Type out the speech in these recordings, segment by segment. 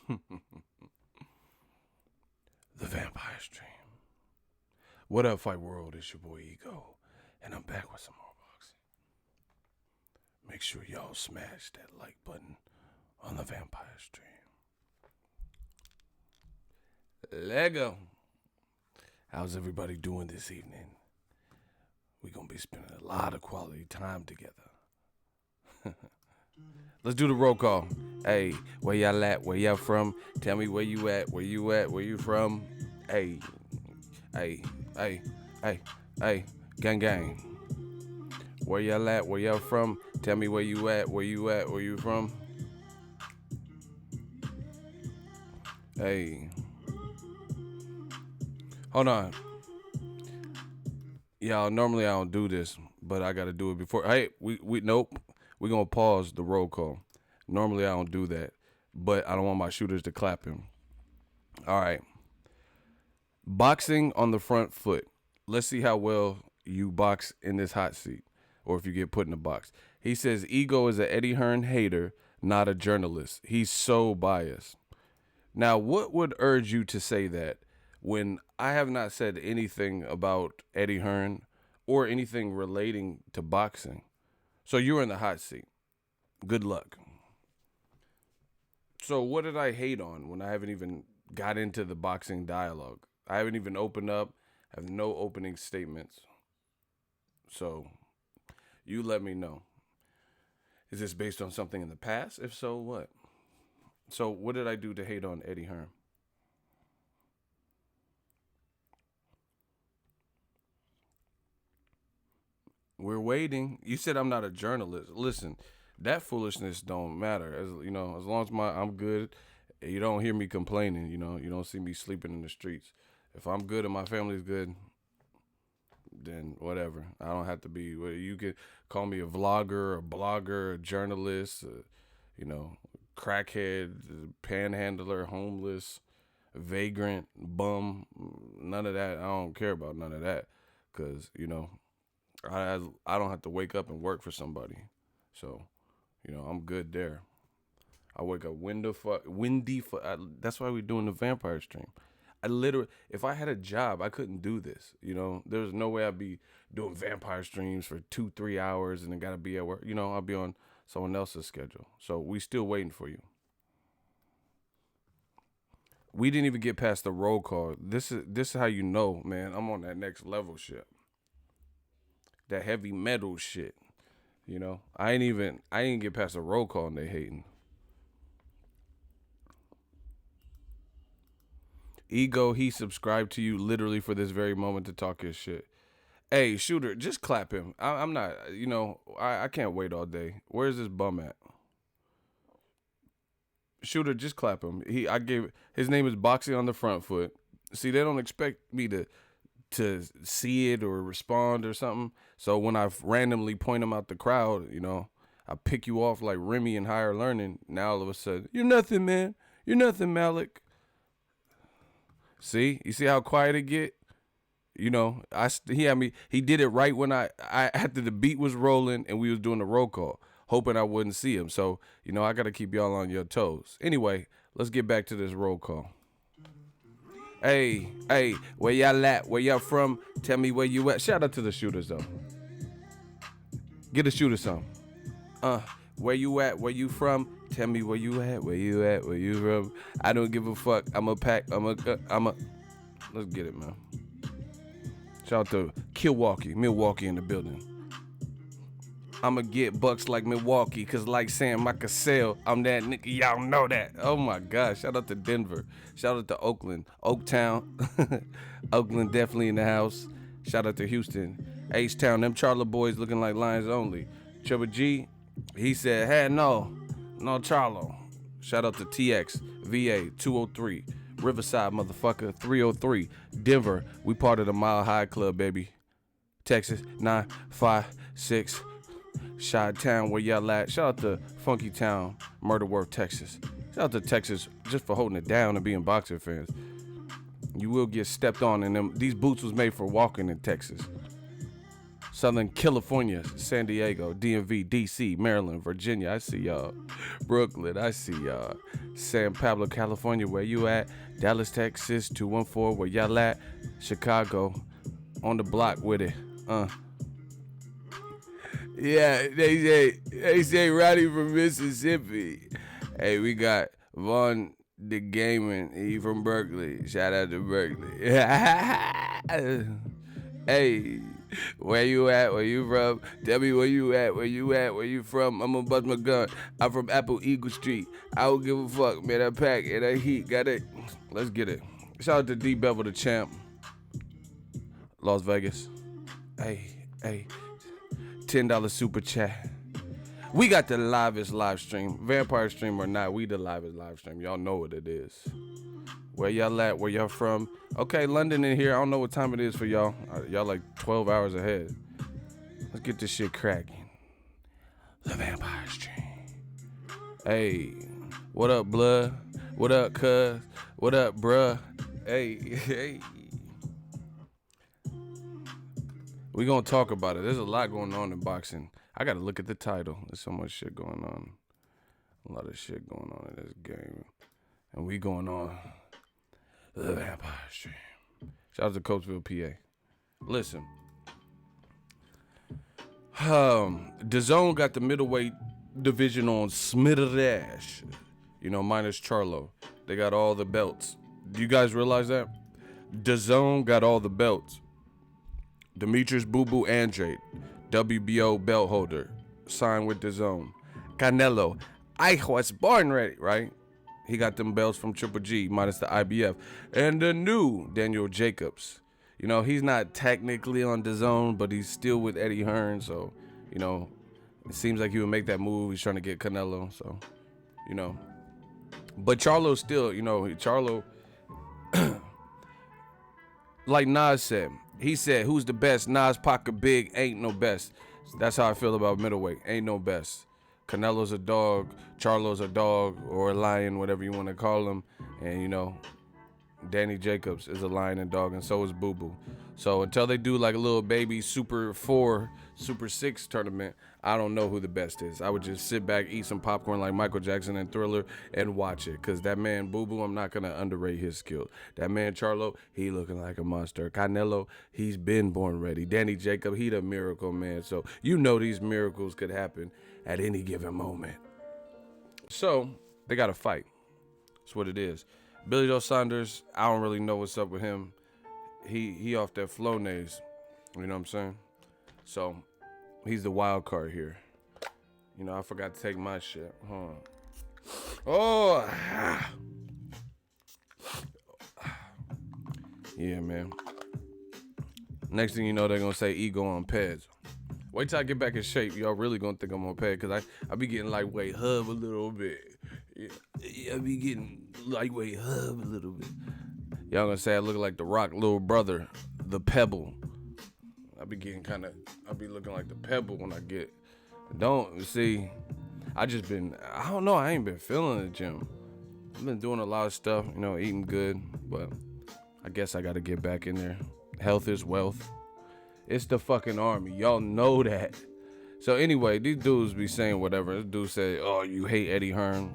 The Vampire Stream. What up, Fight World? It's your boy Ego, and I'm back with some more boxing. Make sure y'all smash that like button on the Vampire Stream. Lego. How's everybody doing this evening? We're going to be spending a lot of quality time together. Let's do the roll call. Hey, where y'all at? Where y'all from? Tell me where you at. Where you at? Where you from? Hey, gang, gang. Where y'all at? Where y'all from? Tell me where you at. Where you at? Where you from? Hey. Hold on. Y'all, normally I don't do this, but I got to do it before. Hey, nope. We're going to pause the roll call. Normally I don't do that, but I don't want my shooters to clap him. All right. Boxing on the front foot. Let's see how well you box in this hot seat, or if you get put in a box. He says, Ego is an Eddie Hearn hater, not a journalist. He's so biased. Now, what would urge you to say that when I have not said anything about Eddie Hearn or anything relating to boxing? So you're in the hot seat. Good luck. So what did I hate on when I haven't even got into the boxing dialogue? I haven't even opened up. I have no opening statements. So you let me know. Is this based on something in the past? If so, what? So what did I do to hate on Eddie Hearn? We're waiting. You said I'm not a journalist. Listen, that foolishness don't matter. As long as I'm good, you don't hear me complaining. You don't see me sleeping in the streets. If I'm good and my family's good, then whatever. I don't have to be. You could call me a vlogger, a blogger, a journalist, crackhead, panhandler, homeless, vagrant, bum. None of that. I don't care about none of that, because I don't have to wake up and work for somebody. So, I'm good there. I wake up windy. That's why we're doing the Vampire Stream. I literally, if I had a job, I couldn't do this. There's no way I'd be doing Vampire Streams for 2-3 hours and then gotta be at work. I'll be on someone else's schedule. So we still waiting for you. We didn't even get past the roll call. This is how you know, man. I'm on that next level shit. That heavy metal shit. I ain't get past the roll call and they hating. Ego, he subscribed to you literally for this very moment to talk his shit. Hey, shooter, just clap him. I'm not, I can't wait all day. Where's this bum at? Shooter, just clap him. His name is Boxing on the Front Foot. See, they don't expect me to see it or respond or something. So when I randomly point him out the crowd, I pick you off like Remy in Higher Learning. Now all of a sudden, you're nothing, man. You're nothing, Malik. See? You see how quiet it get? He did it right when I after the beat was rolling and we was doing the roll call, hoping I wouldn't see him. So, I got to keep y'all on your toes. Anyway, let's get back to this roll call. Hey, where y'all at? Where y'all from? Tell me where you at. Shout out to the shooters, though. Get a shooter some. Where you at? Where you from? Tell me where you at. Where you at? Where you from? I don't give a fuck. Let's get it, man. Shout out to Milwaukee in the building. I'ma get bucks like Milwaukee, cause like Sam, I could sell. I'm that nigga, y'all know that. Oh my gosh, shout out to Denver. Shout out to Oakland, Oaktown. Oakland definitely in the house. Shout out to Houston, H-Town, them Charlo boys looking like lions only. Triple G, he said, hey, no Charlo. Shout out to TX, VA, 203. Riverside, motherfucker, 303. Denver, we part of the Mile High Club, baby. Texas, 956. Chi-Town, where y'all at? Shout out to Funky Town, Murder Worth, Texas. Shout out to Texas just for holding it down and being boxer fans. You will get stepped on in them. These boots was made for walking in Texas. Southern California, San Diego, DMV, DC, Maryland, Virginia, I see y'all. Brooklyn, I see y'all. San Pablo, California, where you at? Dallas, Texas, 214, where y'all at? Chicago, on the block with it. Yeah, they say Roddy from Mississippi. Hey, we got Vaughn the Gaming. He from Berkeley. Shout out to Berkeley. Hey, where you at? Where you from? Tell me where you at? Where you at? Where you from? I'm gonna bust my gun. I'm from Apple Eagle Street. I don't give a fuck, man. That pack and that heat. Got it. Let's get it. Shout out to D Bevel the champ. Las Vegas. Hey. $10 super chat. We got the livest live stream. Vampire stream or not, we the livest live stream. Y'all know what it is. Where y'all at? Where y'all from? Okay, London in here. I don't know what time it is for y'all. Y'all like 12 hours ahead. Let's get this shit cracking. The Vampire stream. Hey, what up, blood? What up, cuz? What up, bruh? Hey. We gonna talk about it. There's a lot going on in boxing. I gotta look at the title. There's so much shit going on. A lot of shit going on in this game. And we going on the Vampire stream. Shout out to Coatesville, PA. Listen. DAZN got the middleweight division on Smitterash. Minus Charlo. They got all the belts. Do you guys realize that? DAZN got all the belts. Demetrius Boo Boo Andrade, WBO belt holder, signed with DAZN. Canelo, I was born ready, right? He got them belts from Triple G minus the IBF. And the new Daniel Jacobs. He's not technically on DAZN, but he's still with Eddie Hearn. So, it seems like he would make that move. He's trying to get Canelo. So, But Charlo still, Charlo, like Nas said, he said, who's the best? Nas, Pocket, Big, ain't no best. That's how I feel about middleweight. Ain't no best. Canelo's a dog. Charlo's a dog or a lion, whatever you want to call him. And, Danny Jacobs is a lion and dog, and so is Boo Boo. So until they do like a little baby Super 4, Super 6 tournament, I don't know who the best is. I would just sit back, eat some popcorn like Michael Jackson and Thriller, and watch it. Because that man, Boo Boo, I'm not going to underrate his skill. That man, Charlo, he looking like a monster. Canelo, he's been born ready. Danny Jacob, he the miracle man. So these miracles could happen at any given moment. So they got to fight. That's what it is. Billy Joe Saunders, I don't really know what's up with him. He off that Flonase. You know what I'm saying? So he's the wild card here. I forgot to take my shit. Oh. Yeah, man. Next thing you know, they're going to say ego on pads. Wait till I get back in shape. Y'all really going to think I'm on pad because I be getting lightweight hub a little bit. Yeah, I be getting lightweight hub a little bit. Y'all going to say I look like the Rock little brother, the Pebble. I be looking like the Pebble when I get. I don't know, I ain't been feeling the gym. I've been doing a lot of stuff, eating good, but I guess I got to get back in there. Health is wealth. It's the fucking army. Y'all know that. So anyway, these dudes be saying whatever. This dude say, oh, you hate Eddie Hearn.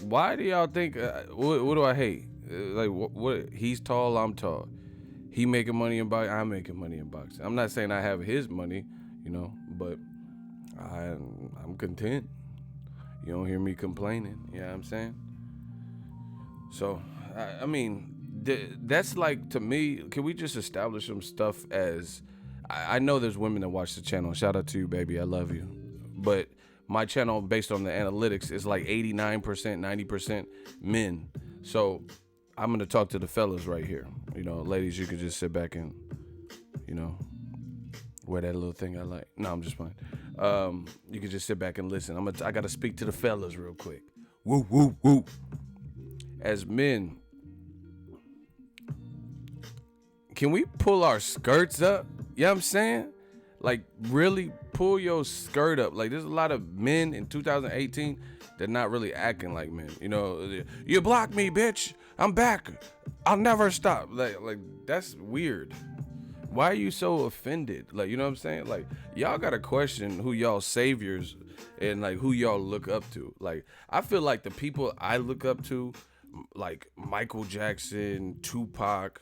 Why do y'all think, what do I hate? Like, what? He's tall, I'm tall. He making money in boxing, I'm making money in boxing. I'm not saying I have his money, but I'm content. You don't hear me complaining, you know what I'm saying? So, I mean, that's like, to me, can we just establish some stuff as, I know there's women that watch the channel. Shout out to you, baby, I love you. But my channel, based on the analytics, is like 89%, 90% men. So I'm going to talk to the fellas right here. Ladies, you can just sit back and, wear that little thing I like. No, I'm just playing. You can just sit back and listen. I got to speak to the fellas real quick. Woo, woo, woo. As men, can we pull our skirts up? You know what I'm saying? Like, really pull your skirt up. Like, there's a lot of men in 2018 that not really acting like men. You blocked me, bitch. I'm back. I'll never stop. Like that's weird. Why are you so offended? Like, you know what I'm saying? Like, y'all gotta question who y'all saviors and like who y'all look up to. Like, I feel like the people I look up to, like Michael Jackson, Tupac,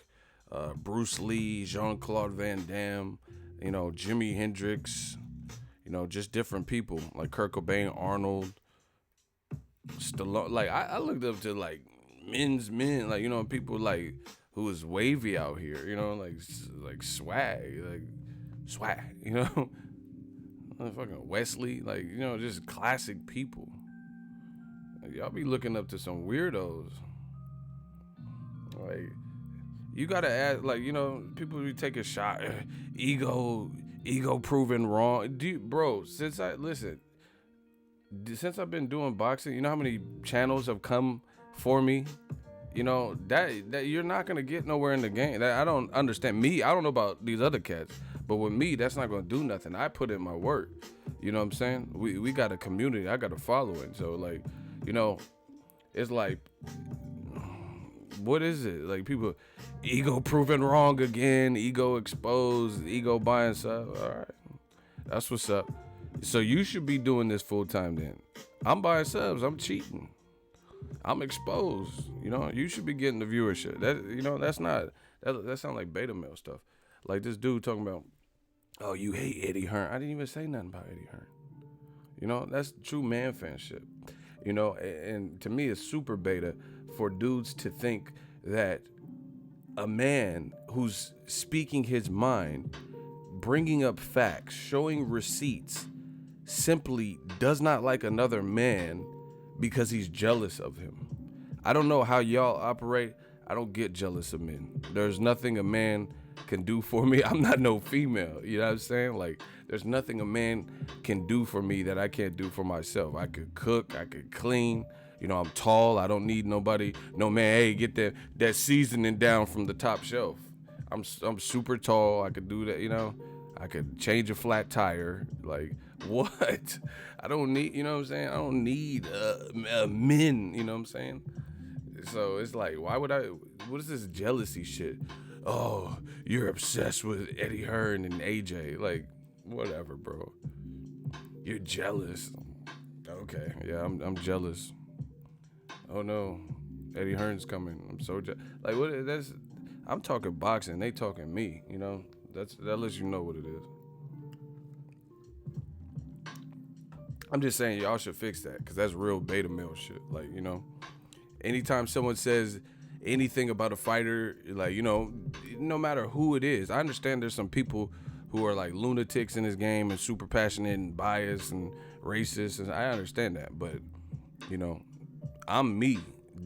Bruce Lee, Jean-Claude Van Damme, you know, Jimi Hendrix, you know, just different people like Kurt Cobain, Arnold, Stallone. Like, I looked up to like men, like, you know, people like who was wavy out here, you know, like swag, you know, fucking Wesley, like, you know, just classic people. Like, y'all be looking up to some weirdos. Like, you gotta add, like, you know, people be take a shot, ego proven wrong. Bro, since I've been doing boxing, you know how many channels have come for me? You know, that you're not gonna get nowhere in the game. That I don't understand. Me, I don't know about these other cats, but with me, that's not gonna do nothing. I put in my work. You know what I'm saying? We got a community. I got a following. So, like, you know, it's like, what is it? Like, people, ego proven wrong again, ego exposed, ego buying stuff. All right, that's what's up. So you should be doing this full time then. I'm buying subs. I'm cheating. I'm exposed. You know, you should be getting the viewership. That, you know, that sounds like beta male stuff. Like this dude talking about, oh, you hate Eddie Hearn. I didn't even say nothing about Eddie Hearn. You know, that's true man fanship. You know, and to me, it's super beta for dudes to think that a man who's speaking his mind, bringing up facts, showing receipts, simply does not like another man because he's jealous of him. I don't know how y'all operate. I don't get jealous of men. There's nothing a man can do for me. I'm not no female. You know what I'm saying? Like, there's nothing a man can do for me that I can't do for myself. I could cook. I could clean. You know, I'm tall. I don't need nobody. No, man, hey, get that seasoning down from the top shelf. I'm super tall. I could do that, you know. I could change a flat tire. Like, what? I don't need, you know what I'm saying? I don't need men, you know what I'm saying? So it's like, what is this jealousy shit? Oh, you're obsessed with Eddie Hearn and AJ. Like, whatever, bro. You're jealous. Okay, yeah, I'm jealous. Oh no, Eddie Hearn's coming. I'm so jealous. Like, what? I'm talking boxing. They talking me. You know, that lets you know what it is. I'm just saying y'all should fix that, because that's real beta male shit. Like, you know, anytime someone says anything about a fighter, like, you know, no matter who it is, I understand there's some people who are like lunatics in this game and super passionate and biased and racist, and I understand that, but, you know, I'm me.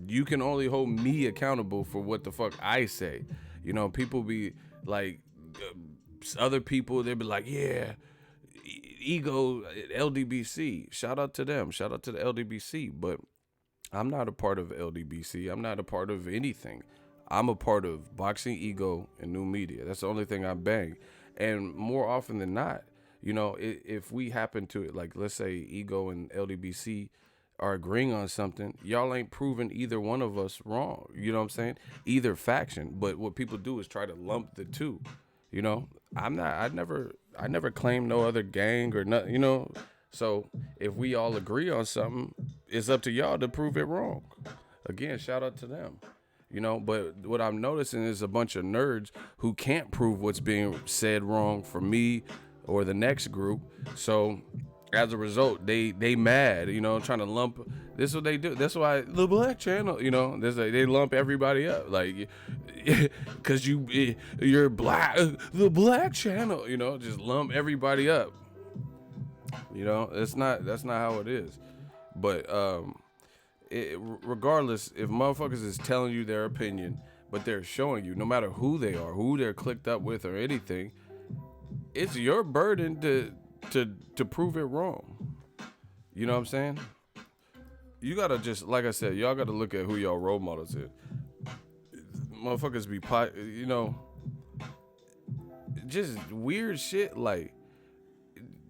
You can only hold me accountable for what the fuck I say. You know, people be like, other people, they be like, yeah, ego, LDBC. Shout out to them. Shout out to the LDBC. But I'm not a part of LDBC. I'm not a part of anything. I'm a part of Boxing Ego and New Media. That's the only thing I bang. And more often than not, you know, if we happen to, like, let's say Ego and LDBC are agreeing on something, y'all ain't proven either one of us wrong. You know what I'm saying? Either faction. But what people do is try to lump the two. You know, I never claimed no other gang or nothing, you know. So if we all agree on something, it's up to y'all to prove it wrong. Again, shout out to them. You know, but what I'm noticing is a bunch of nerds who can't prove what's being said wrong for me or the next group. So as a result, they mad, you know, trying to lump. This is what they do. That's why the black channel, you know, they lump everybody up, like, because you're black, the black channel, you know, just lump everybody up. You know, that's not how it is. But regardless, if motherfuckers is telling you their opinion, but they're showing you, no matter who they are, who they're clicked up with or anything, it's your burden to prove it wrong. You know what I'm saying? You gotta just, like I said, y'all gotta look at who y'all role models is. Motherfuckers be, you know, just weird shit. Like,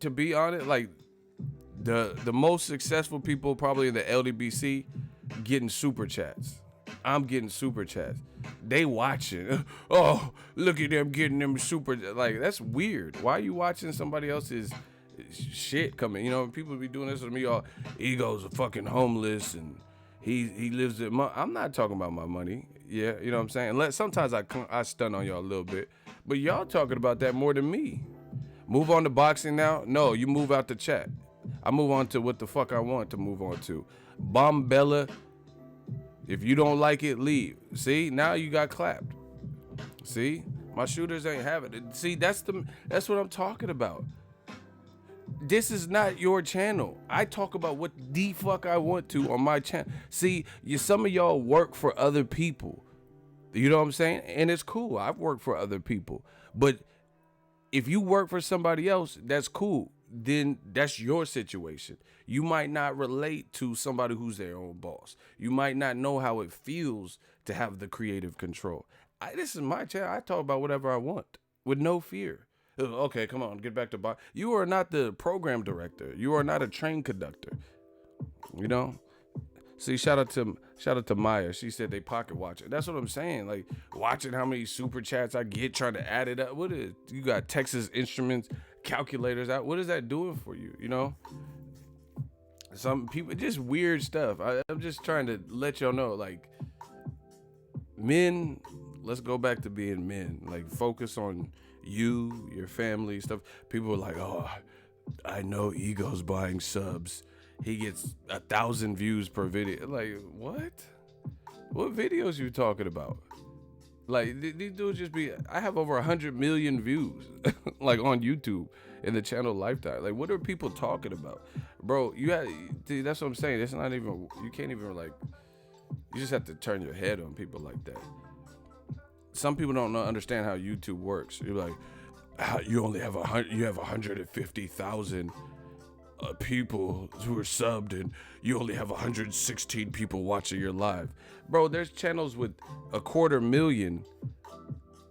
to be honest, like, the most successful people probably in the LDBC getting super chats. I'm getting super chats. they watching. Oh, look at them getting them super. Like, that's weird. Why are you watching somebody else's shit coming? You know, people be doing this with me. All Ego's a fucking homeless and he lives at. I'm not talking about my money. Yeah, you know what I'm saying. Sometimes I stun on y'all a little bit, but y'all talking about that more than me. Move on to boxing now. No, you move out the chat. I move on to what the fuck I want to move on to. Bombella. If you don't like it, leave. See, now you got clapped. See, my shooters ain't having it. See, that's what I'm talking about. This is not your channel. I talk about what the fuck I want to on my channel. See, some of y'all work for other people. You know what I'm saying? And it's cool. I've worked for other people. But if you work for somebody else, that's cool. Then that's your situation. You might not relate to somebody who's their own boss. You might not know how it feels to have the creative control. This is my channel. I talk about whatever I want with no fear. Okay, come on, get back to box. You are not the program director. You are not a train conductor. You know? See, shout out to Maya. She said they pocket watch it. That's what I'm saying. Like, watching how many super chats I get, trying to add it up. What is you got Texas Instruments calculators out? What is that doing for you? You know? Some people, just weird stuff. I'm just trying to let y'all know, like, men, let's go back to being men. Like, focus on you, your family, stuff. People are like, oh, I know Ego's buying subs. He gets 1,000 views per video. Like, what? What videos you talking about? Like, these dudes just be, I have over 100 million views, like, on YouTube in the channel lifetime. Like, what are people talking about? Bro, that's what I'm saying. It's not even, you can't even, like, you just have to turn your head on people like that. Some people don't understand how YouTube works. You're like, you only have 150,000 people who are subbed, and you only have 116 people watching your live. Bro, there's channels with 250,000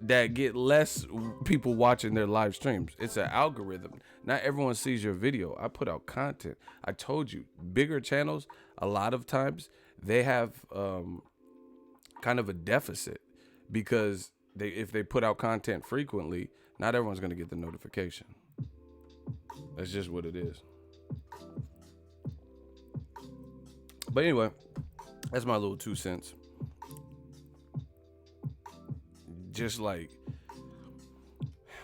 that get less people watching their live streams. It's an algorithm. Not everyone sees your video. I put out content. I told you, bigger channels, a lot of times, they have kind of a deficit because if they put out content frequently, not everyone's going to get the notification. That's just what it is. But anyway, that's my little 2 cents. Just like,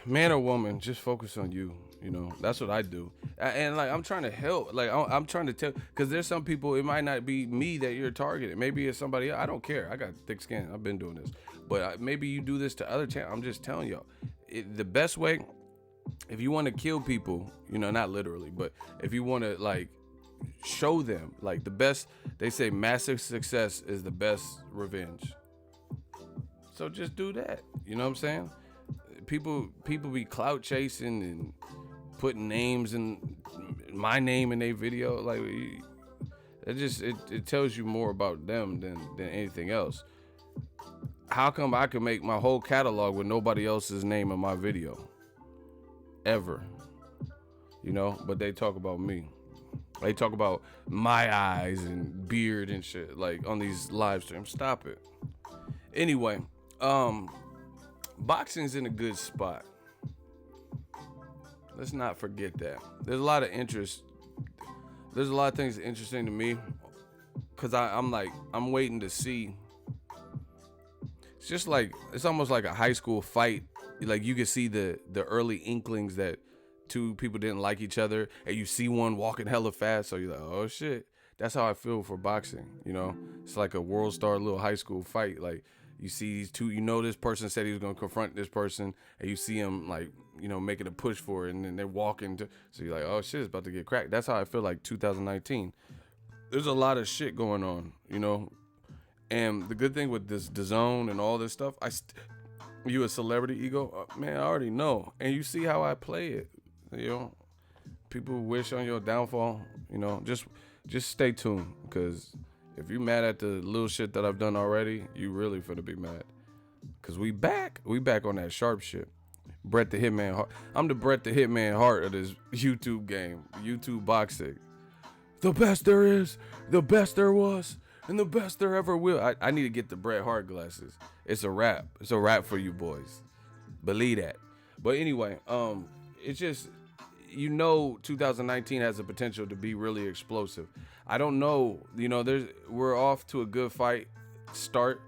man or woman, just focus on you. You know, that's what I do. And like, I'm trying to help. Like, I'm trying to tell, because there's some people, it might not be me that you're targeting. Maybe it's somebody else. I don't care. I got thick skin. I've been doing this. But maybe you do this to other channels. I'm just telling y'all, the best way, if you want to kill people, you know, not literally, but if you want to, like, show them, like, the best, they say massive success is the best revenge. So just do that. You know what I'm saying? People be clout chasing and putting names in my name in their video. Like, it tells you more about them than anything else. How come I can make my whole catalog with nobody else's name in my video ever? You know, but they talk about me. They talk about my eyes and beard and shit, like, on these live streams. Stop it. Anyway, boxing's in a good spot. Let's not forget that. There's a lot of interest. There's a lot of things interesting to me, because I'm waiting to see. It's just like, it's almost like a high school fight. Like, you can see the early inklings that two people didn't like each other, and you see one walking hella fast, so you're like, oh shit. That's how I feel for boxing, you know? It's like a world star little high school fight. Like, you see these two, you know, this person said he was going to confront this person, and you see him, like, you know, making a push for it, and then they're walking so you're like, oh shit, it's about to get cracked. That's how I feel like 2019. There's a lot of shit going on, you know? And the good thing with this DAZN and all this stuff, you a celebrity ego? Man, I already know. And you see how I play it. You know, people wish on your downfall. You know, just stay tuned, because if you mad at the little shit that I've done already, you really finna be mad. Cause we back on that sharp shit. Bret the Hitman Hart. I'm the Bret the Hitman Hart of this YouTube game, YouTube boxing. The best there is, the best there was, and the best there ever will. I need to get the Bret Hart glasses. It's a wrap. It's a wrap for you boys. Believe that. But anyway, it's just, 2019 has the potential to be really explosive. I don't know, we're off to a good fight start,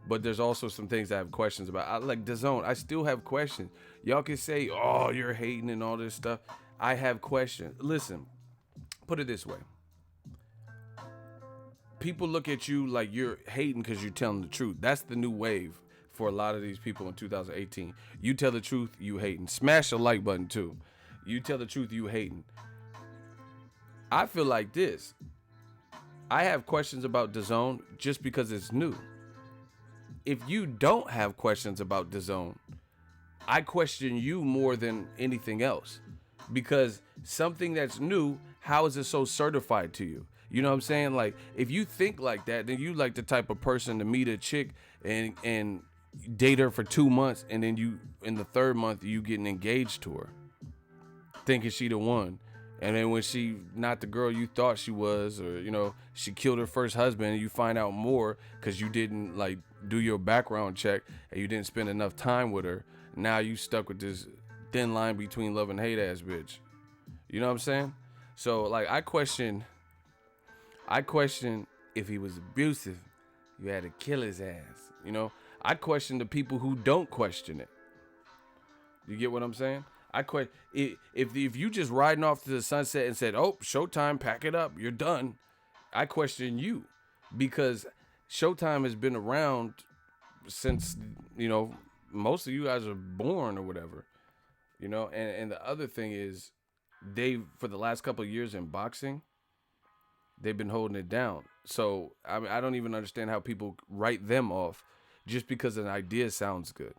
but there's also some things I have questions about. I like DAZN. I still have questions. Y'all can say, "Oh, you're hating" and all this stuff. I have questions. Listen, put it this way. People look at you like you're hating because you're telling the truth. That's the new wave for a lot of these people in 2018. You tell the truth, you hating. Smash the like button too. You tell the truth, you hating. I feel like this. I have questions about DAZN just because it's new. If you don't have questions about DAZN, I question you more than anything else. Because something that's new, how is it so certified to you? You know what I'm saying? Like, if you think like that, then you like the type of person to meet a chick and date her for 2 months, and then you, in the 3rd month, you getting engaged to her, thinking she the one. And then when she not the girl you thought she was, or, she killed her first husband, and you find out more because you didn't, like, do your background check and you didn't spend enough time with her. Now you stuck with this thin line between love and hate ass bitch. You know what I'm saying? So, like, I question if he was abusive, you had to kill his ass. I question the people who don't question it. You get what I'm saying? I question if you just riding off to the sunset and said, "Oh, Showtime, pack it up, you're done." I question you, because Showtime has been around since, most of you guys are born or whatever. And the other thing is, for the last couple of years in boxing, they've been holding it down. So I don't even understand how people write them off just because an idea sounds good,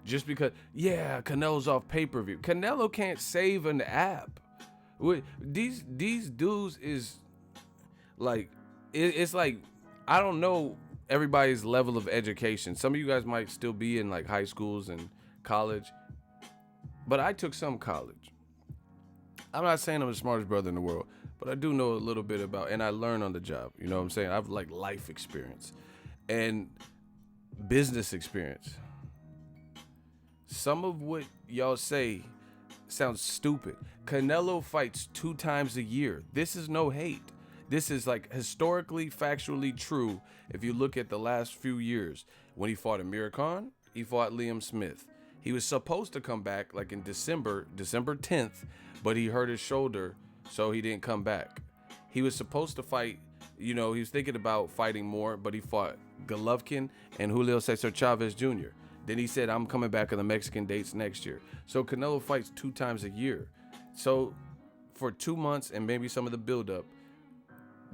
Just because, Canelo's off pay-per-view. Canelo can't save an app. These dudes is like, it's like, I don't know everybody's level of education. Some of you guys might still be in like high schools and college, but I took some college. I'm not saying I'm the smartest brother in the world, but I do know a little bit about, and I learn on the job. You know what I'm saying? I have like life experience and business experience. Some of what y'all say sounds stupid. Canelo fights 2 times a year. This is no hate. This is like historically, factually true. If you look at the last few years, when he fought Amir Khan, he fought Liam Smith. He was supposed to come back like in December 10th, but he hurt his shoulder, so he didn't come back. He was supposed to fight, he was thinking about fighting more, but he fought Golovkin and Julio Cesar Chavez Jr. Then he said, "I'm coming back on the Mexican dates next year." So Canelo fights 2 times a year. So for 2 months and maybe some of the buildup,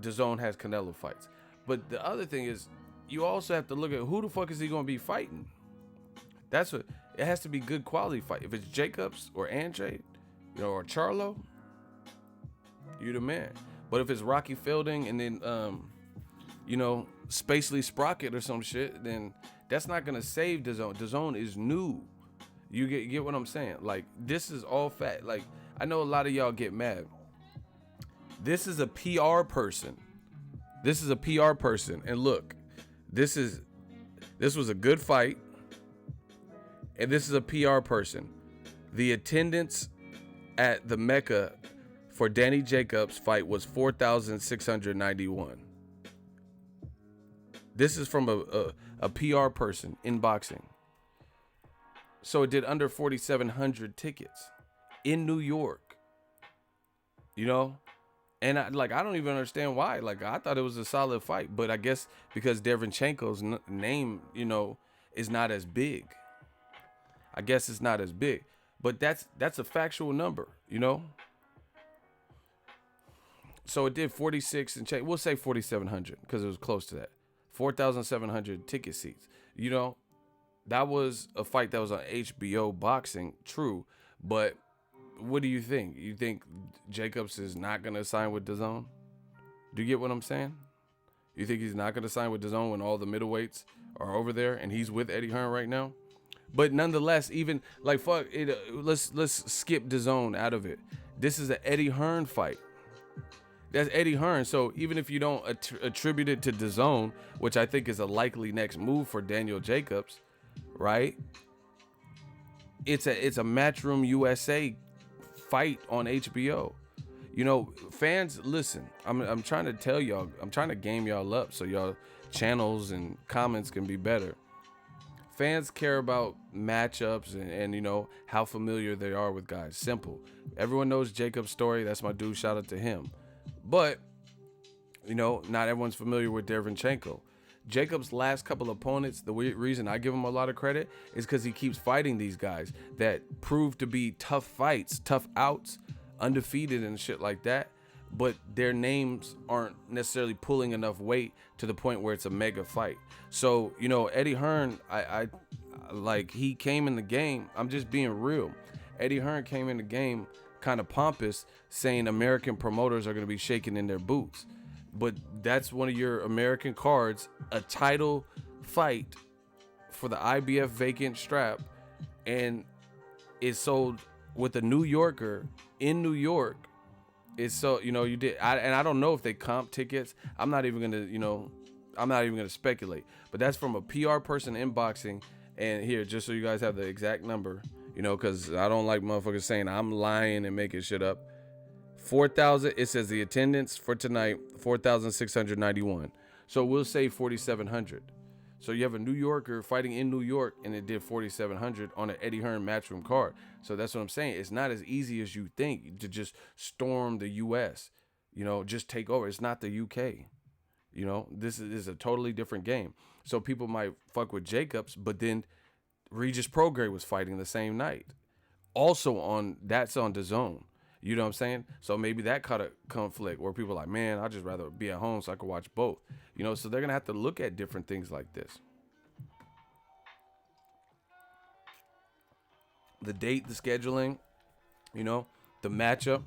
DAZN has Canelo fights. But the other thing is, you also have to look at who the fuck is he going to be fighting. That's what it has to be, good quality fight. If it's Jacobs or Andre, or Charlo, you the man. But if it's Rocky Fielding and then Spacely Sprocket or some shit, then that's not gonna save DAZN. DAZN is new. You get what I'm saying? Like, this is all fact. Like, I know a lot of y'all get mad. This is a PR person. And look, this was a good fight. And this is a PR person. The attendance at the Mecca for Danny Jacobs' fight was 4,691. This is from a PR person in boxing. So it did under 4,700 tickets in New York. And I don't even understand why. Like, I thought it was a solid fight, but I guess because Derevyanchenko's name, is not as big. I guess it's not as big, but that's a factual number, So it did 46 and change. We'll say 4,700 because it was close to that. 4,700 ticket seats. That was a fight that was on HBO Boxing, true, but what do you think? You think Jacobs is not going to sign with DAZN? Do you get what I'm saying? You think he's not going to sign with DAZN when all the middleweights are over there and he's with Eddie Hearn right now? But nonetheless, even like, fuck it, let's skip DAZN out of it. This is an Eddie Hearn fight. That's Eddie Hearn. So even if you don't attribute it to DAZN, which I think is a likely next move for Daniel Jacobs, right? It's a Matchroom USA fight on HBO. You know, fans, listen. I'm trying to tell y'all. I'm trying to game y'all up so y'all channels and comments can be better. Fans care about matchups and you know how familiar they are with guys. Simple. Everyone knows Jacob's story. That's my dude. Shout out to him. But you know, not everyone's familiar with Derevyanchenko. Jacob's last couple opponents, the reason I give him a lot of credit is because he keeps fighting these guys that prove to be tough fights, tough outs, undefeated and shit like that. But their names aren't necessarily pulling enough weight to the point where it's a mega fight. So, you know, Eddie Hearn, I like, he came in the game. I'm just being real. Eddie Hearn came in the game kind of pompous, saying American promoters are going to be shaking in their boots. But that's one of your American cards, a title fight for the IBF vacant strap, and it's sold with a New Yorker in New York. It's so, you know, and I don't know if they comp tickets. I'm not even gonna speculate. But that's from a PR person in boxing. And here, just so you guys have the exact number, you know, because I don't like motherfuckers saying I'm lying and making shit up. 4,000. It says the attendance for tonight 4,691. So we'll say 4,700. So you have a New Yorker fighting in New York, and it did 4,700 on an Eddie Hearn Matchroom card. So that's what I'm saying. It's not as easy as you think to just storm the U.S. You know, just take over. It's not the U.K. You know, this is a totally different game. So people might fuck with Jacobs, but then Regis Prograis was fighting the same night. Also that's on DAZN. You know what I'm saying? So maybe that kind of conflict where people are like, man, I'd just rather be at home so I could watch both. You know, so they're going to have to look at different things like this. The date, the scheduling, you know, the matchup.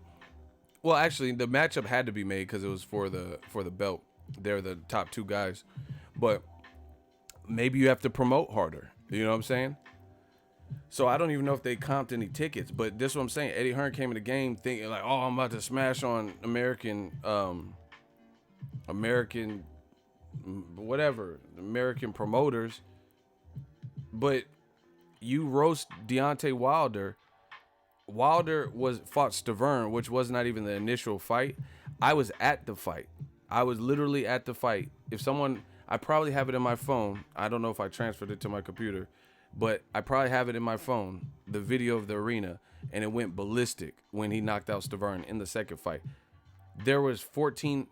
Well, actually, the matchup had to be made because it was for the belt. They're the top two guys. But maybe you have to promote harder. You know what I'm saying? So I don't even know if they comped any tickets, but this is what I'm saying. Eddie Hearn came in the game thinking like, oh, I'm about to smash on American promoters. But you roast Deontay Wilder. Wilder fought Stavern, which was not even the initial fight. I was at the fight. I was literally at the fight. I probably have it in my phone. I don't know if I transferred it to my computer. But I probably have it in my phone, the video of the arena, and it went ballistic when he knocked out Stavern in the second fight. There was 13,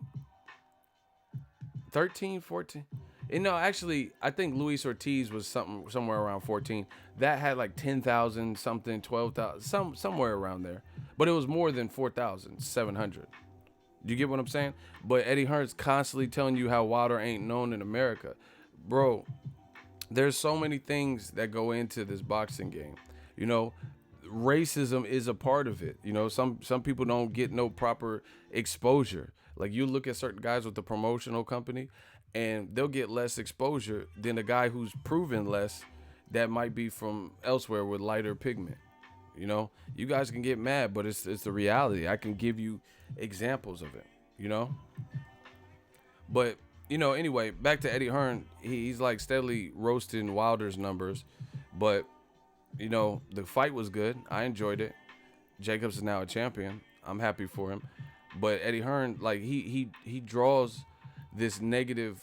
14. And no, actually, I think Luis Ortiz was somewhere around 14. That had like 10,000 something, 12,000, somewhere around there. But it was more than 4,700. Do you get what I'm saying? But Eddie Hearn's constantly telling you how Wilder ain't known in America. Bro, there's so many things that go into this boxing game. You know, racism is a part of it. You know, some people don't get no proper exposure. Like you look at certain guys with the promotional company and they'll get less exposure than a guy who's proven less that might be from elsewhere with lighter pigment. You know, you guys can get mad, but it's the reality. I can give you examples of it, you know? But you know, anyway, back to Eddie Hearn. He's like steadily roasting Wilder's numbers, but you know, the fight was good. I enjoyed it. Jacobs is now a champion. I'm happy for him. But Eddie Hearn, like he draws this negative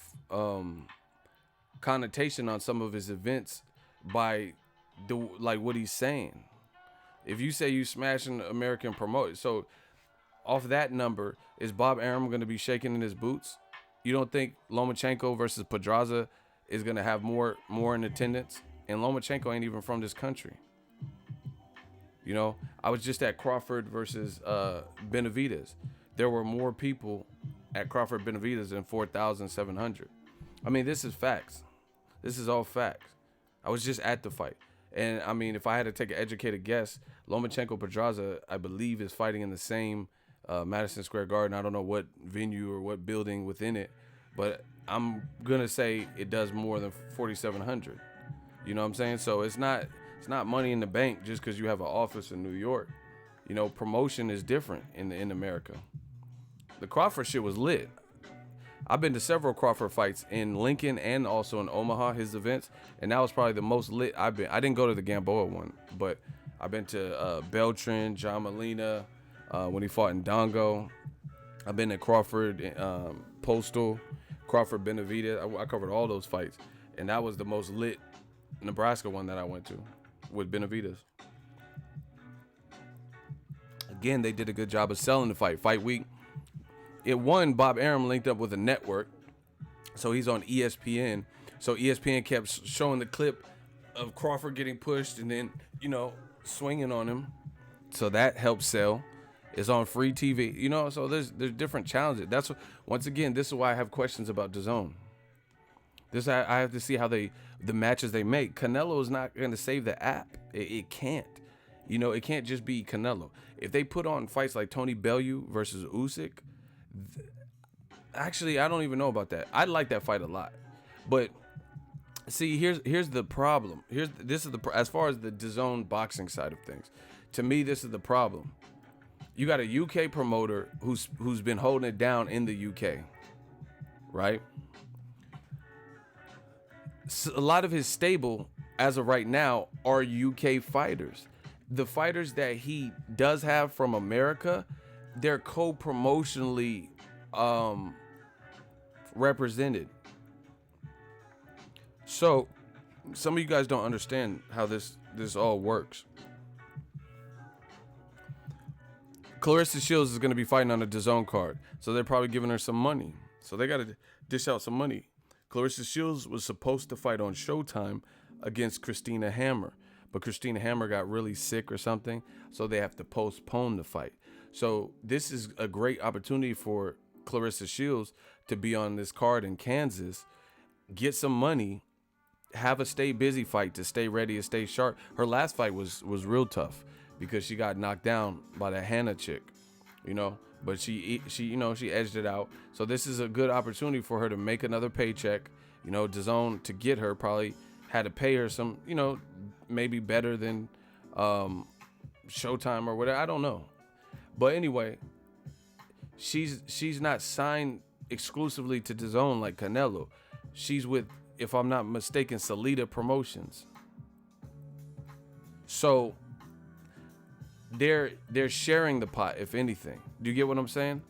connotation on some of his events by what he's saying. If you say you smashing American promoters, so off that number, is Bob Arum going to be shaking in his boots? You don't think Lomachenko versus Pedraza is going to have more in attendance? And Lomachenko ain't even from this country. You know, I was just at Crawford versus Benavidez. There were more people at Crawford Benavidez than 4,700. I mean, this is facts. This is all facts. I was just at the fight. And, I mean, if I had to take an educated guess, Lomachenko Pedraza, I believe, is fighting in the same Madison Square Garden. I don't know what venue or what building within it, but I'm gonna say it does more than 4,700. You know what I'm saying? So it's not money in the bank just because you have an office in New York. You know, promotion is different in America. The Crawford shit was lit. I've been to several Crawford fights in Lincoln and also in Omaha, his events, and that was probably the most lit I've been. I didn't go to the Gamboa one, but I've been to Beltran, John Molina, when he fought in Dongo. I've been to Crawford, Postal, Crawford, Benavidez. I covered all those fights, and that was the most lit Nebraska one that I went to with Benavidez. Again, they did a good job of selling the fight. Fight week, it won. Bob Arum linked up with a network, so he's on ESPN. So ESPN kept showing the clip of Crawford getting pushed and then, you know, swinging on him. So that helped sell. It's on free TV, you know. So there's different challenges. That's what, once again, this is why I have questions about DAZN. This I have to see how the matches they make. Canelo is not going to save the app. It can't. You know, it can't just be Canelo. If they put on fights like Tony Bellew versus Usyk, actually, I don't even know about that. I like that fight a lot. But see, here's the problem. As far as the DAZN boxing side of things. To me, this is the problem. You got a UK promoter who's been holding it down in the UK, right? So a lot of his stable, as of right now, are UK fighters. The fighters that he does have from America, they're co-promotionally represented. So some of you guys don't understand how this all works. Clarissa Shields is going to be fighting on a DAZN card, so they're probably giving her some money. So they got to dish out some money. Clarissa Shields was supposed to fight on Showtime against Christina Hammer, but Christina Hammer got really sick or something, so they have to postpone the fight. So this is a great opportunity for Clarissa Shields to be on this card in Kansas, get some money, have a stay busy fight to stay ready and stay sharp. Her last fight was real tough because she got knocked down by that Hannah chick, you know, but she edged it out. So this is a good opportunity for her to make another paycheck. You know, DAZN, to get her, probably had to pay her some, you know, maybe better than Showtime or whatever. I don't know. But anyway, she's not signed exclusively to DAZN like Canelo. She's with, if I'm not mistaken, Salida Promotions. So they're sharing the pot, if anything. Do you get what I'm saying?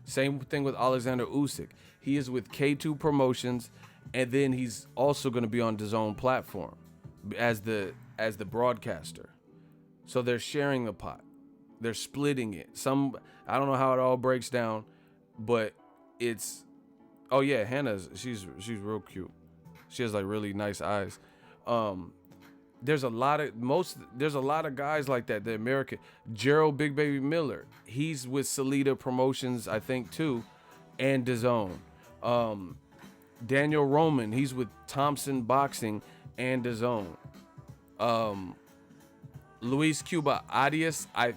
Same thing with Alexander Usyk. He is with K2 Promotions, and then he's also going to be on DAZN platform as the broadcaster. So they're sharing the pot. They're splitting it. I don't know how it all breaks down, but it's, oh yeah, Hannah's, she's real cute. She has like really nice eyes. There's a lot of guys like that. The American Gerald Big Baby Miller, he's with Salida Promotions, I think too, and DAZN. Daniel Roman, he's with Thompson Boxing and DAZN. Luis Cuba Arias, I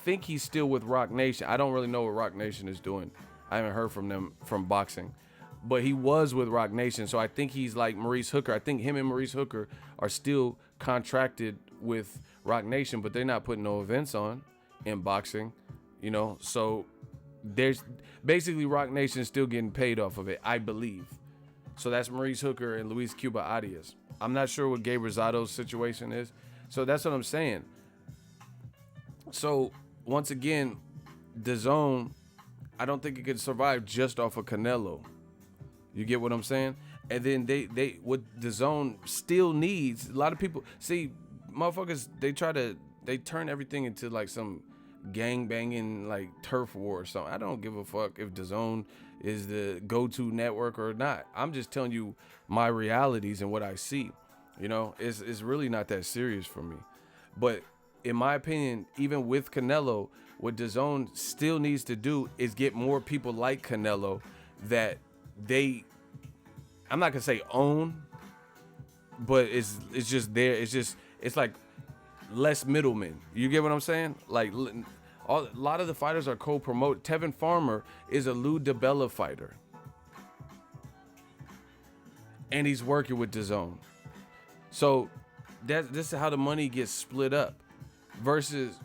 think he's still with Rock Nation. I don't really know what Rock Nation is doing. I haven't heard from them from boxing, but he was with Rock Nation, so I think he's like Maurice Hooker. I think him and Maurice Hooker are still contracted with Rock Nation, but they're not putting no events on in boxing, you know. So there's basically Rock Nation still getting paid off of it, I believe. So that's Maurice Hooker and Luis Cuba Arias. I'm not sure what Gabe Rosado's situation is. So that's what I'm saying. So once again, DAZN, I don't think it could survive just off of Canelo. You get what I'm saying? And then they what DAZN still needs, a lot of people see, motherfuckers, they turn everything into like some gang banging like turf war or something. I don't give a fuck if DAZN is the go-to network or not. I'm just telling you my realities and what I see. You know, it's really not that serious for me. But in my opinion, even with Canelo, what DAZN still needs to do is get more people like Canelo that they, I'm not gonna say own, but it's just there. It's like less middlemen. You get what I'm saying? Like a lot of the fighters are co-promoted. Tevin Farmer is a Lou DiBella fighter, and he's working with DAZN. So this is how the money gets split up versus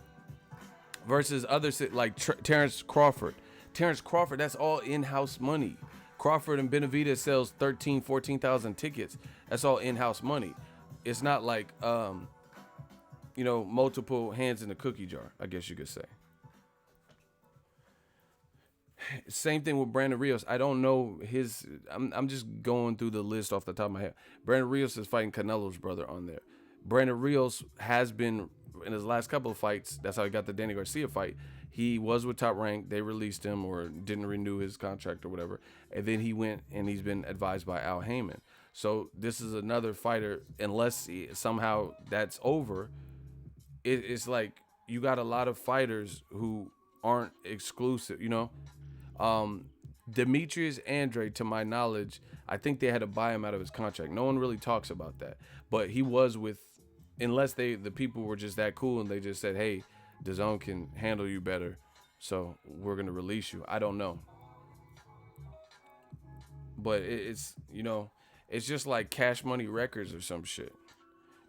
others like Terrence Crawford. Terrence Crawford, that's all in-house money. Crawford and Benavidez sells 13, 14,000 tickets. That's all in-house money. It's not like, multiple hands in the cookie jar, I guess you could say. Same thing with Brandon Rios. I don't know his. I'm just going through the list off the top of my head. Brandon Rios is fighting Canelo's brother on there. Brandon Rios has been in his last couple of fights. That's how he got the Danny Garcia fight. He was with Top Rank. They released him or didn't renew his contract or whatever. And then he went and he's been advised by Al Heyman. So this is another fighter. Unless somehow that's over, it's like you got a lot of fighters who aren't exclusive. Demetrius Andre, to my knowledge, I think they had to buy him out of his contract. No one really talks about that, but he was with, unless the people were just that cool and they just said, hey, DAZN can handle you better, so we're gonna release you. I don't know, but it's just like Cash Money Records or some shit.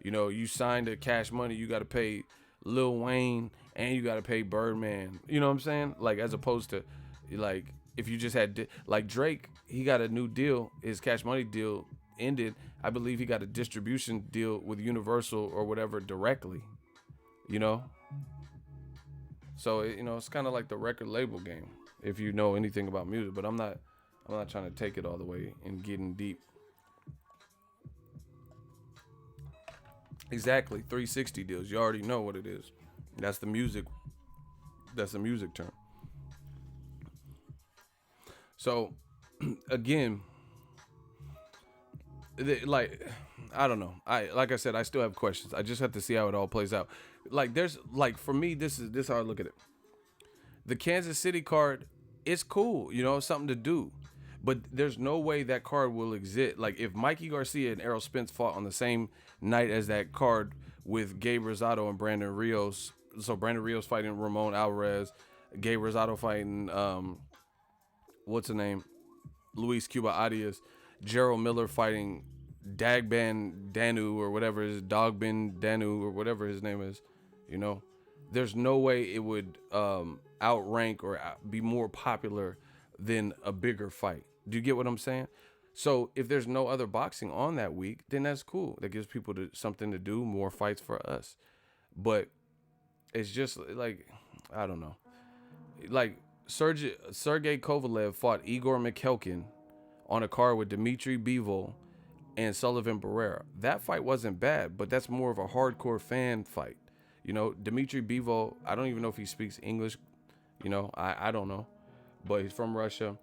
You signed to Cash Money, you got to pay Lil Wayne and you got to pay Birdman. You know what I'm saying? Like, as opposed to like if you just had like Drake, he got a new deal. His Cash Money deal ended. I believe he got a distribution deal with Universal or whatever directly. So it's kind of like the record label game, if you know anything about music. But I'm not trying to take it all the way and getting deep. Exactly, 360 deals. You already know what it is. That's the music. That's the music term. So, again, I don't know. Like I said, I still have questions. I just have to see how it all plays out. For me, this is how I look at it. The Kansas City card, it's cool. It's something to do. But there's no way that card will exist. Like, if Mikey Garcia and Errol Spence fought on the same night as that card with Gabe Rosado and Brandon Rios. So Brandon Rios fighting Ramon Alvarez, Gabe Rosado fighting what's the name? Luis Cuba Arias, Gerald Miller fighting Dagban Danu or whatever his Dogbin Danu or whatever his name is. There's no way it would outrank or be more popular than a bigger fight. Do you get what I'm saying? So if there's no other boxing on that week, then that's cool. That gives people something to do, more fights for us. But it's just like, I don't know. Like Sergey Kovalev fought Igor Mikhelkin on a card with Dmitry Bivol and Sullivan Barrera. That fight wasn't bad, but that's more of a hardcore fan fight. Dmitry Bivol, I don't even know if he speaks English. I don't know. But he's from Russia.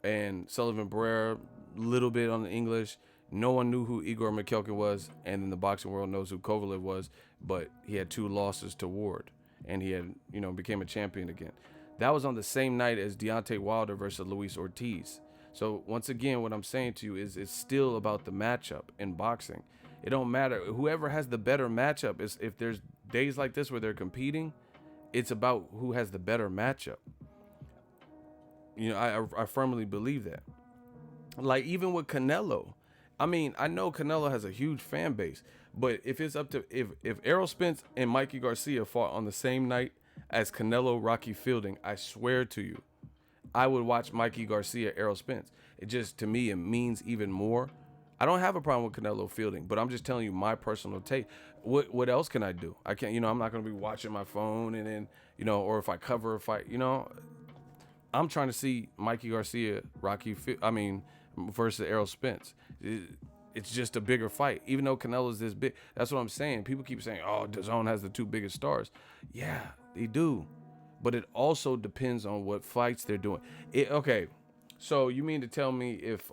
And Sullivan Barrera, little bit on the English. No one knew who Igor Mikhelkin was, and then the boxing world knows who Kovalev was, but he had 2 losses to Ward, and he had, became a champion again. That was on the same night as Deontay Wilder versus Luis Ortiz. So once again, what I'm saying to you is it's still about the matchup in boxing. It don't matter. Whoever has the better matchup, is if there's days like this where they're competing, it's about who has the better matchup. I firmly believe that. Like, even with Canelo, I mean, I know Canelo has a huge fan base, but if it's up to if Errol Spence and Mikey Garcia fought on the same night as Canelo Rocky Fielding, I swear to you, I would watch Mikey Garcia Errol Spence. It just, to me, it means even more. I don't have a problem with Canelo Fielding, but I'm just telling you my personal take. What else can I do? I can't, I'm not going to be watching my phone and then, or if I cover a fight, I'm trying to see Mikey Garcia, versus Errol Spence. It's just a bigger fight, even though Canelo's this big. That's what I'm saying. People keep saying, oh, DAZN has the 2 biggest stars. Yeah, they do. But it also depends on what fights they're doing. Okay, so you mean to tell me if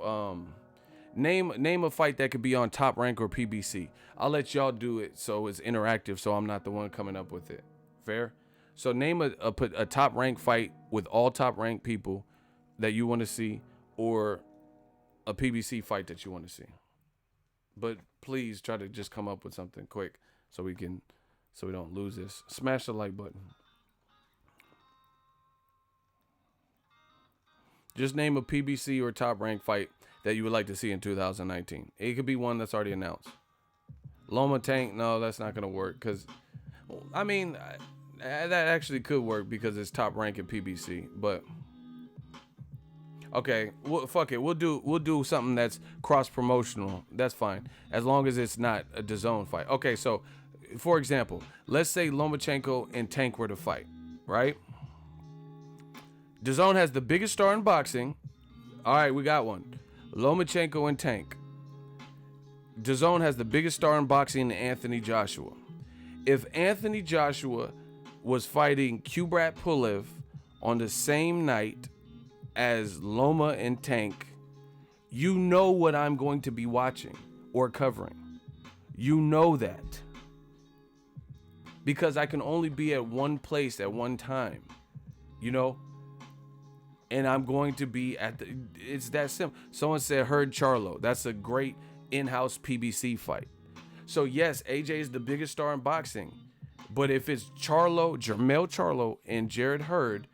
name a fight that could be on Top Rank or PBC? I'll let y'all do it so it's interactive, so I'm not the one coming up with it. Fair? So name a Top Rank fight with all Top Rank people that you want to see, or a PBC fight that you want to see. But please try to just come up with something quick so we don't lose this. Smash the like button. Just name a PBC or Top Rank fight that you would like to see in 2019. It could be one that's already announced. Loma Tank, no, that's not going to work because, that actually could work because it's Top Rank in PBC. But Okay, well, fuck it. We'll do something that's cross promotional. That's fine, as long as it's not a DAZN fight. Okay, so for example, let's say Lomachenko and Tank were to fight, right? DAZN has the biggest star in boxing. All right, we got one. Lomachenko and Tank. DAZN has the biggest star in boxing, Anthony Joshua. If Anthony Joshua was fighting Kubrat Pulev on the same night as Loma and Tank, you know what I'm going to be watching or covering. You know that. Because I can only be at one place at one time, you know? And I'm going to be it's that simple. Someone said Herd Charlo. That's a great in-house PBC fight. So yes, AJ is the biggest star in boxing. But if it's Jermell Charlo and Jared Hurd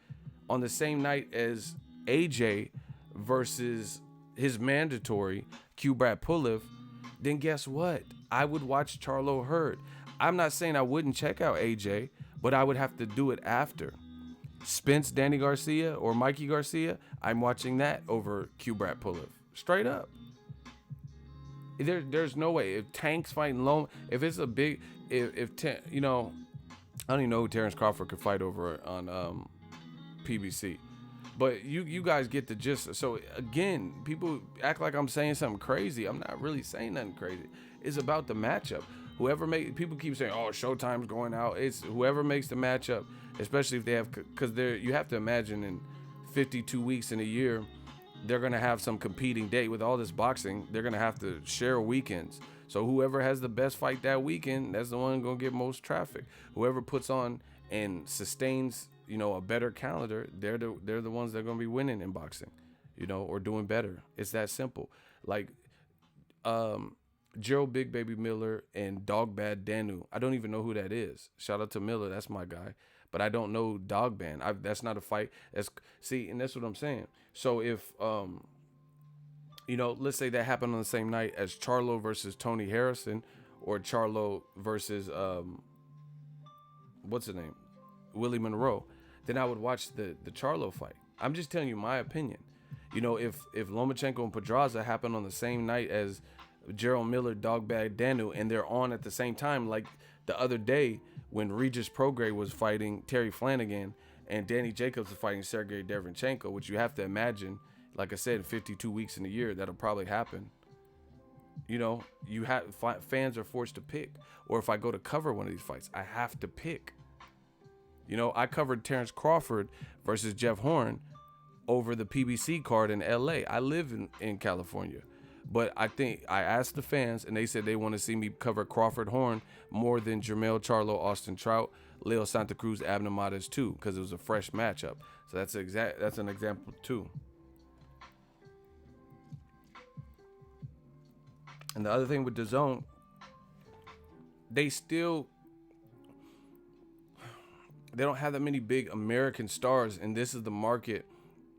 on the same night as AJ versus his mandatory, Kubrat Pulev, then guess what? I would watch Charlo Hurd. I'm not saying I wouldn't check out AJ, but I would have to do it after. Spence, Danny Garcia, or Mikey Garcia, I'm watching that over Kubrat Pulev. Straight up. There's no way. If Tank's fighting Loma, if it's a big, you know, I don't even know who Terrence Crawford could fight over on PBC. But you guys get the gist. So again, people act like I'm saying something crazy. I'm not really saying nothing crazy. It's about the matchup. People keep saying, oh, Showtime's going out. It's whoever makes the matchup, especially if they have, because you have to imagine in 52 weeks in a year, they're going to have some competing date. With all this boxing, they're going to have to share weekends. So whoever has the best fight that weekend, that's the one going to get most traffic. Whoever puts on and sustains, you know, a better calendar, they're the ones that are going to be winning in boxing, you know, or doing better. It's that simple. Like Gerald Big Baby Miller and Dog Bad Danu. I don't even know who that is. Shout out to Miller, that's my guy. But I don't know Dog Band. That's not a fight. And that's what I'm saying. So if you know, let's say that happened on the same night as Charlo versus Tony Harrison, or Charlo versus what's his name, Willie Monroe, then I would watch the Charlo fight. I'm just telling you my opinion. You know, if Lomachenko and Pedraza happened on the same night as Gerald Miller, Dogbag Danu, and they're on at the same time, like the other day when Regis Prograis was fighting Terry Flanagan and Danny Jacobs was fighting Sergey Derevchenko, which you have to imagine, like I said, 52 weeks in a year, that'll probably happen. You know, fans are forced to pick. Or if I go to cover one of these fights, I have to pick. You know, I covered Terrence Crawford versus Jeff Horn over the PBC card in LA. I live in California. But I think I asked the fans, and they said they want to see me cover Crawford Horn more than Jermell Charlo, Austin Trout, Leo Santa Cruz, Abner Mares too, because it was a fresh matchup. So that's an example too. And the other thing with DAZN, they don't have that many big American stars, and this is the market.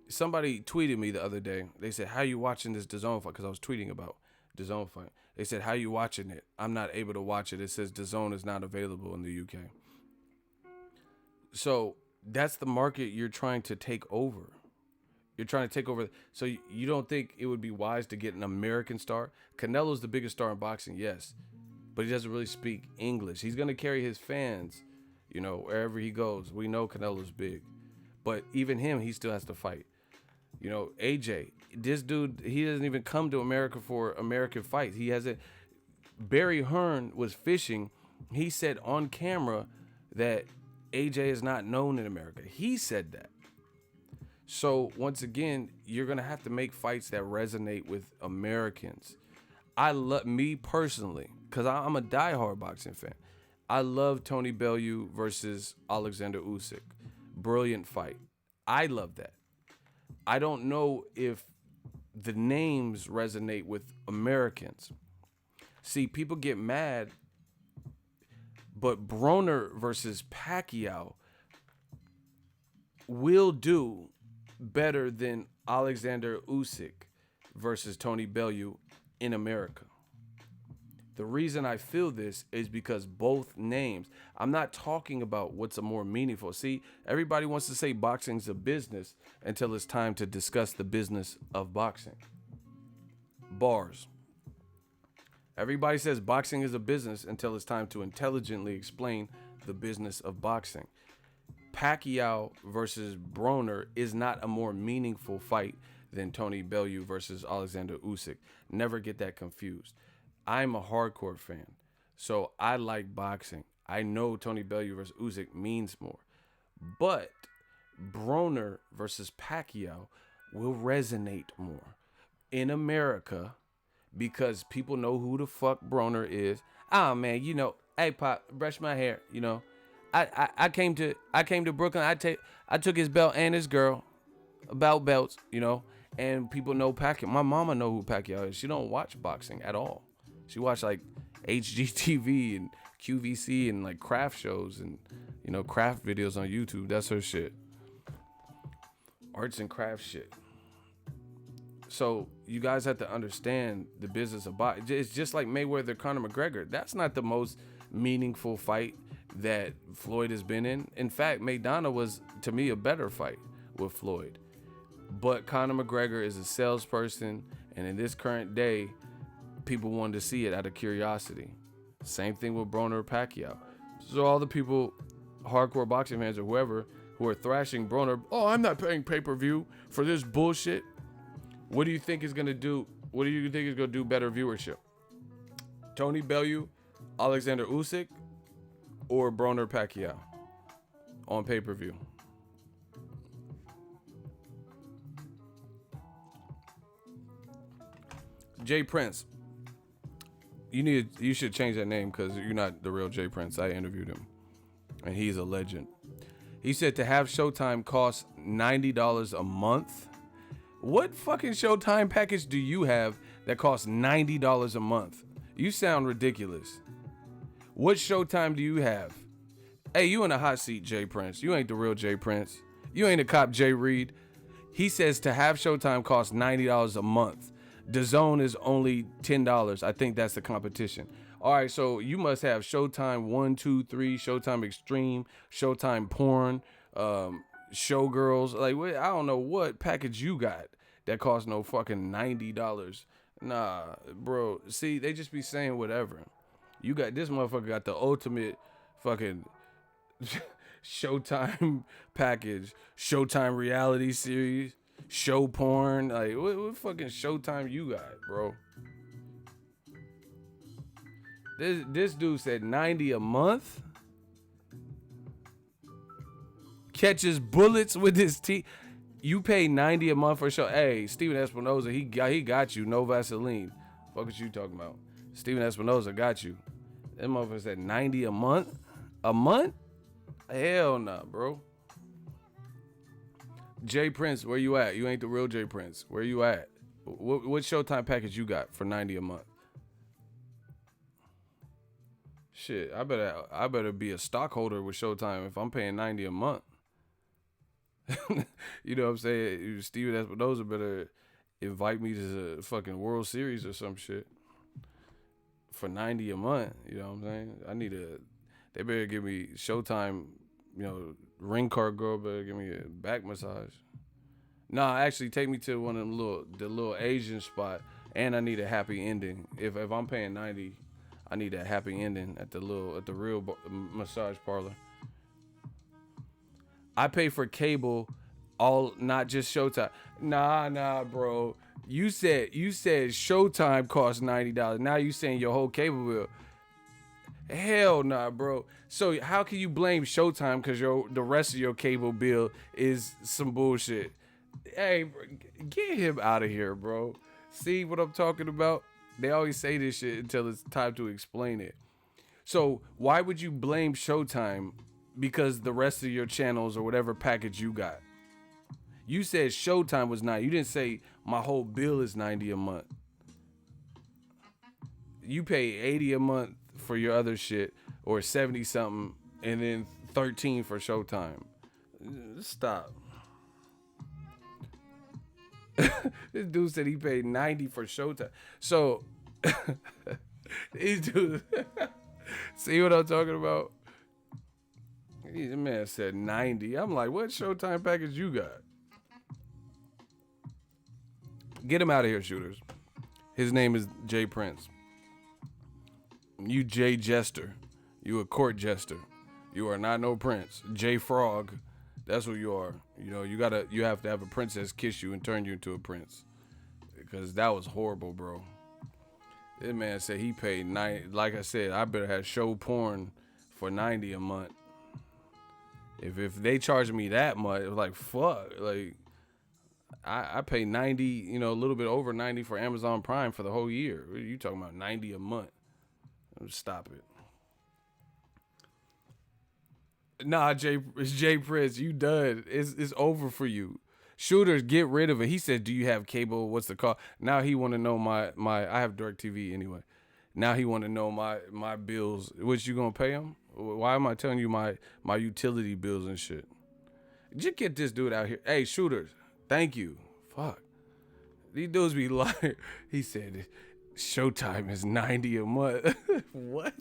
Somebody tweeted me the other day. They said, how you watching this DAZN fight? Because I was tweeting about DAZN fight. They said, how you watching it? I'm not able to watch it. It says DAZN is not available in the UK. So that's the market you're trying to take over. You're trying to take over. So you don't think it would be wise to get an American star? Canelo's the biggest star in boxing, yes. But he doesn't really speak English. He's going to carry his fans, you know, wherever he goes. We know Canelo's big. But even him, he still has to fight. You know, AJ, this dude, he doesn't even come to America for American fights. He hasn't. Barry Hearn was fishing. He said on camera that AJ is not known in America. He said that. So once again, you're going to have to make fights that resonate with Americans. Me personally, because I'm a diehard boxing fan. I love Tony Bellew versus Alexander Usyk. Brilliant fight. I love that. I don't know if the names resonate with Americans. See, people get mad, but Broner versus Pacquiao will do better than Alexander Usyk versus Tony Bellew in America. The reason I feel this is because both names, I'm not talking about what's a more meaningful. See, everybody wants to say boxing's a business until it's time to discuss the business of boxing. Bars. Everybody says boxing is a business until it's time to intelligently explain the business of boxing. Pacquiao versus Broner is not a more meaningful fight than Tony Bellew versus Alexander Usyk. Never get that confused. I'm a hardcore fan, so I like boxing. I know Tony Bellew versus Usyk means more. But Broner versus Pacquiao will resonate more in America because people know who the fuck Broner is. Ah, man, you know, hey Pop, brush my hair. You know, I came to Brooklyn. I took his belt and his girl about belts. You know, and people know Pacquiao. My mama know who Pacquiao is. She don't watch boxing at all. She watched like HGTV and QVC and like craft shows and, you know, craft videos on YouTube. That's her shit. Arts and craft shit. So you guys have to understand the business of boxing. It's just like Mayweather, Conor McGregor. That's not the most meaningful fight that Floyd has been in. In fact, Maidana was, to me, a better fight with Floyd. But Conor McGregor is a salesperson, and in this current day, people wanted to see it out of curiosity. Same thing with Broner or Pacquiao. So all the people, hardcore boxing fans or whoever, who are thrashing Broner, oh, I'm not paying pay-per-view for this bullshit. What do you think is going to do? What do you think is going to do better viewership? Tony Bellew, Alexander Usyk, or Broner Pacquiao on pay-per-view? Jay Prince. You should change that name because you're not the real Jay Prince. I interviewed him, and he's a legend. He said to have Showtime costs $90 a month. What fucking Showtime package do you have that costs $90 a month? You sound ridiculous. What Showtime do you have? Hey, you in a hot seat, Jay Prince. You ain't the real Jay Prince. You ain't a cop, Jay Reed. He says to have Showtime costs $90 a month. DAZN is only $10. I think that's the competition. All right, so you must have Showtime 1, 2, 3, Showtime Extreme, Showtime Porn, Showgirls. Like, I don't know what package you got that costs no fucking $90. Nah, bro. See, they just be saying whatever. You got this motherfucker got the ultimate fucking Showtime package, Showtime reality series, show porn. Like, what fucking Showtime you got, bro? This dude said 90 a month. Catches bullets with his teeth. You pay 90 a month for a show. Hey, Steven Espinoza, he got you. No Vaseline. Fuck what you talking about? Steven Espinoza got you. That motherfucker said 90 a month. A month? Hell nah, bro. Jay Prince, where you at? You ain't the real Jay Prince. Where you at? What Showtime package you got for 90 a month? Shit, I better be a stockholder with Showtime if I'm paying 90 a month. You know what I'm saying? Steven Espinoza better invite me to the fucking World Series or some shit for 90 a month. You know what I'm saying? They better give me Showtime, you know, ring card girl better give me a back massage. Nah, actually take me to one of them the little Asian spot, and I need a happy ending. If I'm paying 90, I need that happy ending at the real massage parlor. I pay for cable, not just Showtime. Nah, bro. You said Showtime costs $90. Now you saying your whole cable bill. Hell nah, bro. So how can you blame Showtime because the rest of your cable bill is some bullshit? Hey, bro, get him out of here, bro. See what I'm talking about? They always say this shit until it's time to explain it. So why would you blame Showtime because the rest of your channels or whatever package you got? You said Showtime was 90. You didn't say my whole bill is 90 a month. You pay 80 a month for your other shit, or 70 something, and then 13 for Showtime. Stop. This dude said he paid 90 for Showtime. So These dudes. See what I'm talking about? The man said 90. I'm like, what Showtime package you got? Get him out of here, shooters. His name is Jay Prince. You Jay Jester. You a court jester. You are not no prince. Jay Frog. That's who you are. You know, you have to have a princess kiss you and turn you into a prince. Because that was horrible, bro. This man said he paid 90. Like I said, I better have show porn for 90 a month. If they charge me that much, it was like, fuck. Like, I pay 90, you know, a little bit over 90 for Amazon Prime for the whole year. What are you talking about? 90 a month. Stop it. Nah, it's Jay Prince. You done. It's over for you. Shooters, get rid of it. He said, do you have cable? What's the call? Now he want to know my I have DirecTV anyway. Now he want to know my bills. What you going to pay him? Why am I telling you my utility bills and shit? Just get this dude out here. Hey, shooters, thank you. Fuck. These dudes be lying. He said, Showtime is 90 a month. What?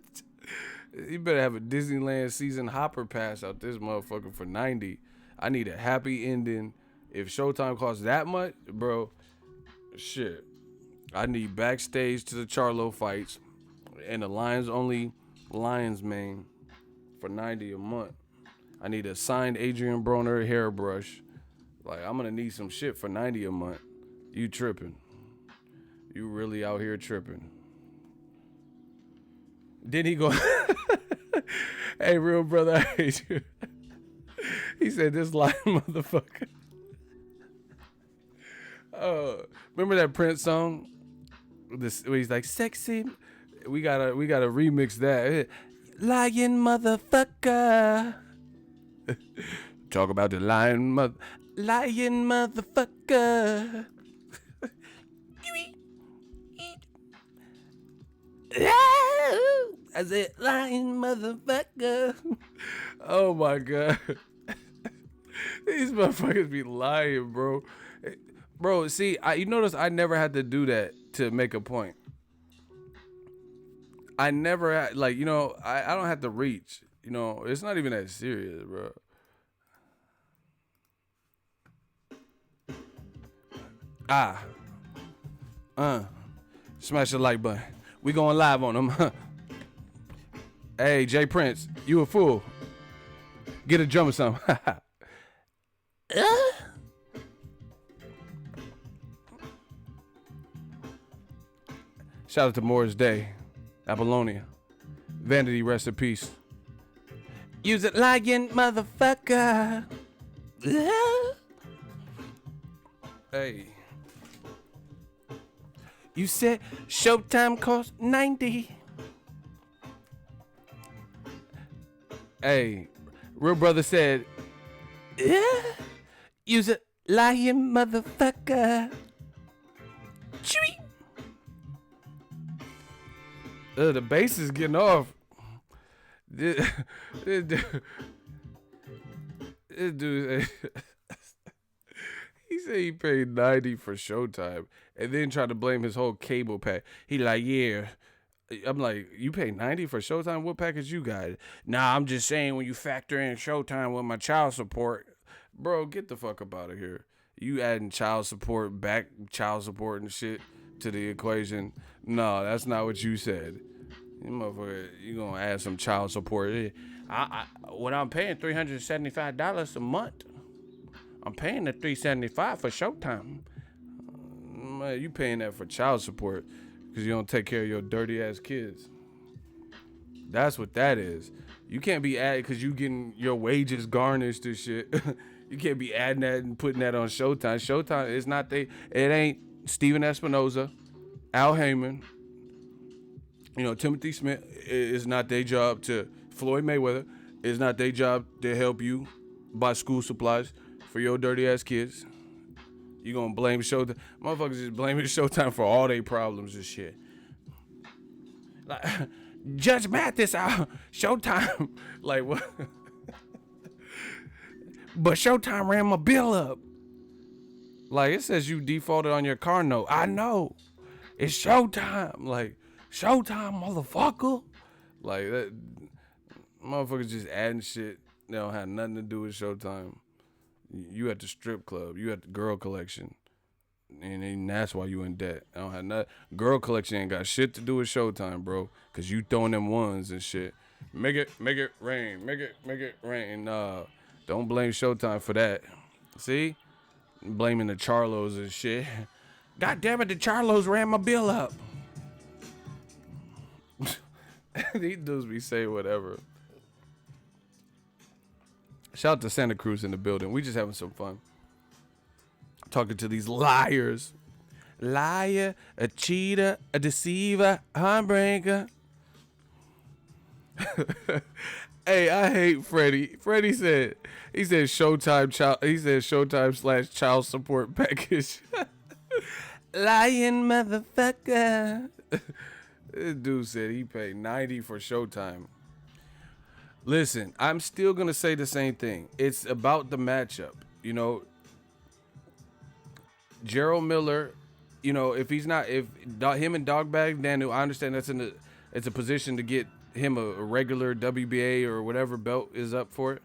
You better have a Disneyland season hopper pass out this motherfucker for 90. I need a happy ending. If Showtime costs that much, bro, shit. I need backstage to the Charlo fights and the Lions only Lions main for 90 a month. I need a signed Adrian Broner hairbrush. Like, I'm gonna need some shit for 90 a month. You tripping. You really out here tripping. Then he go, hey, real brother, I hate you. He said, this lying motherfucker. Remember that Prince song? Where he's like, sexy. We gotta remix that. Lying motherfucker. Talk about the lying motherfucker. I said, lying motherfucker. Oh my God. These motherfuckers be lying, bro. Bro, see, you notice I never had to do that to make a point. I never had, like, you know, I don't have to reach. You know, it's not even that serious, bro. Smash the like button. We going live on them. Hey, Jay Prince, you a fool. Get a drum or something. Shout out to Morris Day, Apollonia. Vanity, rest in peace. Use it lying motherfucker. Hey. You said Showtime cost 90. Hey, real brother said, use it lying motherfucker. Chewy. The bass is getting off. This dude, he said he paid 90 for Showtime and then tried to blame his whole cable pack. He like, yeah. I'm like, you pay 90 for Showtime? What package you got? Nah, I'm just saying when you factor in Showtime with my child support. Bro, get the fuck up out of here. You adding child support and shit to the equation. No, that's not what you said. You motherfucker, you gonna add some child support. When I'm paying $375 a month, I'm paying the $375 for Showtime. Man, you paying that for child support because you don't take care of your dirty ass kids. That's what that is. You can't be adding because you getting your wages garnished and shit. You can't be adding that and putting that on Showtime. Showtime is not it ain't Steven Espinoza, Al Heyman, you know, Timothy Smith. It's not their job to Floyd Mayweather. It's not their job to help you buy school supplies for your dirty ass kids. You gonna blame Showtime? Motherfuckers just blaming Showtime for all their problems and shit. Like, Judge Mathis out. Showtime. Like, what? But Showtime ran my bill up. Like, it says you defaulted on your car note. I know. It's Showtime. Like, Showtime, motherfucker. Like that, motherfuckers just adding shit. They don't have nothing to do with Showtime. You at the strip club. You at the girl collection. And that's why you in debt. I don't have nothing. Girl collection ain't got shit to do with Showtime, bro. Cause you throwing them ones and shit. Make it rain. Make it rain. Don't blame Showtime for that. See? Blaming the Charlos and shit. God damn it, the Charlos ran my bill up. These dudes be saying whatever. Shout out to Santa Cruz in the building. We just having some fun. Talking to these liars. Liar, a cheater, a deceiver, heartbreaker. Hey, I hate Freddie. Freddie said, Showtime / child support package. Lying motherfucker. This dude said he paid $90 for Showtime. Listen, I'm still going to say the same thing. It's about the matchup. You know, Gerald Miller, you know, if him and Dogbag Danu, I understand it's a position to get him a regular WBA or whatever belt is up for it.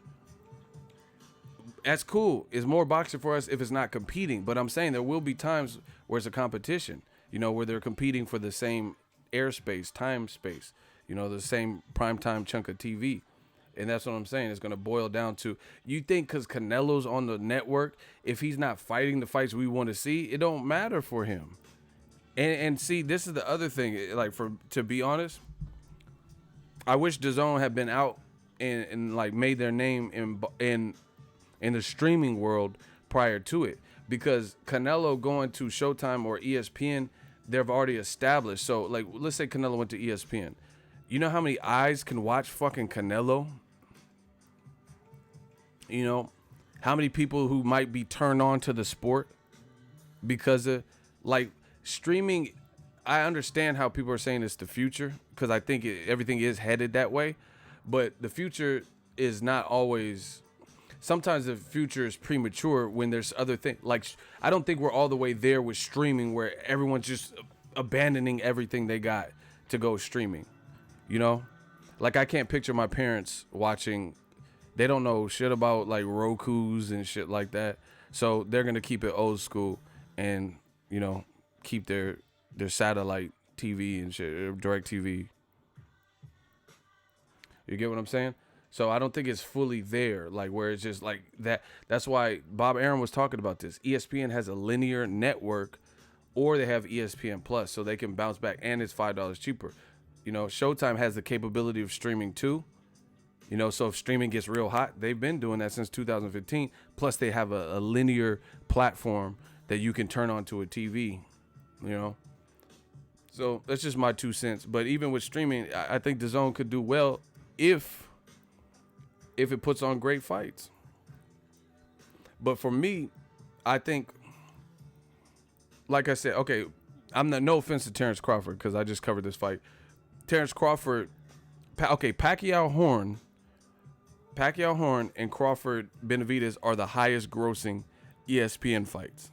That's cool. It's more boxing for us if it's not competing. But I'm saying there will be times where it's a competition, you know, where they're competing for the same airspace, time space, you know, the same primetime chunk of TV. And that's what I'm saying. It's going to boil down to, you think because Canelo's on the network, if he's not fighting the fights we want to see, it don't matter for him. And see, this is the other thing. Like, to be honest, I wish DAZN had been out and like made their name in the streaming world prior to it, because Canelo going to Showtime or ESPN, they've already established. So like, let's say Canelo went to ESPN. You know how many eyes can watch fucking Canelo? You know, how many people who might be turned on to the sport because of, like, streaming. I understand how people are saying it's the future, because I think everything is headed that way. But the future is not always. Sometimes the future is premature when there's other things. Like, I don't think we're all the way there with streaming where everyone's just abandoning everything they got to go streaming. You know, like, I can't picture my parents watching. They don't know shit about like Roku's and shit like that. So they're going to keep it old school and, you know, keep their satellite TV and shit, direct TV. You get what I'm saying? So I don't think it's fully there, like where it's just like that. That's why Bob Arum was talking about this. ESPN has a linear network, or they have ESPN Plus, so they can bounce back, and it's $5 cheaper. You know, Showtime has the capability of streaming too. You know, so if streaming gets real hot, they've been doing that since 2015. Plus, they have a linear platform that you can turn onto a TV, you know. So that's just my 2 cents. But even with streaming, I think DAZN could do well if it puts on great fights. But for me, I think, like I said, okay, no offense to Terrence Crawford, because I just covered this fight. Terrence Crawford, Pacquiao Horn and Crawford Benavidez are the highest grossing ESPN fights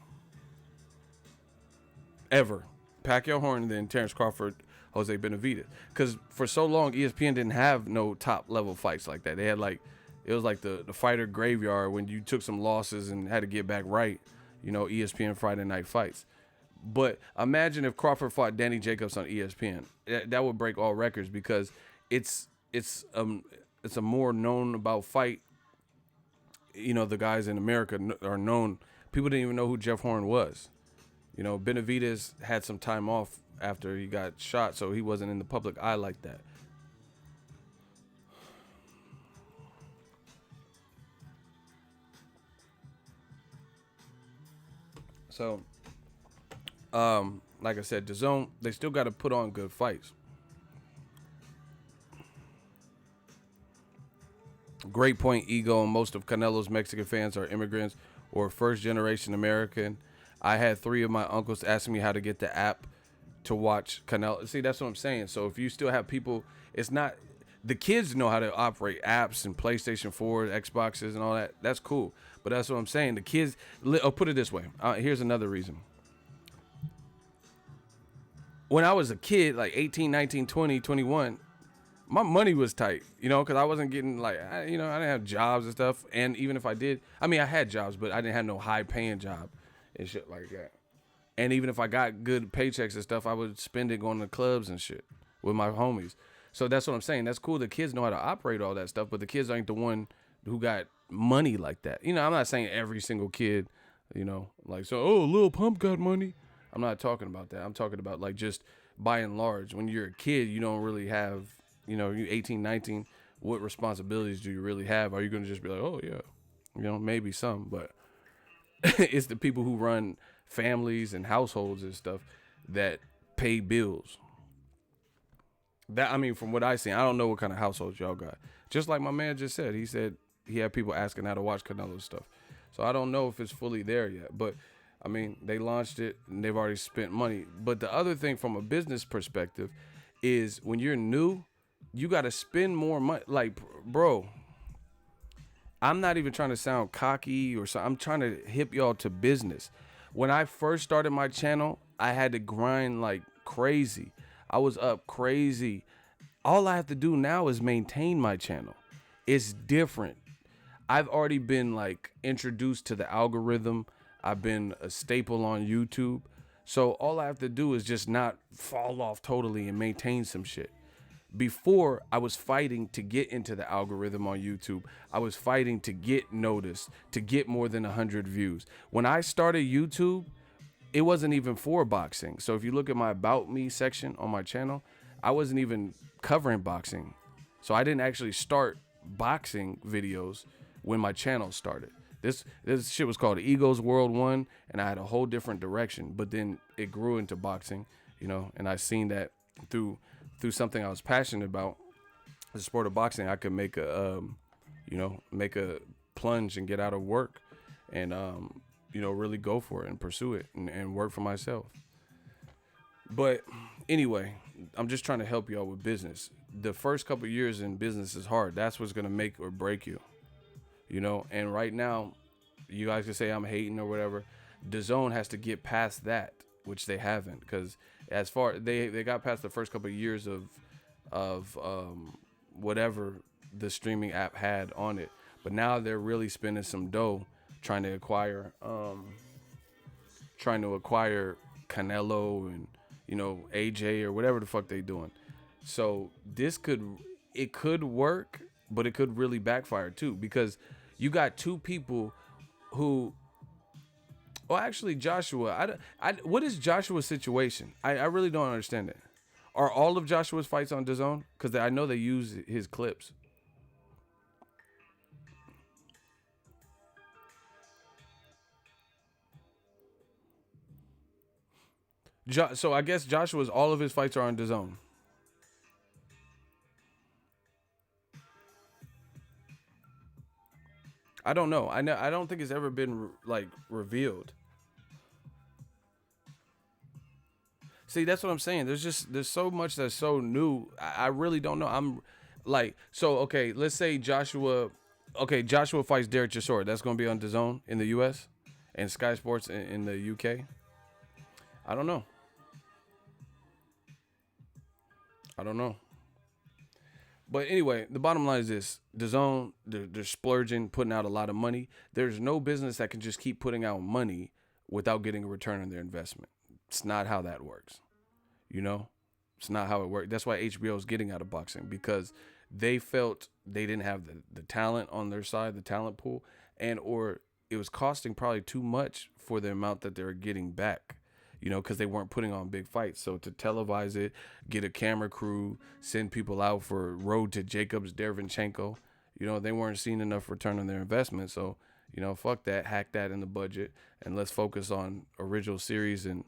ever. Pacquiao Horn and then Terrence Crawford, Jose Benavidez. Because for so long, ESPN didn't have no top level fights like that. They had like, it was like the fighter graveyard when you took some losses and had to get back right. You know, ESPN Friday night fights. But imagine if Crawford fought Danny Jacobs on ESPN. That would break all records, because it's a more known about fight. You know, the guys in America are known. People didn't even know who Jeff Horn was. You know, Benavidez had some time off after he got shot, so he wasn't in the public eye like that. So, like I said, DAZN, they still got to put on good fights. Great point, Ego. Most of Canelo's Mexican fans are immigrants or first-generation American. I had 3 of my uncles asking me how to get the app to watch Canelo. See, that's what I'm saying. So if you still have people, it's not, the kids know how to operate apps and PlayStation 4, Xboxes and all that. That's cool. But that's what I'm saying. The kids, I'll put it this way. Here's another reason. when I was a kid, like 18, 19, 20, 21, my money was tight, you know, because I wasn't getting like, I didn't have jobs and stuff. And even if I did, I mean, I had jobs, but I didn't have no high paying job and shit like that. And even if I got good paychecks and stuff, I would spend it going to clubs and shit with my homies. So that's what I'm saying. That's cool. The kids know how to operate all that stuff, but the kids ain't the one who got money like that. You know, I'm not saying every single kid, you know, like, so, oh, Lil Pump got money. I'm not talking about that. I'm talking about like just by and large, when you're a kid, you don't really have, you know, you 18, 19, what responsibilities do you really have? Are you going to just be like, oh yeah, you know, maybe some, but it's the people who run families and households and stuff that pay bills. That, I mean, from what I seen, I don't know what kind of households y'all got. Just like my man just said, he said he had people asking how to watch Canelo stuff. So I don't know if it's fully there yet, but I mean, they launched it and they've already spent money. But the other thing from a business perspective is when you're new, you got to spend more money. Like, bro, I'm not even trying to sound cocky or something. I'm trying to hip y'all to business. When I first started my channel, I had to grind like crazy. I was up crazy. All I have to do now is maintain my channel. It's different. I've already been like introduced to the algorithm. I've been a staple on YouTube. So all I have to do is just not fall off totally and maintain some shit. Before, I was fighting to get into the algorithm on YouTube. I was fighting to get noticed, to get more than 100 views. When I started YouTube, it wasn't even for boxing. So if you look at my About Me section on my channel, I wasn't even covering boxing. So I didn't actually start boxing videos when my channel started. This shit was called Ego's World 1, and I had a whole different direction. But then it grew into boxing, you know, and I seen that through something I was passionate about, the sport of boxing, I could make a, make a plunge and get out of work and, really go for it and pursue it and work for myself. But anyway, I'm just trying to help y'all with business. The first couple of years in business is hard. That's what's going to make or break you, you know? And right now, you guys can say I'm hating or whatever. DAZN has to get past that, which they haven't, because as far they got past the first couple of years of whatever the streaming app had on it, but now they're really spending some dough trying to acquire Canelo and, you know, AJ or whatever the fuck they doing. So it could work, but it could really backfire too, because you got two people who. Well, actually, Joshua, what is Joshua's situation? I really don't understand it. Are all of Joshua's fights on DAZN? Because I know they use his clips. So I guess Joshua's, all of his fights are on DAZN. I don't know. I don't think it's ever been like revealed. See, that's what I'm saying. There's so much that's so new. I really don't know. I'm like, so okay, let's say Joshua fights Derek Chisora. That's gonna be on DAZN in the US and Sky Sports in the UK. I don't know. But anyway, the bottom line is this: DAZN, they're splurging, putting out a lot of money. There's no business that can just keep putting out money without getting a return on their investment. It's not how that works. You know, it's not how it works. That's why HBO is getting out of boxing, because they felt they didn't have the talent on their side, the talent pool, or it was costing probably too much for the amount that they were getting back. You know, because they weren't putting on big fights. So to televise it, get a camera crew, send people out for Road to Jacobs, Derevyanchenko, you know, they weren't seeing enough return on their investment. So, you know, fuck that, hack that in the budget, and let's focus on original series and,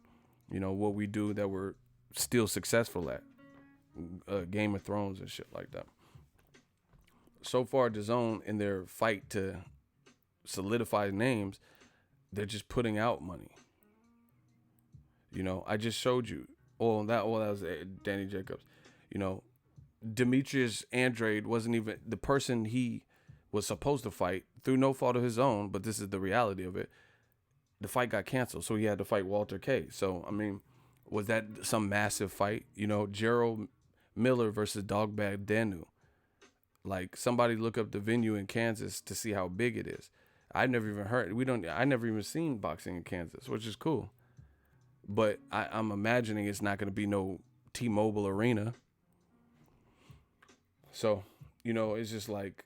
you know, what we do that we're still successful at. Game of Thrones and shit like that. So far, DAZN, in their fight to solidify names, they're just putting out money. You know, I just showed you. That was Danny Jacobs. You know, Demetrius Andrade wasn't even the person he was supposed to fight through no fault of his own, but this is the reality of it. The fight got canceled, so he had to fight Walter K. So, I mean, Was that some massive fight? You know, Gerald Miller versus Dogbag Danu. Like, somebody look up the venue in Kansas to see how big it is. I never even heard. I never even seen boxing in Kansas, which is cool. But I'm imagining it's not going to be no T-Mobile Arena. So, you know, it's just like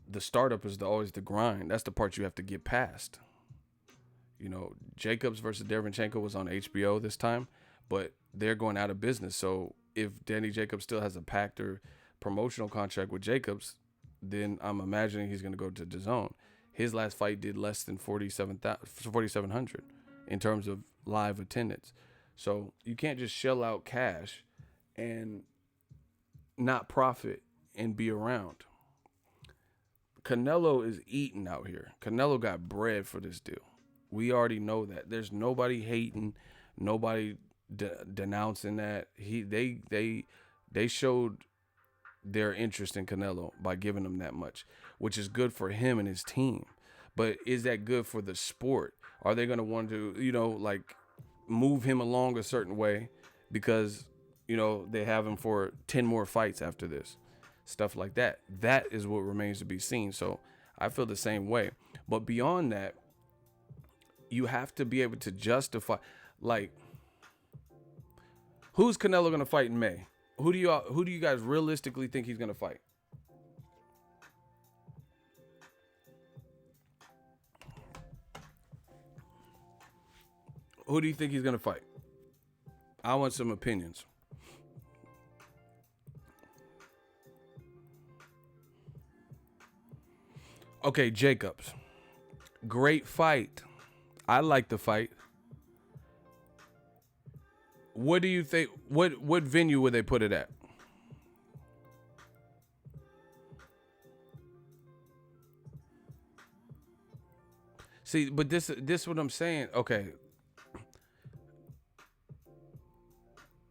the startup is always the grind. That's the part you have to get past. You know, Jacobs versus Derevyanchenko was on HBO this time, but they're going out of business. So if Danny Jacobs still has a pact or promotional contract with Jacobs, then I'm imagining he's going to go to DAZN. His last fight did less than 4,700 in terms of live attendance. So you can't just shell out cash and not profit and be around. Canelo is eating out here. Canelo got bread for this deal. We already know that. There's nobody hating, nobody denouncing that. They showed their interest in Canelo by giving him that much, which is good for him and his team. But is that good for the sport? Are they going to want to, you know, like move him along a certain way because, you know, they have him for 10 more fights after this? Stuff like that. That is what remains to be seen. So I feel the same way. But beyond that, you have to be able to justify, like, who's Canelo going to fight in May? Who do you guys realistically think he's going to fight? Who do you think he's going to fight? I want some opinions. Okay, Jacobs. Great fight. I like the fight. What do you think? What venue would they put it at? See, but this is what I'm saying. Okay.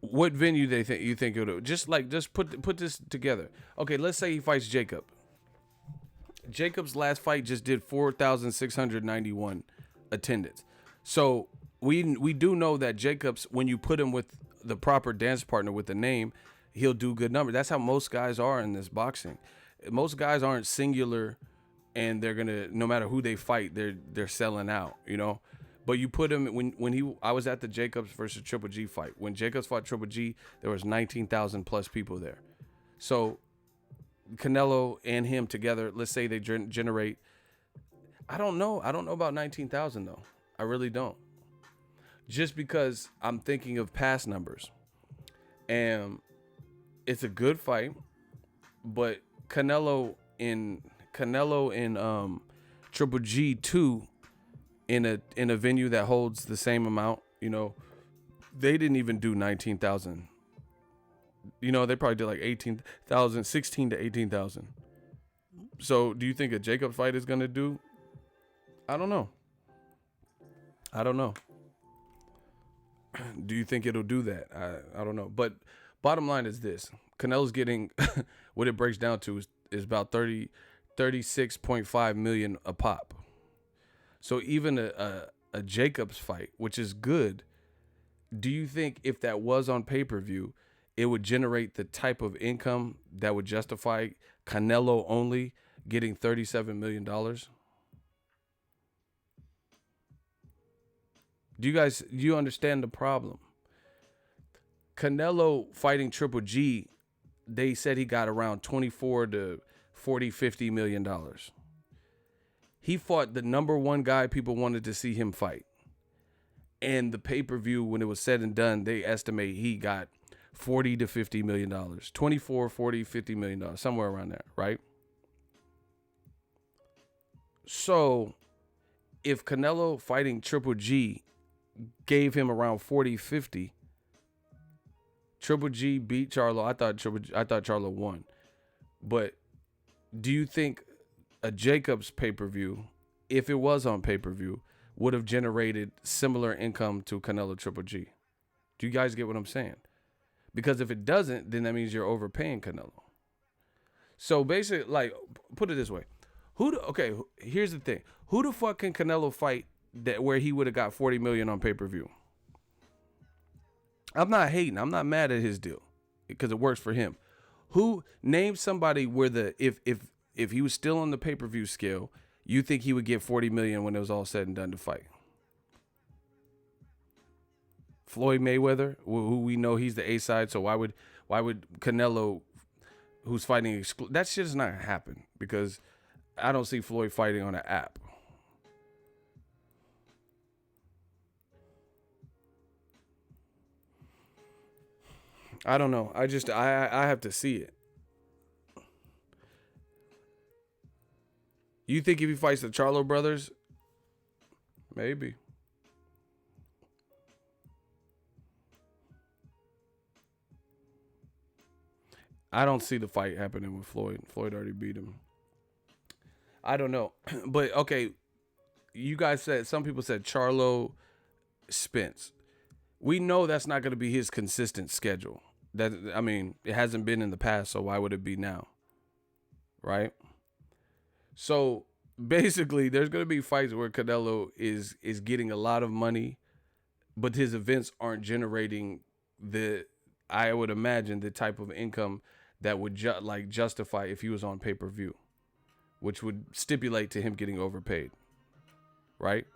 What venue you think it'll do? Just put this together. Okay, let's say he fights Jacob. Jacob's last fight just did 4,691 attendance. So we do know that Jacobs, when you put him with the proper dance partner with the name, he'll do good numbers. That's how most guys are in this boxing. Most guys aren't singular, and they're gonna, no matter who they fight, they're selling out, you know. But you put him I was at the Jacobs versus Triple G fight. When Jacobs fought Triple G, there was 19,000 plus people there. So Canelo and him together, let's say they generate, I don't know about 19,000 though. I really don't. Just because I'm thinking of past numbers. And it's a good fight, but Canelo in Triple G2 in a venue that holds the same amount, you know, they didn't even do 19,000. You know, they probably did like 18,000, 16 to 18,000. So do you think a Jacob fight is going to do? I don't know. Do you think it'll do that? I don't know. But bottom line is this. Canelo's getting, what it breaks down to is about 36.5 million a pop. So even a Jacobs fight, which is good, do you think if that was on pay-per-view, it would generate the type of income that would justify Canelo only getting $37 million? Do you understand the problem? Canelo fighting Triple G, they said he got around 24 to 40, $50 million. He fought the number one guy people wanted to see him fight. And the pay-per-view, when it was said and done, they estimate he got 40 to $50 million. 24, 40, $50 million, somewhere around there, right? So if Canelo fighting Triple G gave him around 40, 50, Triple G beat Charlo. I thought Charlo won. But do you think a Jacobs pay-per-view, if it was on pay-per-view, would have generated similar income to Canelo Triple G? Do you guys get what I'm saying? Because if it doesn't, then that means you're overpaying Canelo. So basically, like, put it this way. Here's the thing. Who the fuck can Canelo fight that where he would have got 40 million on pay-per-view? I'm not hating. I'm not mad at his deal because it works for him. Who name somebody where if he was still on the pay-per-view scale, you think he would get 40 million when it was all said and done to fight? Floyd Mayweather, who we know he's the A side, so why would Canelo, who's fighting that shit is not gonna happen because I don't see Floyd fighting on an app. I don't know. I have to see it. You think if he fights the Charlo brothers? Maybe. I don't see the fight happening with Floyd. Floyd already beat him. I don't know. But okay, you guys said, some people said Charlo, Spence. We know that's not going to be his consistent schedule. I mean, it hasn't been in the past, so why would it be now? Right? So basically, there's going to be fights where Canelo is getting a lot of money, but his events aren't generating I would imagine, the type of income that would justify if he was on pay-per-view, which would stipulate to him getting overpaid. Right?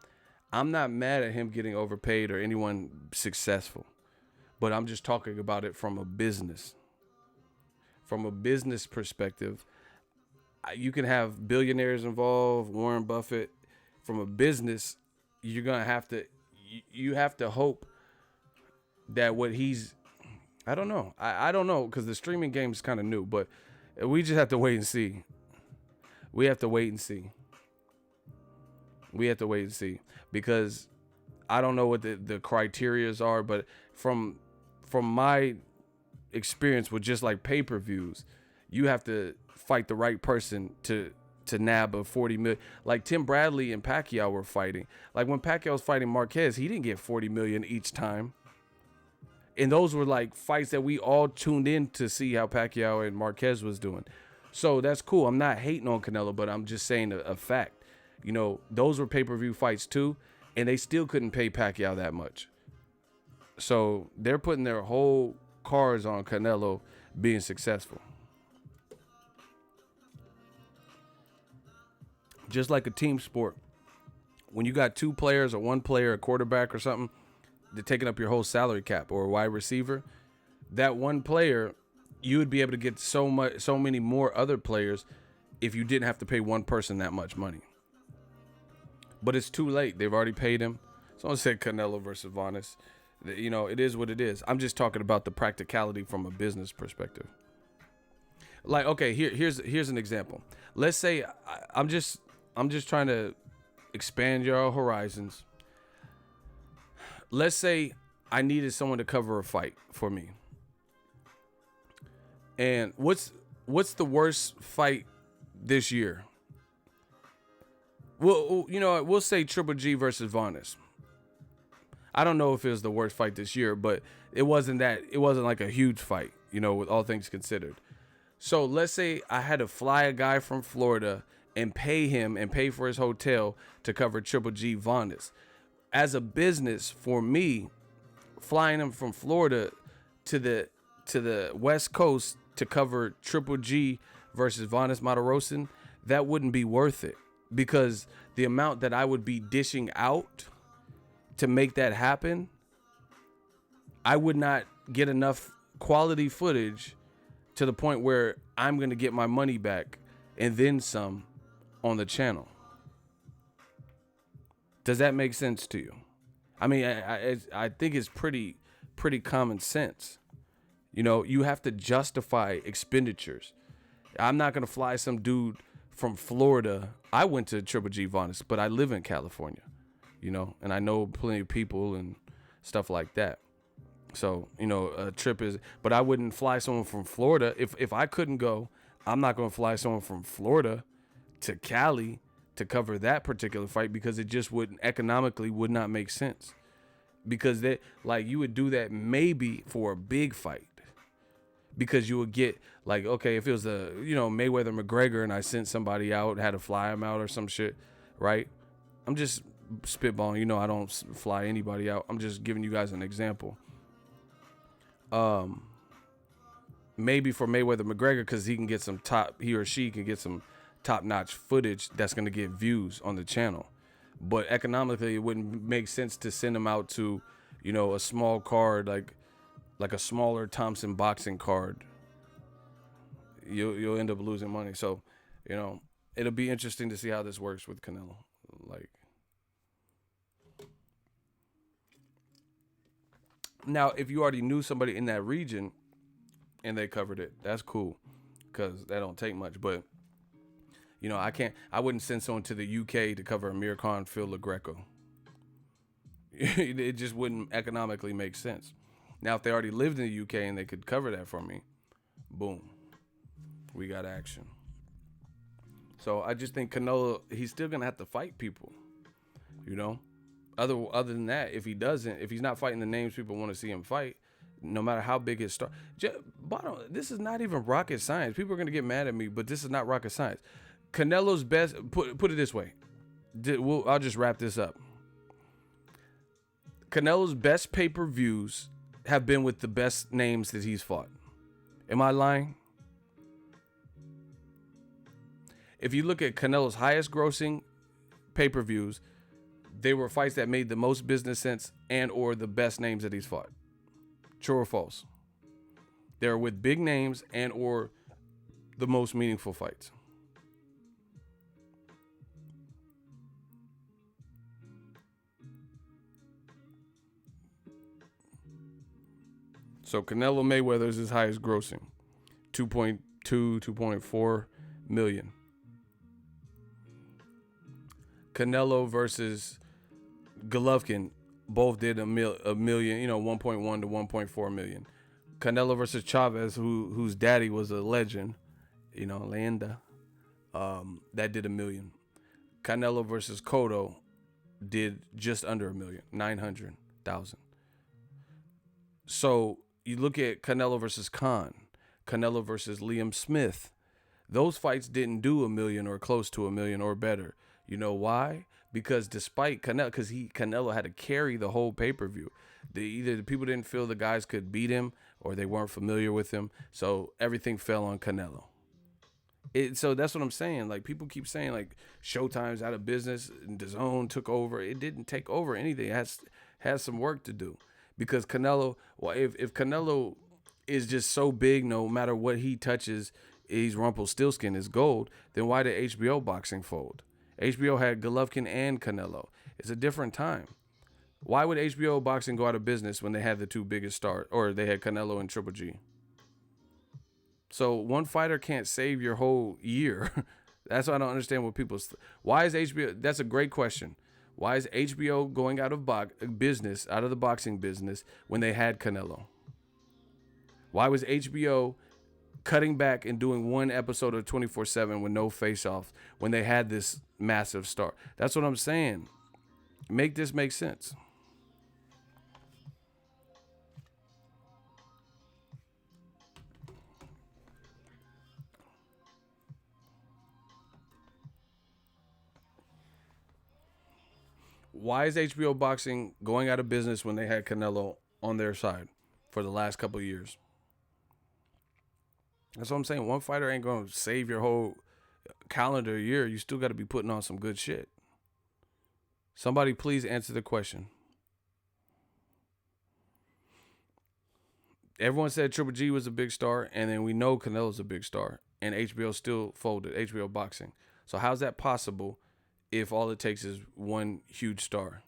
I'm not mad at him getting overpaid or anyone successful, but I'm just talking about it from a business. From a business perspective, you can have billionaires involved, Warren Buffett. From a business, you're going to have to, you have to hope that what he's, I don't know. I don't know because the streaming game is kind of new, but we just have to wait and see. We have to wait and see. We have to wait and see because I don't know what the criterias are, but from my experience with just like pay-per-views, you have to fight the right person to nab a 40 million. Like Tim Bradley and Pacquiao were fighting. Like when Pacquiao was fighting Marquez, he didn't get 40 million each time. And those were like fights that we all tuned in to see how Pacquiao and Marquez was doing. So that's cool. I'm not hating on Canelo, but I'm just saying a fact. You know, those were pay-per-view fights too, and they still couldn't pay Pacquiao that much. So they're putting their whole cards on Canelo being successful. Just like a team sport. When you got two players or one player, a quarterback or something, they're taking up your whole salary cap, or a wide receiver, that one player, you would be able to get so many more other players if you didn't have to pay one person that much money. But it's too late. They've already paid him. Someone said Canelo versus Vanes. You know, it is what it is. I'm just talking about the practicality from a business perspective. Like, okay, here's an example. Let's say I'm just trying to expand your horizons. Let's say I needed someone to cover a fight for me. And what's the worst fight this year? Well, you know, we'll say Triple G versus Vanes. I don't know if it was the worst fight this year, but it wasn't like a huge fight, you know, with all things considered. So let's say I had to fly a guy from Florida and pay him and pay for his hotel to cover Triple G Vanes. As a business, for me, flying him from Florida to the West Coast to cover Triple G versus Vanes Matarosin, that wouldn't be worth it. Because the amount that I would be dishing out to make that happen, I would not get enough quality footage to the point where I'm going to get my money back and then some on the channel. Does that make sense to you? I mean, I think it's pretty common sense. You know, you have to justify expenditures. I'm not going to fly some dude from Florida. I went to Triple G Vanes, but I live in California, you know, and I know plenty of people and stuff like that. So, you know, a trip is, but I wouldn't fly someone from Florida. If I couldn't go, I'm not going to fly someone from Florida to Cali to cover that particular fight because it just economically would not make sense. Because you would do that maybe for a big fight. Because you would get, like, okay, if it was Mayweather McGregor and I sent somebody out, had to fly him out or some shit, right? I'm just spitballing. You know, I don't fly anybody out. I'm just giving you guys an example. Um, maybe for Mayweather McGregor, because he or she can get some top-notch footage that's going to get views on the channel. But economically, it wouldn't make sense to send them out to, a small card like a smaller Thompson boxing card. You'll end up losing money. So, it'll be interesting to see how this works with Canelo. Like, now, if you already knew somebody in that region and they covered it, that's cool, because that don't take much. But I wouldn't send someone to the UK to cover Amir Khan, Phil LaGreco. It just wouldn't economically make sense. Now, if they already lived in the UK and they could cover that for me, boom, we got action. So I just think Canelo, he's still gonna have to fight people, Other than that, if he's not fighting the names people want to see him fight, no matter how big his star. This is not even rocket science. People are gonna get mad at me, but this is not rocket science. Canelo's best. Put it this way. I'll just wrap this up. Canelo's best pay-per-views have been with the best names that he's fought. Am I lying? If you look at Canelo's highest grossing pay-per-views, they were fights that made the most business sense and or the best names that he's fought. True or false? They're with big names and or the most meaningful fights. So Canelo Mayweather is his highest grossing. 2.2, 2.4 million. Canelo versus Golovkin both did a million, 1.1 to 1.4 million. Canelo versus Chavez, whose daddy was a legend, leyenda, that did 1 million. Canelo versus Cotto did just under 1 million, 900,000. So you look at Canelo versus Khan, Canelo versus Liam Smith. Those fights didn't do 1 million or close to 1 million or better. You know why? Because despite Canelo had to carry the whole pay-per-view. Either the people didn't feel the guys could beat him or they weren't familiar with him. So everything fell on Canelo. So that's what I'm saying. Like, people keep saying like Showtime's out of business and DAZN took over. It didn't take over anything. It has some work to do. Because Canelo, if Canelo is just so big, no matter what he touches, he's Rumpelstiltskin, is gold, then why did HBO boxing fold? HBO had Golovkin and Canelo. It's a different time. Why would HBO boxing go out of business when they had the two biggest stars, or they had Canelo and Triple G? So one fighter can't save your whole year. That's why I don't understand what why is HBO, that's a great question. Why is HBO going out of business, out of the boxing business, when they had Canelo? Why was HBO cutting back and doing one episode of 24/7 with no face-off when they had this massive star? That's what I'm saying. Make this make sense. Why is HBO boxing going out of business when they had Canelo on their side for the last couple of years? That's what I'm saying. One fighter ain't going to save your whole calendar year. You still got to be putting on some good shit. Somebody please answer the question. Everyone said Triple G was a big star, and then we know Canelo's a big star, and HBO still folded, HBO boxing. So how's that possible if all it takes is one huge star?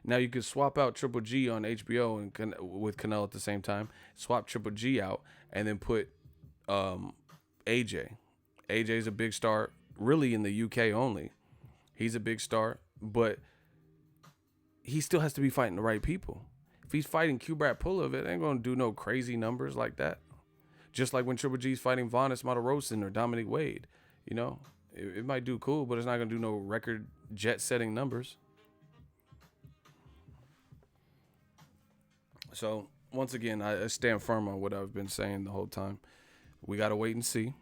Now you could swap out Triple G on HBO and with Canelo at the same time. Swap Triple G out and then put AJ. AJ's a big star, really in the UK only. He's a big star, but he still has to be fighting the right people. If he's fighting Kubrat Pulev, it ain't going to do no crazy numbers like that. Just like when Triple G's fighting Vanis Matarosin or Dominic Wade. It might do cool, but it's not going to do no record jet-setting numbers. So, once again, I stand firm on what I've been saying the whole time. We got to wait and see.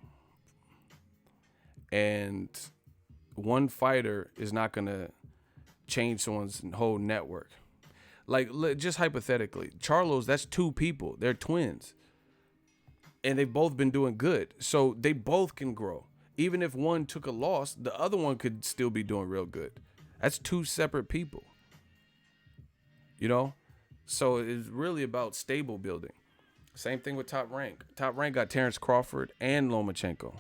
And one fighter is not going to change someone's whole network. Like, just hypothetically, Charlo's, that's two people. They're twins. And they've both been doing good. So they both can grow. Even if one took a loss, the other one could still be doing real good. That's two separate people. You know? So it's really about stable building. Same thing with Top Rank. Top Rank got Terrence Crawford and Lomachenko.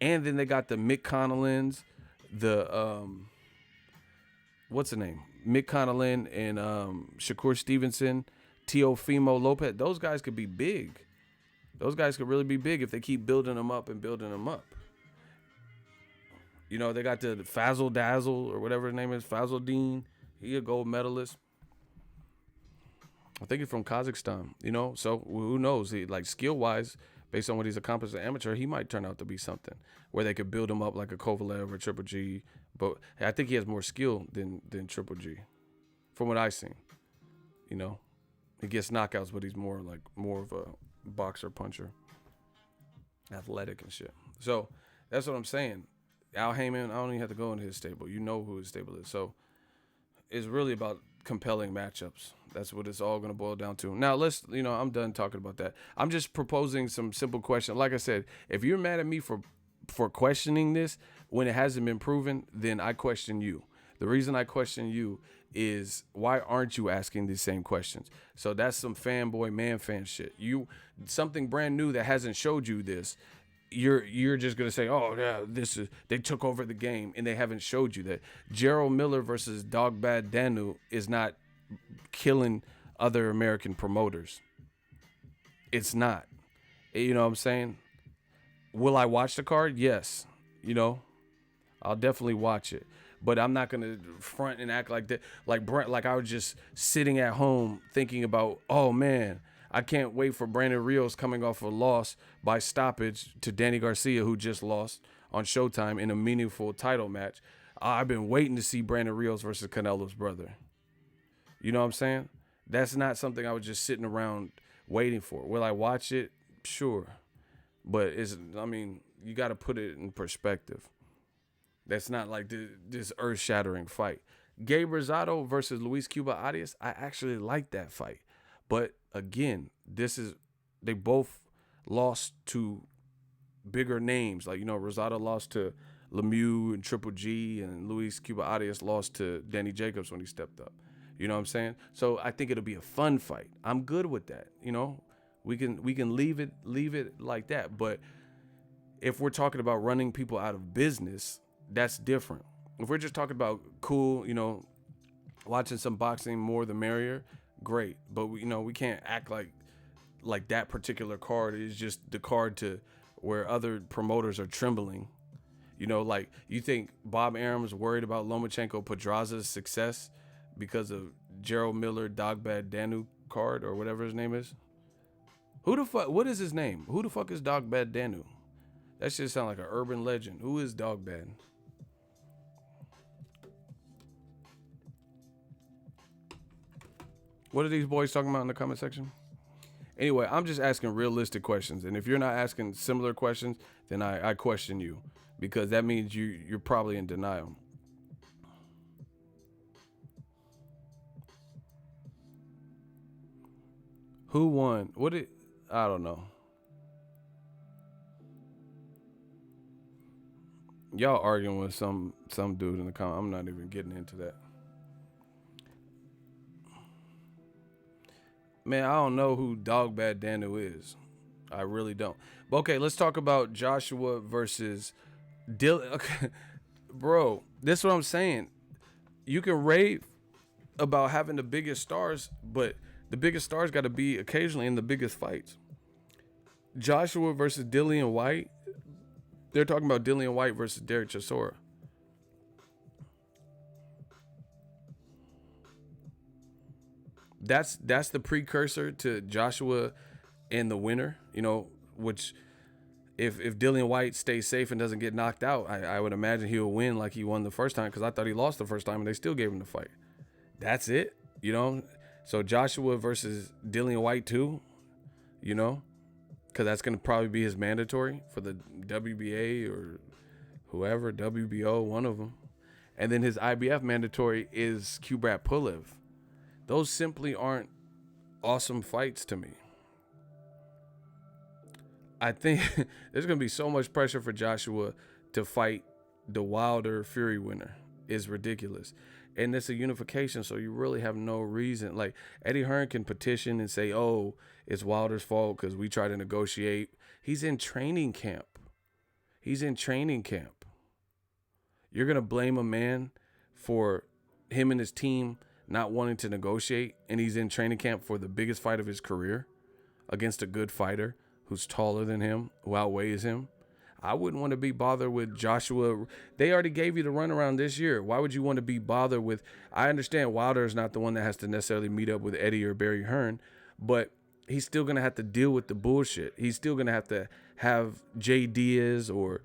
And then they got the Mick Connellins, the what's the name? Mick Connellan and Shakur Stevenson, Teofimo Lopez. Those guys could be big. Those guys could really be big if they keep building them up and building them up. You know, they got the Fazil Dazzle or whatever his name is, Fazil Dean. He a gold medalist. I think he's from Kazakhstan, you know, so who knows? He, like, skill-wise, based on what he's accomplished as an amateur, he might turn out to be something where they could build him up like a Kovalev or Triple G. But I think he has more skill than Triple G, from what I've seen. You know, he gets knockouts, but he's more of a boxer, puncher, athletic and shit. So that's what I'm saying. Al Heyman, I don't even have to go into his stable. You know who his stable is. So it's really about compelling matchups. That's what it's all going to boil down to. Now, I'm done talking about that. I'm just proposing some simple questions. Like I said, if you're mad at me for questioning this when it hasn't been proven, then I question you. The reason I question you is, why aren't you asking these same questions? So that's some fanboy man fan shit. Something brand new that hasn't showed you this. You're just gonna say, oh yeah, they took over the game, and they haven't showed you that. Gerald Miller versus Dogbad Danu is not killing other American promoters. It's not. You know what I'm saying? Will I watch the card? Yes. You know, I'll definitely watch it. But I'm not gonna front and act like that, like I was just sitting at home thinking about, oh man, I can't wait for Brandon Rios coming off a loss by stoppage to Danny Garcia, who just lost on Showtime in a meaningful title match. I've been waiting to see Brandon Rios versus Canelo's brother. You know what I'm saying? That's not something I was just sitting around waiting for. Will I watch it? Sure. But you got to put it in perspective. That's not like this earth-shattering fight. Gabe Rosado versus Luis Cuba Arias, I actually like that fight. But again, they both lost to bigger names. Like, you know, Rosado lost to Lemieux and Triple G, and Luis Cuba Arias lost to Danny Jacobs when he stepped up. You know what I'm saying? So I think it'll be a fun fight. I'm good with that. You know, we can leave it like that. But if we're talking about running people out of business, that's different. If we're just talking about cool, you know, watching some boxing, more the merrier, great. But we can't act like that particular card is just the card to where other promoters are trembling. You know, like, you think Bob Arum's worried about Lomachenko Pedraza's success because of Gerald Miller Dogbad Danu card or whatever his name is? What is his name? Who the fuck is Dogbad Danu? That shit sound like an urban legend. Who is Dogbad? What are these boys talking about in the comment section? Anyway, I'm just asking realistic questions. And if you're not asking similar questions, then I question you, because that means you're probably in denial. Who won? I don't know. Y'all arguing with some dude in the comment. I'm not even getting into that. Man, I don't know who Dogbad Danu is. I really don't. But okay, let's talk about Joshua versus Dillian. Okay, bro, this is what I'm saying. You can rave about having the biggest stars, but the biggest stars got to be occasionally in the biggest fights. Joshua versus Dillian Whyte. They're talking about Dillian Whyte versus Derek Chisora. That's the precursor to Joshua and the winner, you know, which if Dillian Whyte stays safe and doesn't get knocked out, I would imagine he'll win like he won the first time, because I thought he lost the first time and they still gave him the fight. That's it, you know. So Joshua versus Dillian Whyte too, you know, because that's going to probably be his mandatory for the WBA or whoever, WBO, one of them. And then his IBF mandatory is Kubrat Pulev. Those simply aren't awesome fights to me. I think there's going to be so much pressure for Joshua to fight the Wilder Fury winner. Is ridiculous. And it's a unification, so you really have no reason. Like, Eddie Hearn can petition and say, oh, it's Wilder's fault because we try to negotiate. He's in training camp. He's in training camp. You're going to blame a man for him and his team not wanting to negotiate, and he's in training camp for the biggest fight of his career against a good fighter who's taller than him, who outweighs him. I wouldn't want to be bothered with Joshua. They already gave you the runaround this year. Why would you want to be bothered with? I understand Wilder is not the one that has to necessarily meet up with Eddie or Barry Hearn, but he's still going to have to deal with the bullshit. He's still going to have Jay Diaz or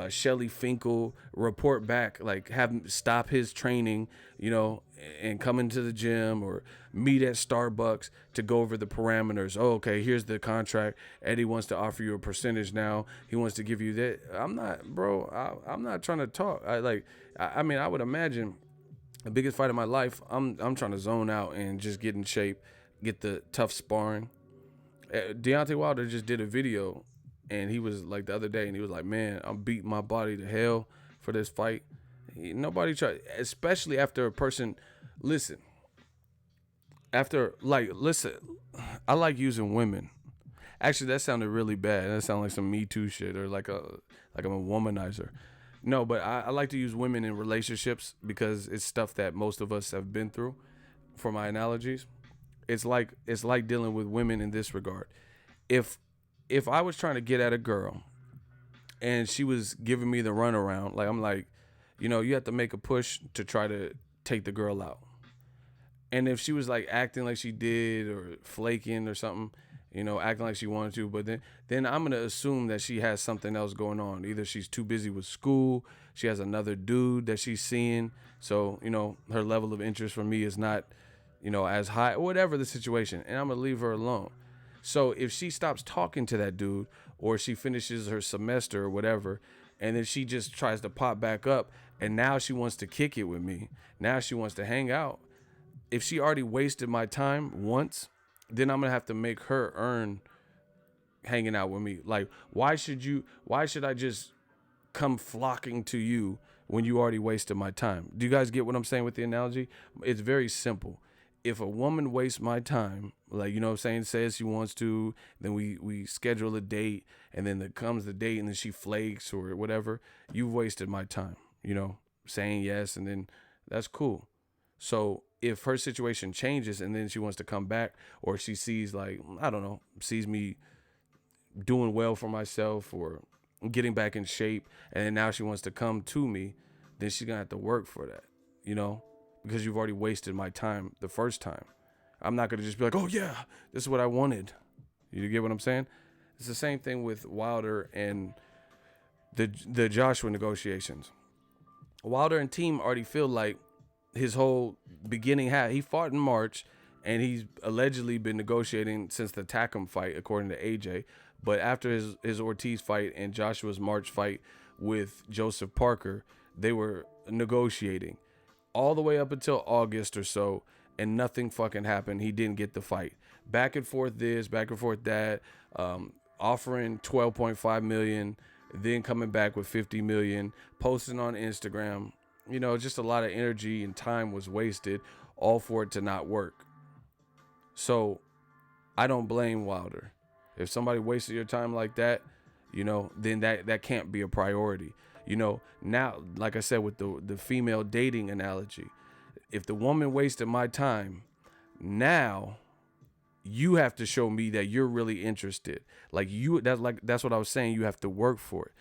Shelly Finkel report back, like have him stop his training, and come into the gym or meet at Starbucks to go over the parameters. Oh, okay, here's the contract. Eddie wants to offer you a percentage now. He wants to give you that. I'm not, bro. I'm not trying to talk. I mean, I would imagine the biggest fight of my life. I'm trying to zone out and just get in shape, get the tough sparring. Deontay Wilder just did a video, and he was like the other day, and he was like, man, I'm beating my body to hell for this fight. Nobody tried, especially after a person, listen, I like using women. Actually, that sounded really bad. That sounded like some Me Too shit or like I'm a womanizer. No, but I like to use women in relationships because it's stuff that most of us have been through. For my analogies, it's like dealing with women in this regard. If I was trying to get at a girl and she was giving me the runaround, like I'm like, you have to make a push to try to take the girl out. And if she was like acting like she did or flaking or something, acting like she wanted to, but then I'm going to assume that she has something else going on. Either she's too busy with school, she has another dude that she's seeing. So, her level of interest for me is not, as high, or whatever the situation. And I'm going to leave her alone. So if she stops talking to that dude or she finishes her semester or whatever, and then she just tries to pop back up and now she wants to kick it with me. Now she wants to hang out. If she already wasted my time once, then I'm going to have to make her earn hanging out with me. Like, why should I just come flocking to you when you already wasted my time? Do you guys get what I'm saying with the analogy? It's very simple. If a woman wastes my time, like, says she wants to, then we schedule a date, and then comes the date and then she flakes or whatever, you've wasted my time, saying yes, and then that's cool. So if her situation changes and then she wants to come back, or she sees sees me doing well for myself or getting back in shape, and then now she wants to come to me, then she's gonna have to work for that, because you've already wasted my time the first time. I'm not gonna just be like, oh yeah, this is what I wanted. You get what I'm saying? It's the same thing with Wilder and the Joshua negotiations. Wilder and team already feel like his whole beginning he fought in March, and he's allegedly been negotiating since the Takam fight, according to AJ. But after his Ortiz fight and Joshua's March fight with Joseph Parker, they were negotiating all the way up until August or so, and nothing fucking happened. He didn't get the fight. Back and forth this, back and forth that, offering $12.5 million, then coming back with $50 million, posting on Instagram. Just a lot of energy and time was wasted, all for it to not work. So I don't blame Wilder. If somebody wasted your time like that, then that can't be a priority. Now, like I said, with the female dating analogy, if the woman wasted my time, now you have to show me that you're really interested. That's what I was saying. You have to work for it.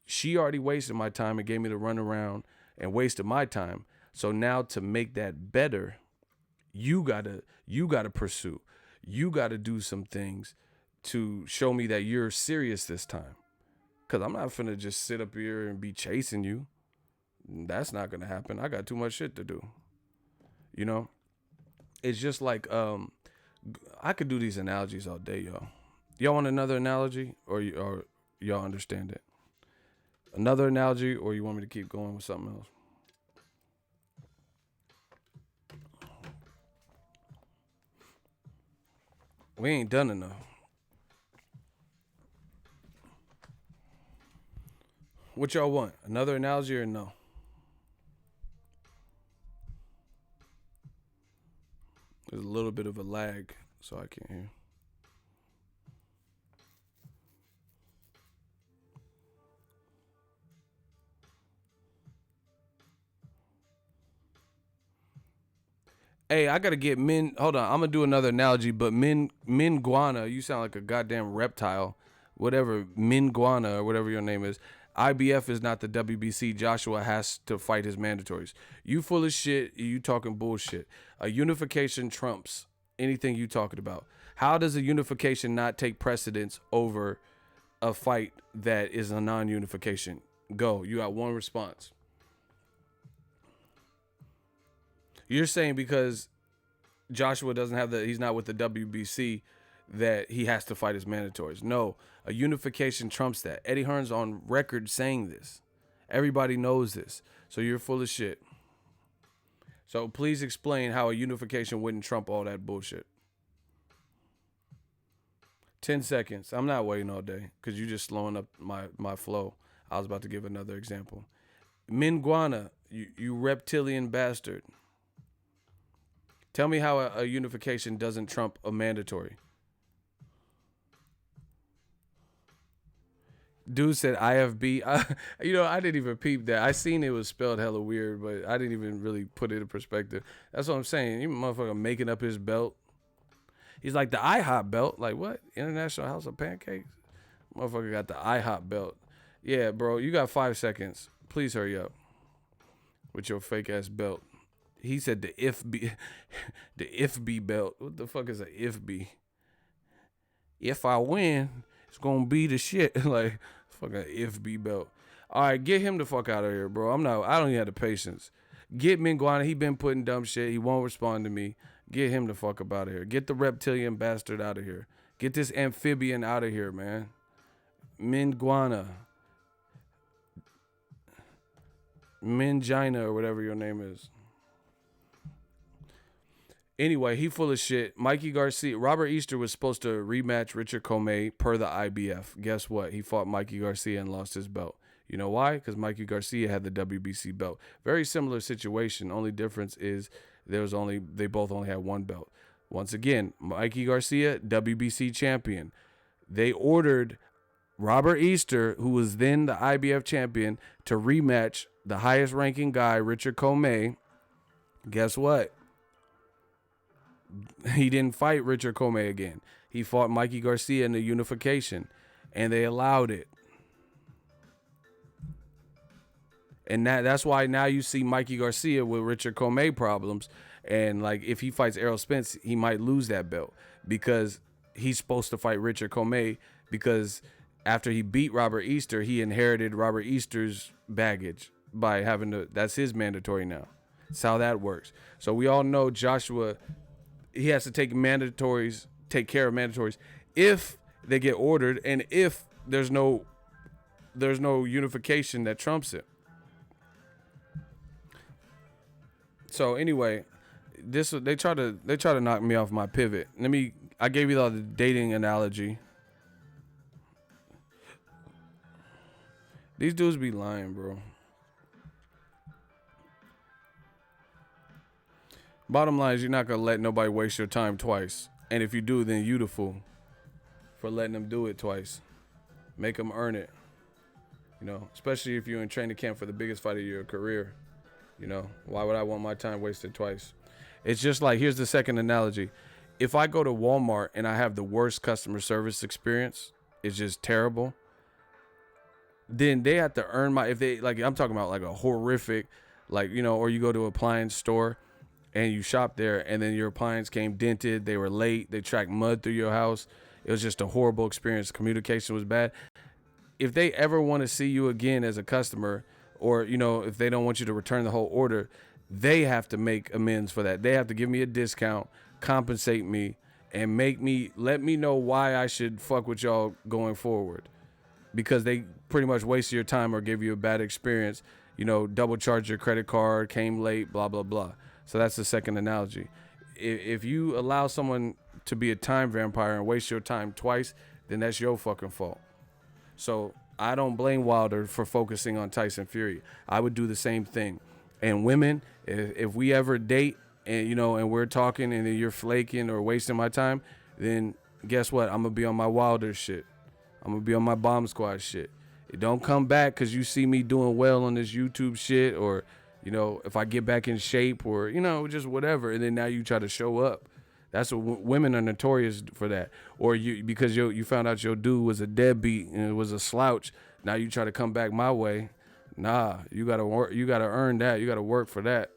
She already wasted my time and gave me the runaround and wasted my time. So now to make that better, you gotta pursue. You gotta do some things to show me that you're serious this time. Cause I'm not finna just sit up here and be chasing you. That's not gonna happen. I got too much shit to do. It's just like I could do these analogies all day, y'all. Y'all want another analogy, or y'all understand it? Another analogy, or you want me to keep going with something else? We ain't done enough. What y'all want? Another analogy or no? There's a little bit of a lag, so I can't hear. Hey, I gotta get men. Hold on, I'm gonna do another analogy, but Minguana, you sound like a goddamn reptile. Whatever, Minguana or whatever your name is. IBF is not the WBC. Joshua has to fight his mandatories. You full of shit. You talking bullshit. A unification trumps anything you talking about. How does a unification not take precedence over a fight that is a non-unification? Go. You got one response. You're saying because Joshua doesn't have he's not with the WBC, that he has to fight his mandatories. No, a unification trumps that. Eddie Hearn's on record saying this. Everybody knows this. So you're full of shit. So please explain how a unification wouldn't trump all that bullshit. 10 seconds. I'm not waiting all day because you're just slowing up my flow. I was about to give another example. Minguana, you reptilian bastard. Tell me how a unification doesn't trump a mandatory. Dude said IFB. I didn't even peep that. I seen it was spelled hella weird, but I didn't even really put it in perspective. That's what I'm saying. You motherfucker making up his belt. He's like the IHOP belt. Like what? International House of Pancakes? Motherfucker got the IHOP belt. Yeah, bro. You got 5 seconds. Please hurry up with your fake ass belt. He said the IFB belt. What the fuck is a IFB? If I win, it's gonna be the shit. Like fucking IFB belt. All right, get him the fuck out of here, bro. I don't even have the patience. Get Minguana. He been putting dumb shit. He won't respond to me. Get him the fuck up out of here. Get the reptilian bastard out of here. Get this amphibian out of here, man. Minguana. Mingina or whatever your name is. Anyway, he full of shit. Mikey Garcia, Robert Easter was supposed to rematch Richard Comey per the IBF. Guess what? He fought Mikey Garcia and lost his belt. You know why? Because Mikey Garcia had the WBC belt. Very similar situation. Only difference is they both only had one belt. Once again, Mikey Garcia, WBC champion. They ordered Robert Easter, who was then the IBF champion, to rematch the highest ranking guy, Richard Comey. Guess what? He didn't fight Richard Comey again. He fought Mikey Garcia in the unification, and they allowed it. And that's why now you see Mikey Garcia with Richard Comey problems. And like if he fights Errol Spence, he might lose that belt because he's supposed to fight Richard Comey because after he beat Robert Easter, he inherited Robert Easter's baggage by having to, that's his mandatory now. That's how that works. So we all know Joshua, he has to take care of mandatories if they get ordered and if there's no unification that trumps it. So anyway, they try to knock me off my pivot. I gave you the dating analogy. These dudes be lying, bro. Bottom line is you're not going to let nobody waste your time twice. And if you do, then you the fool for letting them do it twice. Make them earn it. You know, especially if you're in training camp for the biggest fight of your career. You know, why would I want my time wasted twice? It's just like, here's the second analogy. If I go to Walmart and I have the worst customer service experience, it's just terrible, then they have to earn I'm talking about like a horrific, like, you know, or you go to an appliance store and you shop there and then your appliance came dented, they were late, they tracked mud through your house. It was just a horrible experience. Communication was bad. If they ever want to see you again as a customer, or, you know, if they don't want you to return the whole order, they have to make amends for that. They have to give me a discount, compensate me, and let me know why I should fuck with y'all going forward. Because they pretty much wasted your time or gave you a bad experience, you know, double charged your credit card, came late, blah, blah, blah. So that's the second analogy. If you allow someone to be a time vampire and waste your time twice, then that's your fucking fault. So I don't blame Wilder for focusing on Tyson Fury. I would do the same thing. And women, if we ever date and and we're talking and then you're flaking or wasting my time, then guess what? I'm gonna be on my Wilder shit. I'm gonna be on my Bomb Squad shit. Don't come back because you see me doing well on this YouTube shit, or if I get back in shape, or just whatever, and then now you try to show up. That's what women are notorious for, that. Or because you found out your dude was a deadbeat and it was a slouch. Now you try to come back my way. Nah, you gotta work. You gotta earn that. You gotta work for that.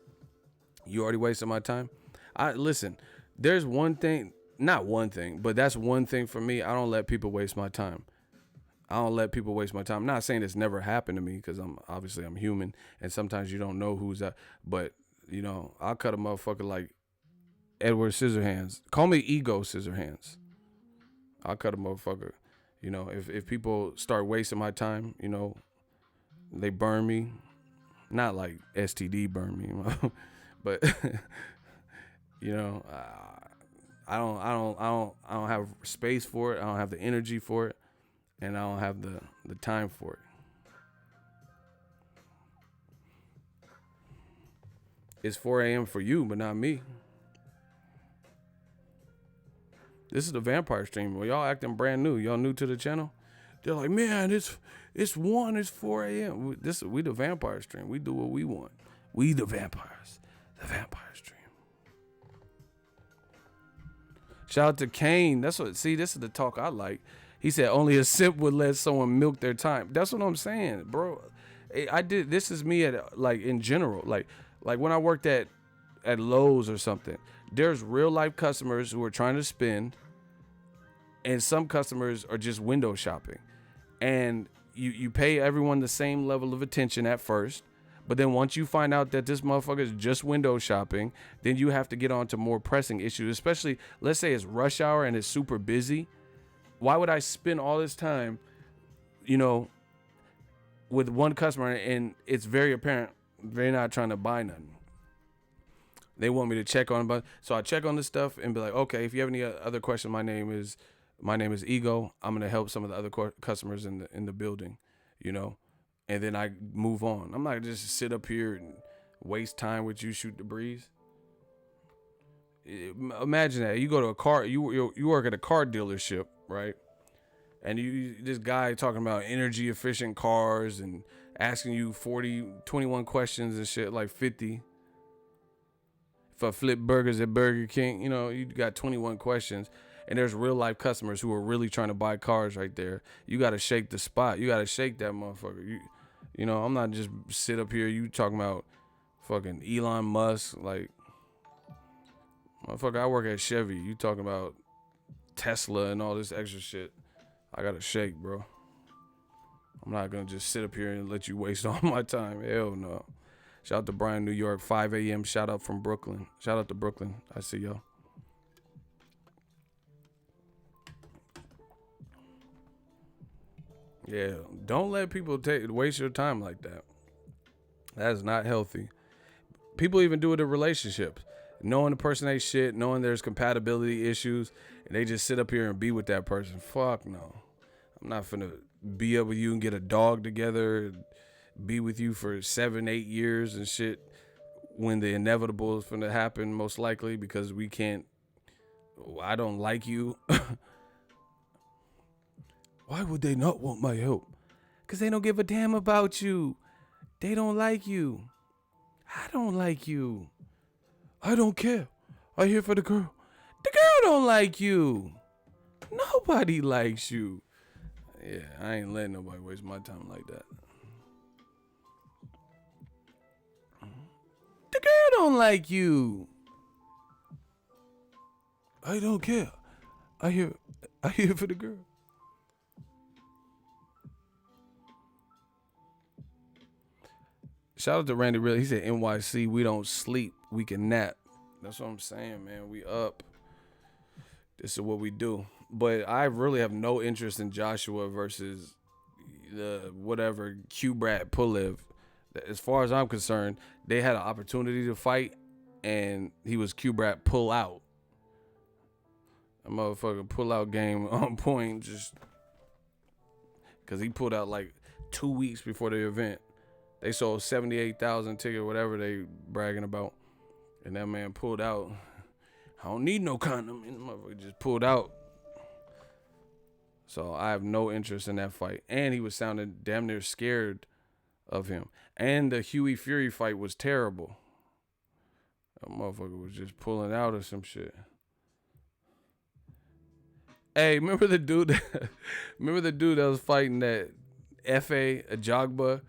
You already wasted my time. Listen. There's one thing, not one thing, but that's one thing for me. I don't let people waste my time. I'm not saying it's never happened to me, because I'm human, and sometimes you don't know who's that. But I'll cut a motherfucker like Edward Scissorhands. Call me Ego Scissorhands. I'll cut a motherfucker. If people start wasting my time, they burn me. Not like STD burn me, but I don't have space for it. I don't have the energy for it, and I don't have the time for it. It's 4 a.m. for you, but not me. This is the vampire stream. Well, y'all acting brand new. Y'all new to the channel? They're like, man, it's 4 a.m. We the vampire stream. We do what we want. We the vampires. The vampire stream. Shout out to Kane. This is the talk I like. He said only a simp would let someone milk their time. That's what I'm saying, bro. This is me in general. Like when I worked at Lowe's or something, there's real life customers who are trying to spend, and some customers are just window shopping. And you pay everyone the same level of attention at first, but then once you find out that this motherfucker is just window shopping, then you have to get on to more pressing issues, especially, let's say it's rush hour and it's super busy. Why would I spend all this time, with one customer and it's very apparent they're not trying to buy nothing? They want me to check on them, so I check on this stuff and be like, okay, if you have any other questions, my name is Ego. I'm gonna help some of the other customers in the building, and then I move on. I'm not just sit up here and waste time with you, shoot the breeze. Imagine that you go to a car, you work at a car dealership, right? And this guy talking about energy efficient cars and asking you 21 questions and shit, like 50. If I flip burgers at Burger King, you got 21 questions, and there's real life customers who are really trying to buy cars right there. You got to shake the spot. You got to shake that motherfucker. I'm not just sit up here. You talking about fucking Elon Musk, like, motherfucker, I work at Chevy. You talking about Tesla and all this extra shit. I got to shake, bro. I'm not going to just sit up here and let you waste all my time. Hell no. Shout out to Brian, New York, 5 a.m. Shout out from Brooklyn. Shout out to Brooklyn. I see y'all. Yeah, don't let people waste your time like that. That is not healthy. People even do it in relationships. Knowing the person ain't shit, knowing there's compatibility issues, and they just sit up here and be with that person. Fuck no. I'm not finna be up with you and get a dog together and be with you for 7-8 years and shit when the inevitable is finna happen, most likely, because I don't like you. Why would they not want my help? Because they don't give a damn about you. They don't like you. I don't like you. I don't care. I'm here for the girl. The girl don't like you. Nobody likes you. Yeah, I ain't letting nobody waste my time like that. The girl don't like you. I don't care. I here for the girl. Shout out to Randy Real. He said, NYC, we don't sleep. We can nap. That's what I'm saying, man. We up. This is what we do. But I really have no interest in Joshua versus the whatever Kubrat Pulev. As far as I'm concerned, they had an opportunity to fight, and he was Kubrat pull out. A motherfucker pull out game on point, just because he pulled out like 2 weeks before the event. They sold 78,000 tickets, whatever they bragging about. And that man pulled out. I don't need no condom. And the motherfucker just pulled out. So I have no interest in that fight. And he was sounding damn near scared of him. And the Huey Fury fight was terrible. That motherfucker was just pulling out or some shit. Hey, remember the dude that was fighting that F.A. Ajagba?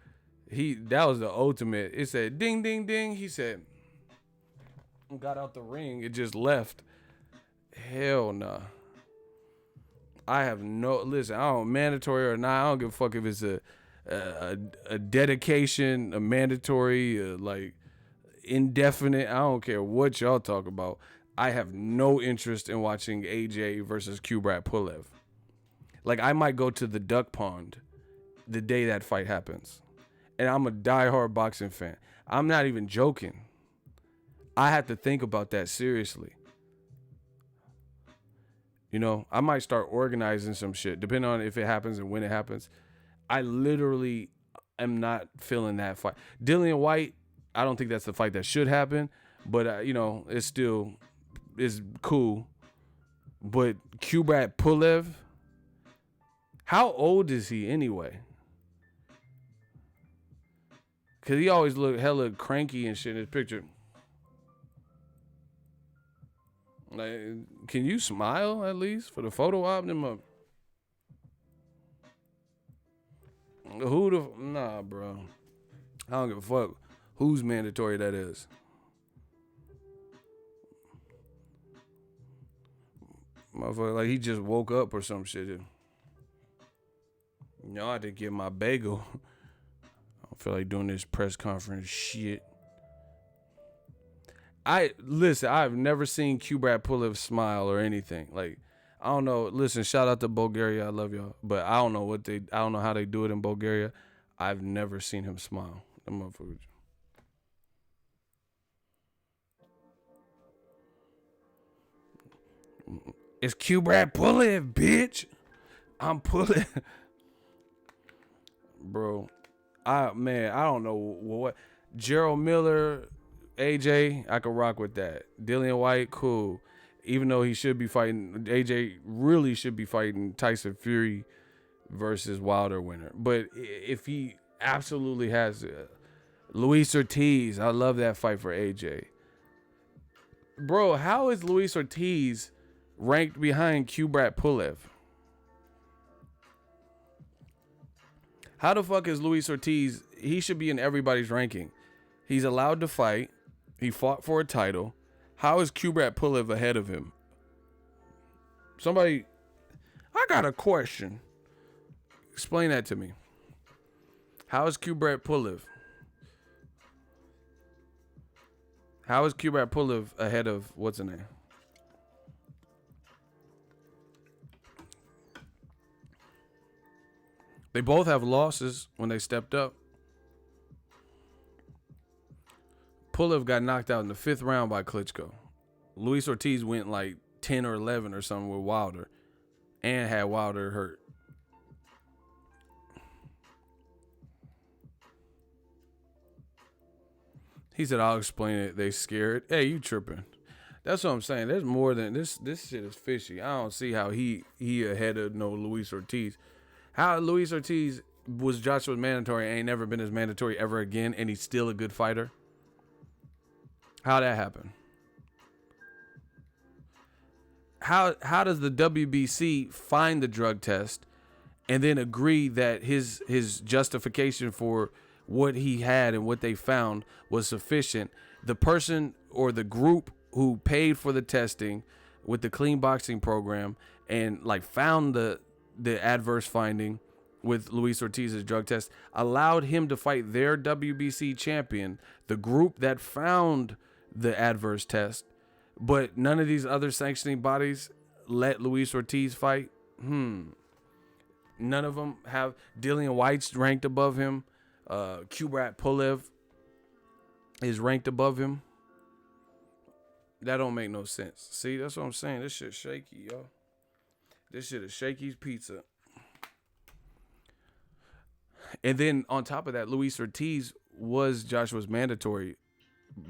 That was the ultimate. It said ding ding ding. He said got out the ring. It just left. Hell nah. I have no listen. I don't mandatory or not. I don't give a fuck if it's a dedication, a mandatory, like indefinite. I don't care what y'all talk about. I have no interest in watching AJ versus Kubrat Pulev. Like, I might go to the duck pond the day that fight happens. And I'm a diehard boxing fan. I'm not even joking. I have to think about that seriously. You know, I might start organizing some shit, depending on if it happens and when it happens. I literally am not feeling that fight. Dillian Whyte, I don't think that's the fight that should happen. But, you know, it's still... is cool. But Kubrat Pulev, how old is he anyway? Cause he always look hella cranky and shit in his picture. Like, can you smile at least for the photo op? Nah, bro. I don't give a fuck whose mandatory that is. Motherfucker, like he just woke up or some shit. You know, I had to get my bagel. I don't feel like doing this press conference shit. I've never seen Kubrat Pulev smile or anything. Like, I don't know. Listen, shout out to Bulgaria. I love y'all. But I don't know how they do it in Bulgaria. I've never seen him smile. That motherfucker. It's Kubrat Pulev, bitch. I'm pulling. Bro, I don't know what. Gerald Miller, AJ, I could rock with that. Dillian Whyte, cool. Even though he should be fighting, AJ really should be fighting Tyson Fury versus Wilder winner. But if he absolutely has Luis Ortiz, I love that fight for AJ. Bro, how is Luis Ortiz ranked behind Kubrat Pulev? How the fuck is Luis Ortiz? He should be in everybody's ranking. He's allowed to fight. He fought for a title. How is Kubrat Pulev ahead of him? Somebody, I got a question. Explain that to me. How is Kubrat Pulev? How is Kubrat Pulev ahead of what's the name? They both have losses when they stepped up. Pulev got knocked out in the 5th round by Klitschko. Luis Ortiz went like 10 or 11 or something with Wilder and had Wilder hurt. He said, I'll explain it. They scared. Hey, you tripping. That's what I'm saying. There's more than this. This shit is fishy. I don't see how he ahead of no Luis Ortiz. How Luis Ortiz was Joshua's mandatory, ain't never been his mandatory ever again, and he's still a good fighter? How that happen? How does the WBC find the drug test and then agree that his justification for what he had and what they found was sufficient? The person or the group who paid for the testing with the clean boxing program and like found the adverse finding with Luis Ortiz's drug test allowed him to fight their WBC champion, the group that found the adverse test, but none of these other sanctioning bodies let Luis Ortiz fight. None of them have. Dillian Whyte's ranked above him. Kubrat Pulev is ranked above him. That don't make no sense. See, that's what I'm saying. This shit shaky, yo. This shit is shaky pizza. And then on top of that, Luis Ortiz was Joshua's mandatory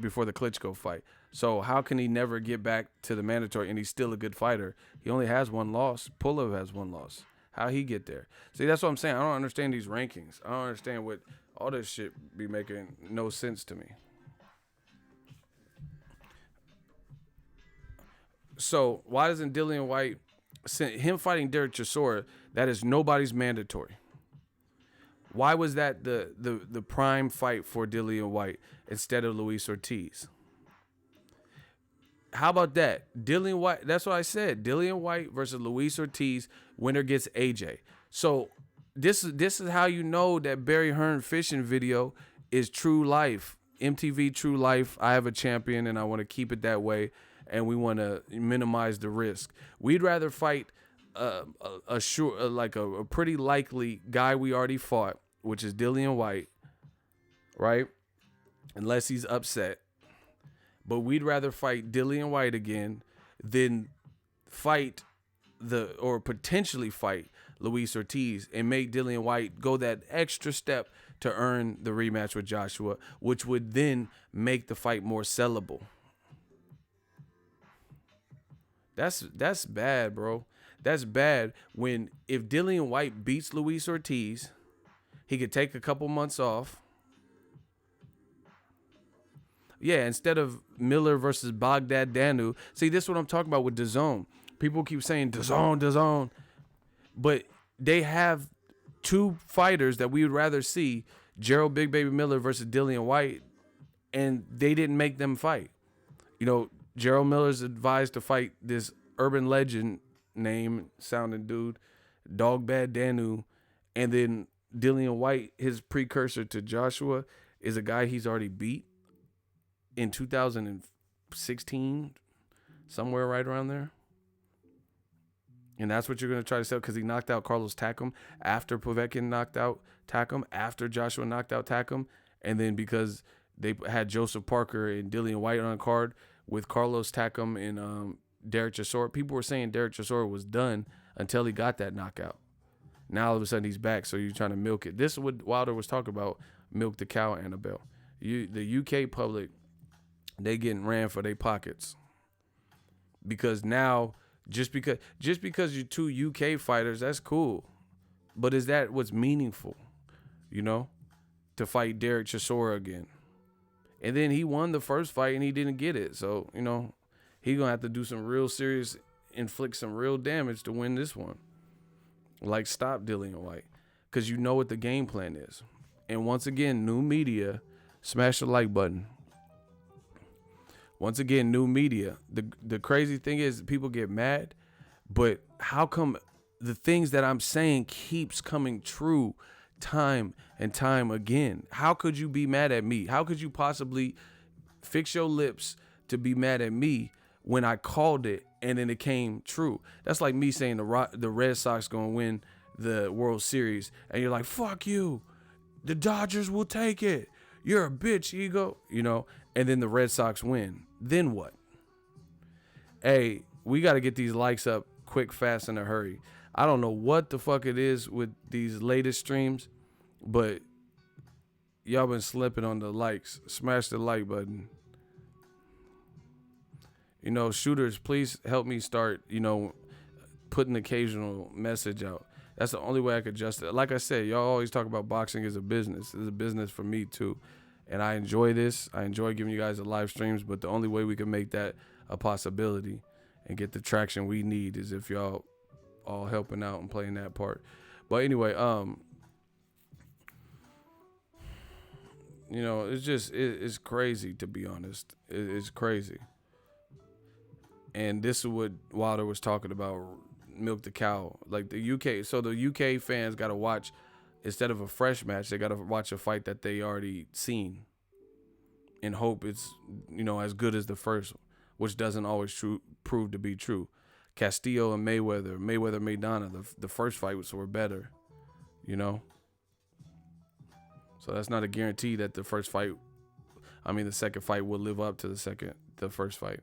before the Klitschko fight. So how can he never get back to the mandatory and he's still a good fighter? He only has one loss. Pulev has one loss. How he get there? See, that's what I'm saying. I don't understand these rankings. I don't understand what all this shit be making no sense to me. So why doesn't Dillian Whyte, him fighting Derek Chisora, that is nobody's mandatory? Why was that the prime fight for Dillian Whyte instead of Luis Ortiz? How about that? Dillian Whyte, that's what I said. Dillian Whyte versus Luis Ortiz, winner gets AJ. So this is how you know that Barry Hearn fishing video is true life. MTV True Life. I have a champion and I want to keep it that way, and we want to minimize the risk. We'd rather fight a pretty likely guy we already fought, which is Dillian Whyte, right? Unless he's upset. But we'd rather fight Dillian Whyte again than fight or potentially fight Luis Ortiz and make Dillian Whyte go that extra step to earn the rematch with Joshua, which would then make the fight more sellable. That's bad, bro. That's bad when if Dillian Whyte beats Luis Ortiz, he could take a couple months off. Yeah, instead of Miller versus Baghdad Danu. See, this is what I'm talking about with DAZN. People keep saying DAZN. But they have two fighters that we would rather see, Gerald Big Baby Miller versus Dillian Whyte, and they didn't make them fight. You know, Gerald Miller's advised to fight this urban legend name sounding dude, Dog Bad Danu, and then Dillian Whyte, his precursor to Joshua, is a guy he's already beat in 2016, somewhere right around there. And that's what you're going to try to sell because he knocked out Carlos Takam after Povetkin knocked out Takam, after Joshua knocked out Takam, and then because they had Joseph Parker and Dillian Whyte on the card with Carlos Takam and Derek Chisora. People were saying Derek Chisora was done until he got that knockout. Now all of a sudden he's back, so you're trying to milk it. This is what Wilder was talking about, milk the cow, Annabelle. The UK public, they getting ran for their pockets. Because now, just because you're two UK fighters, that's cool. But is that what's meaningful? You know? To fight Derek Chisora again. And then he won the first fight and he didn't get it. So, you know, he's going to have to do some real serious, inflict some real damage to win this one. Like, stop Dillian Whyte. Because you know what the game plan is. And once again, new media, smash the like button. Once again, new media. The crazy thing is people get mad, but how come the things that I'm saying keeps coming true time and time again? How could you be mad at me? How could you possibly fix your lips to be mad at me when I called it and then it came true? That's like me saying the Red Sox going to win the World Series and you're like, fuck you. The Dodgers will take it. You're a bitch, ego. You know, and then the Red Sox win. Then what? Hey, we got to get these likes up quick, fast, in a hurry. I don't know what the fuck it is with these latest streams, but y'all been slipping on the likes. Smash the like button. You know, shooters, please help me start, you know, putting occasional message out. That's the only way I could adjust it. Like I said, y'all always talk about boxing as a business. It's a business for me too. And I enjoy this. I enjoy giving you guys the live streams, but the only way we can make that a possibility and get the traction we need is if y'all all helping out and playing that part. But anyway, you know, it's just, it's crazy, to be honest. It's crazy. And this is what Wilder was talking about, milk the cow. Like the UK, so the UK fans got to watch, instead of a fresh match, they got to watch a fight that they already seen and hope it's, you know, as good as the first, which doesn't always prove to be true. Castillo and Maidana, the first fights were better, you know? So that's not a guarantee that the second fight will live up to the first fight.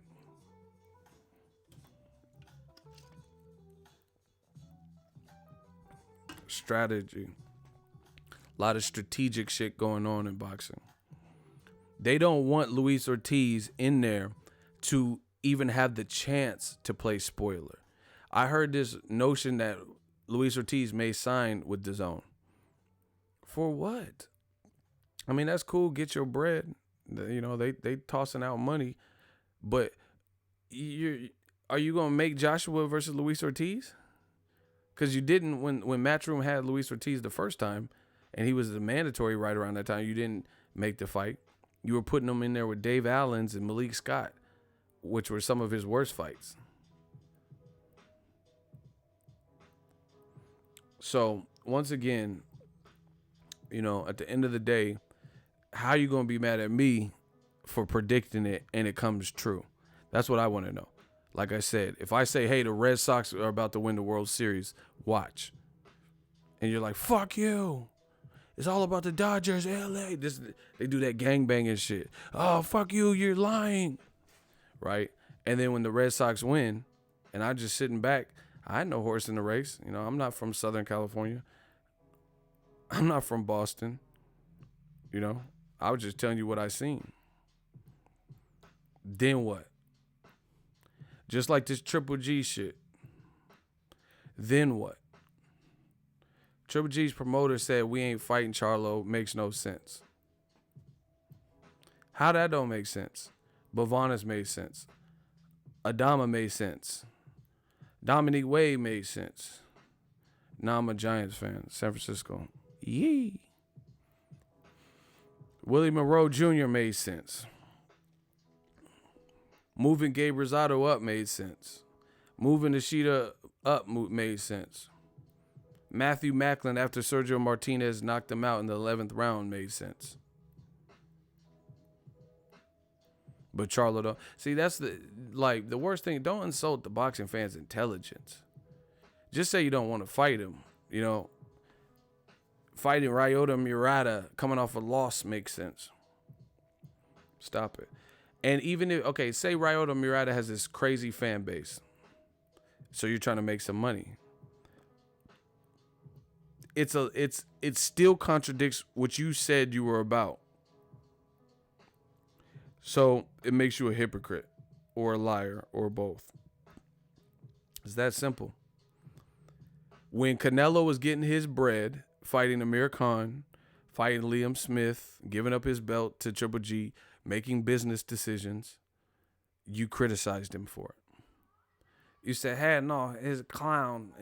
strategy, a lot of strategic shit going on in boxing. They don't want Luis Ortiz in there to even have the chance to play spoiler. I heard this notion that Luis Ortiz may sign with DAZN. For what? I mean, that's cool. Get your bread. You know, they tossing out money. But are you going to make Joshua versus Luis Ortiz? Because you didn't when Matchroom had Luis Ortiz the first time, and he was the mandatory right around that time. You didn't make the fight. You were putting him in there with Dave Allens and Malik Scott, which were some of his worst fights. So, once again, you know, at the end of the day, how are you going to be mad at me for predicting it and it comes true? That's what I want to know. Like I said, if I say, hey, the Red Sox are about to win the World Series, watch. And you're like, fuck you. It's all about the Dodgers, LA. They do that gangbanging shit. Oh, fuck you, you're lying. Right? And then when the Red Sox win, and I'm just sitting back, I had no horse in the race. You know, I'm not from Southern California. I'm not from Boston. You know, I was just telling you what I seen. Then what? Just like this Triple G shit. Then what? Triple G's promoter said we ain't fighting Charlo. Makes no sense. How that don't make sense? Bavanas made sense. Adama made sense. Dominique Wade made sense. Now I'm a Giants fan. San Francisco. Yee. Willie Monroe Jr. made sense. Moving Gabe Rosado up made sense. Moving Ishida up made sense. Matthew Macklin after Sergio Martinez knocked him out in the 11th round made sense. But Charlo don't. See, that's the worst thing. Don't insult the boxing fans' intelligence. Just say you don't want to fight him. You know, fighting Ryota Murata coming off a loss makes sense. Stop it. And even if, okay, say Ryota Murata has this crazy fan base. So you're trying to make some money. It still contradicts what you said you were about. So it makes you a hypocrite or a liar or both. It's that simple. When Canelo was getting his bread, fighting Amir Khan, fighting Liam Smith, giving up his belt to Triple G, making business decisions, you criticized him for it. You said, hey, no, he's a clown.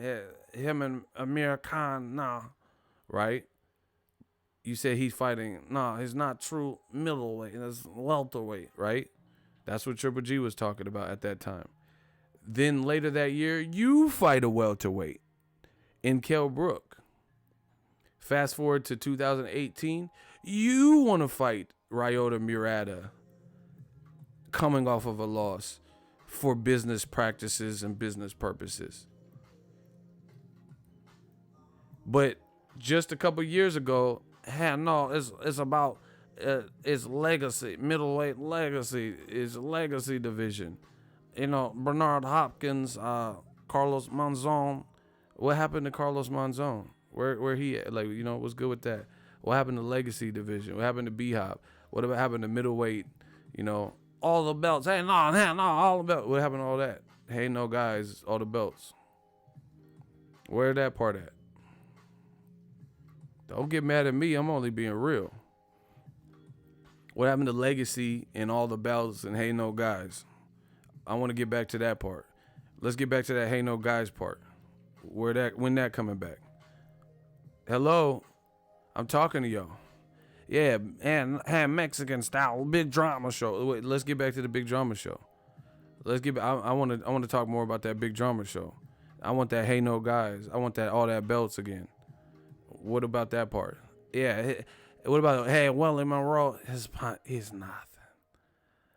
Him and Amir Khan, nah. Right? You said he's fighting, no, he's not true middleweight. It's welterweight, right? That's what Triple G was talking about at that time. Then later that year, you fight a welterweight in Kell Brook. Fast forward to 2018, you want to fight Ryota Murata coming off of a loss for business practices and business purposes. But just a couple years ago, no, it's about its legacy, middleweight legacy, its legacy division. You know, Bernard Hopkins, Carlos Monzon. What happened to Carlos Monzon? Where he at? Like, you know, what's good with that? What happened to legacy division? What happened to B-Hop? What about happened to middleweight? You know, all the belts. Hey, no, all the belts. What happened to all that? Hey, no, guys, all the belts. Where that part at? Don't get mad at me. I'm only being real. What happened to legacy and all the belts and hey, no, guys? I want to get back to that part. Let's get back to that hey, no, guys part. When that coming back? Hello? I'm talking to y'all. Yeah, and Mexican style big drama show. Wait, let's get back to the big drama show. I want to talk more about that big drama show. I want that hey no guys. I want that all that belts again. What about that part? Yeah. What about hey Willie Monroe? He's nothing.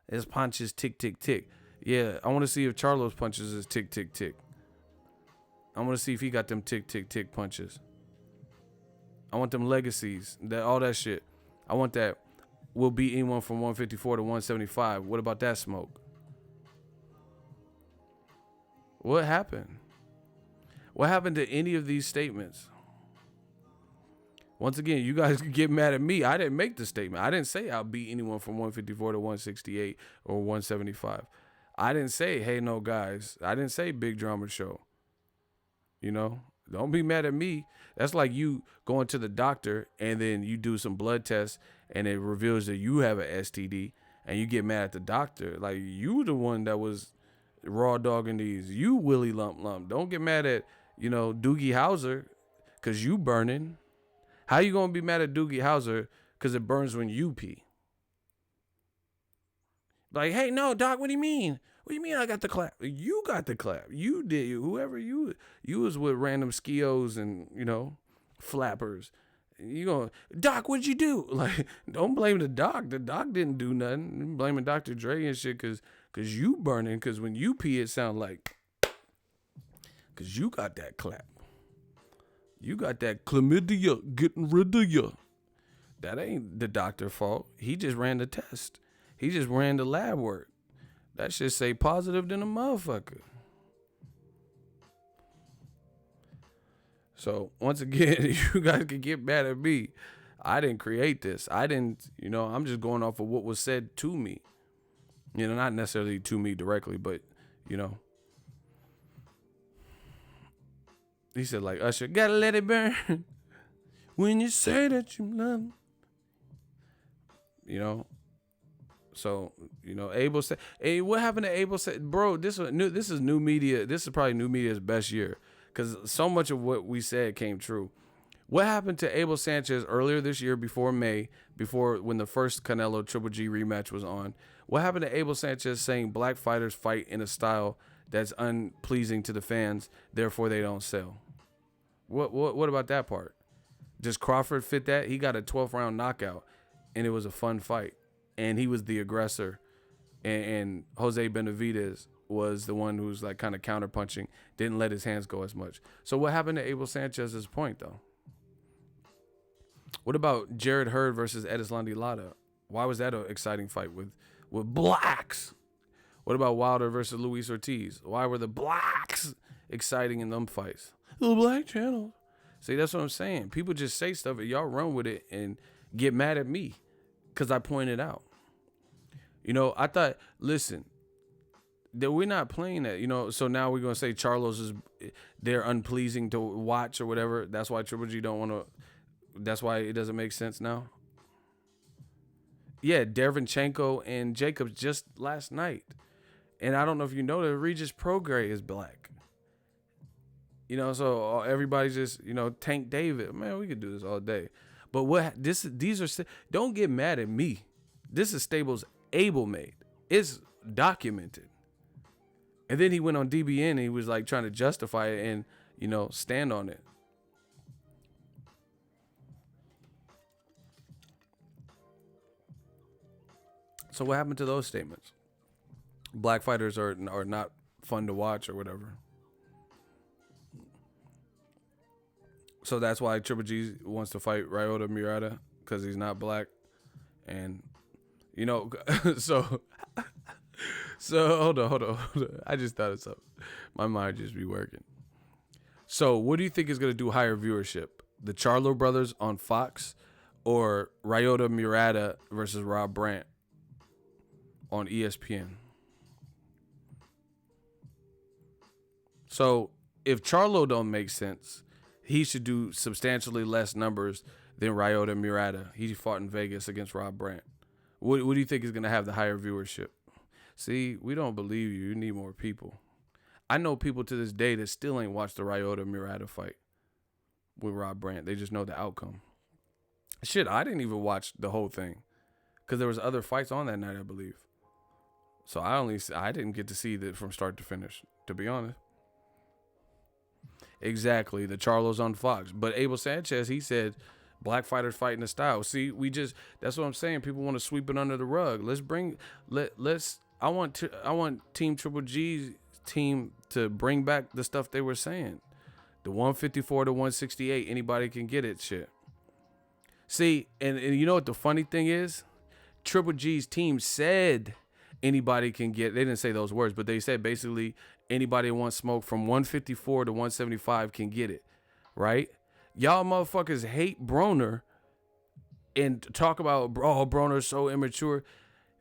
His punches tick tick tick. Yeah, I want to see if Charlo's punches is tick tick tick. I want to see if he got them tick tick tick punches. I want them legacies, all that shit. I want that. We'll beat anyone from 154 to 175. What about that smoke? What happened? What happened to any of these statements? Once again, you guys can get mad at me. I didn't make the statement. I didn't say I'll beat anyone from 154 to 168 or 175. I didn't say, hey, no, guys. I didn't say big drama show. You know, don't be mad at me. That's like you going to the doctor and then you do some blood tests and it reveals that you have an STD and you get mad at the doctor. Like, you the one that was raw dogging these. You Willie Lump. Don't get mad at, Doogie Howser because you burning. How you going to be mad at Doogie Howser because it burns when you pee? Like, hey, no, doc, what do you mean? What do you mean I got the clap? You got the clap. You did. Whoever you was with random skios and, flappers. You going, doc, what'd you do? Like, don't blame the doc. The doc didn't do nothing. You blaming Dr. Dre and shit because you burning. Because when you pee, it sound like, because you got that clap. You got that chlamydia getting rid of you. That ain't the doctor's fault. He just ran the test. He just ran the lab work. That shit say positive than a motherfucker. So, once again, you guys can get mad at me. I didn't create this. I'm just going off of what was said to me. Not necessarily to me directly, but, He said, like Usher, gotta let it burn when you say that you love me. So, Abel said, hey, what happened to Abel said, bro, this is new media. This is probably new media's best year because so much of what we said came true. What happened to Abel Sanchez earlier this year before May, when the first Canelo Triple G rematch was on? What happened to Abel Sanchez saying black fighters fight in a style that's unpleasing to the fans, therefore they don't sell? What about that part? Does Crawford fit that? He got a 12th round knockout, and it was a fun fight, and he was the aggressor, and Jose Benavidez was the one who was like kind of counterpunching, didn't let his hands go as much. So what happened to Abel Sanchez's point though? What about Jared Hurd versus Edeslandi Lara? Why was that an exciting fight with blacks? What about Wilder versus Luis Ortiz? Why were the blacks exciting in them fights? The black channel. See, that's what I'm saying. People just say stuff and y'all run with it and get mad at me because I pointed out. I thought, listen, that we're not playing that, so now we're going to say Charlo's they're unpleasing to watch or whatever. That's why Triple G don't want to, that's why it doesn't make sense now. Yeah, Derevchenko and Jacobs just last night. And I don't know if you know that Regis Prograis is black. So everybody's just, Tank David. Man, we could do this all day. But these are, don't get mad at me. This is Stable's Abel made. It's documented. And then he went on DBN and he was like trying to justify it and, stand on it. So what happened to those statements? Black fighters are not fun to watch or whatever. So that's why Triple G wants to fight Ryota Murata because he's not black. And, so hold on. I just thought of something. My mind just be working. So what do you think is going to do higher viewership? The Charlo brothers on Fox or Ryota Murata versus Rob Brandt on ESPN? So if Charlo don't make sense, he should do substantially less numbers than Ryota Murata. He fought in Vegas against Rob Brandt. What do you think is going to have the higher viewership? See, we don't believe you. You need more people. I know people to this day that still ain't watched the Ryota Murata fight with Rob Brandt. They just know the outcome. Shit, I didn't even watch the whole thing because there was other fights on that night, I believe. So I didn't get to see that from start to finish, to be honest. Exactly. The Charlo's on Fox. But Abel Sanchez, he said black fighters fighting the style. See, that's what I'm saying. People want to sweep it under the rug. I want Team Triple G's team to bring back the stuff they were saying. The 154 to 168, anybody can get it shit. See, and you know what the funny thing is? Triple G's team said anybody can get, they didn't say those words, but they said basically anybody who wants smoke from 154 to 175 can get it, right? Y'all motherfuckers hate Broner and talk about, oh, Broner's so immature.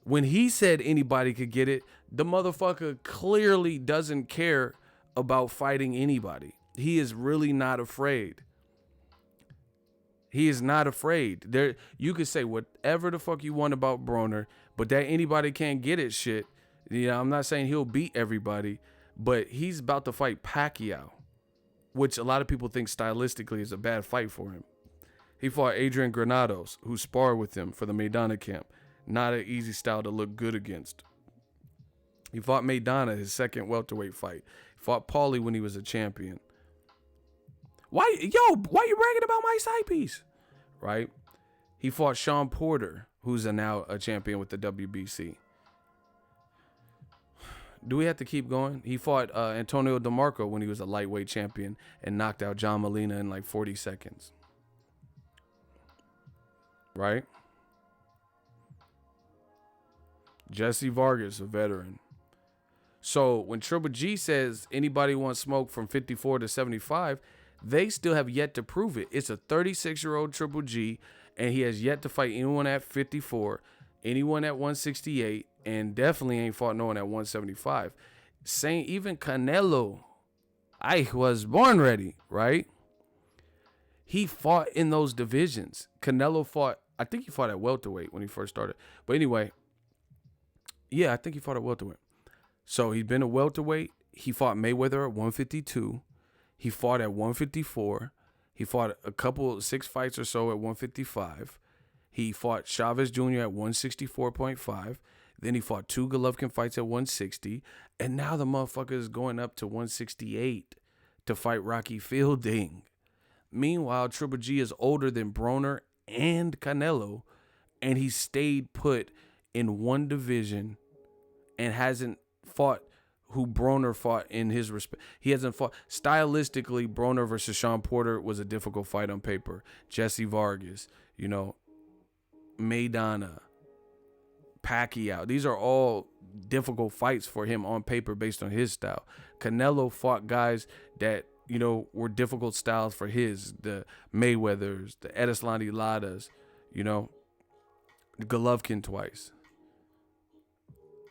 When he said anybody could get it, the motherfucker clearly doesn't care about fighting anybody. He is really not afraid. He is not afraid. There, you could say whatever the fuck you want about Broner, but that anybody can't get it shit. I'm not saying he'll beat everybody, but he's about to fight Pacquiao, which a lot of people think stylistically is a bad fight for him. He fought Adrian Granados, who sparred with him for the Maidana camp. Not an easy style to look good against. He fought Maidana, his second welterweight fight. He fought Paulie when he was a champion. Why you bragging about my side piece? Right? He fought Sean Porter, who's now a champion with the WBC. Do we have to keep going? He fought Antonio DeMarco when he was a lightweight champion and knocked out John Molina in like 40 seconds. Right? Jesse Vargas, a veteran. So when Triple G says anybody wants smoke from 54 to 75, they still have yet to prove it. It's a 36-year-old Triple G, and he has yet to fight anyone at 54, anyone at 168, and definitely ain't fought no one at 175. Saying even Canelo, I was born ready, right? He fought in those divisions. Canelo fought, I think he fought at welterweight when he first started. But anyway, yeah, I think he fought at welterweight. So he's been a welterweight. He fought Mayweather at 152. He fought at 154. He fought a 6 fights or so at 155. He fought Chavez Jr. at 164.5. Then he fought 2 Golovkin fights at 160. And now the motherfucker is going up to 168 to fight Rocky Fielding. Meanwhile, Triple G is older than Broner and Canelo, and he stayed put in one division and hasn't fought who Broner fought in his respect. He hasn't fought. Stylistically, Broner versus Sean Porter was a difficult fight on paper. Jesse Vargas, Maidana, Pacquiao. These are all difficult fights for him on paper based on his style. Canelo fought guys that, were difficult styles for his. The Mayweathers, the Edeslandi Ladas, Golovkin twice.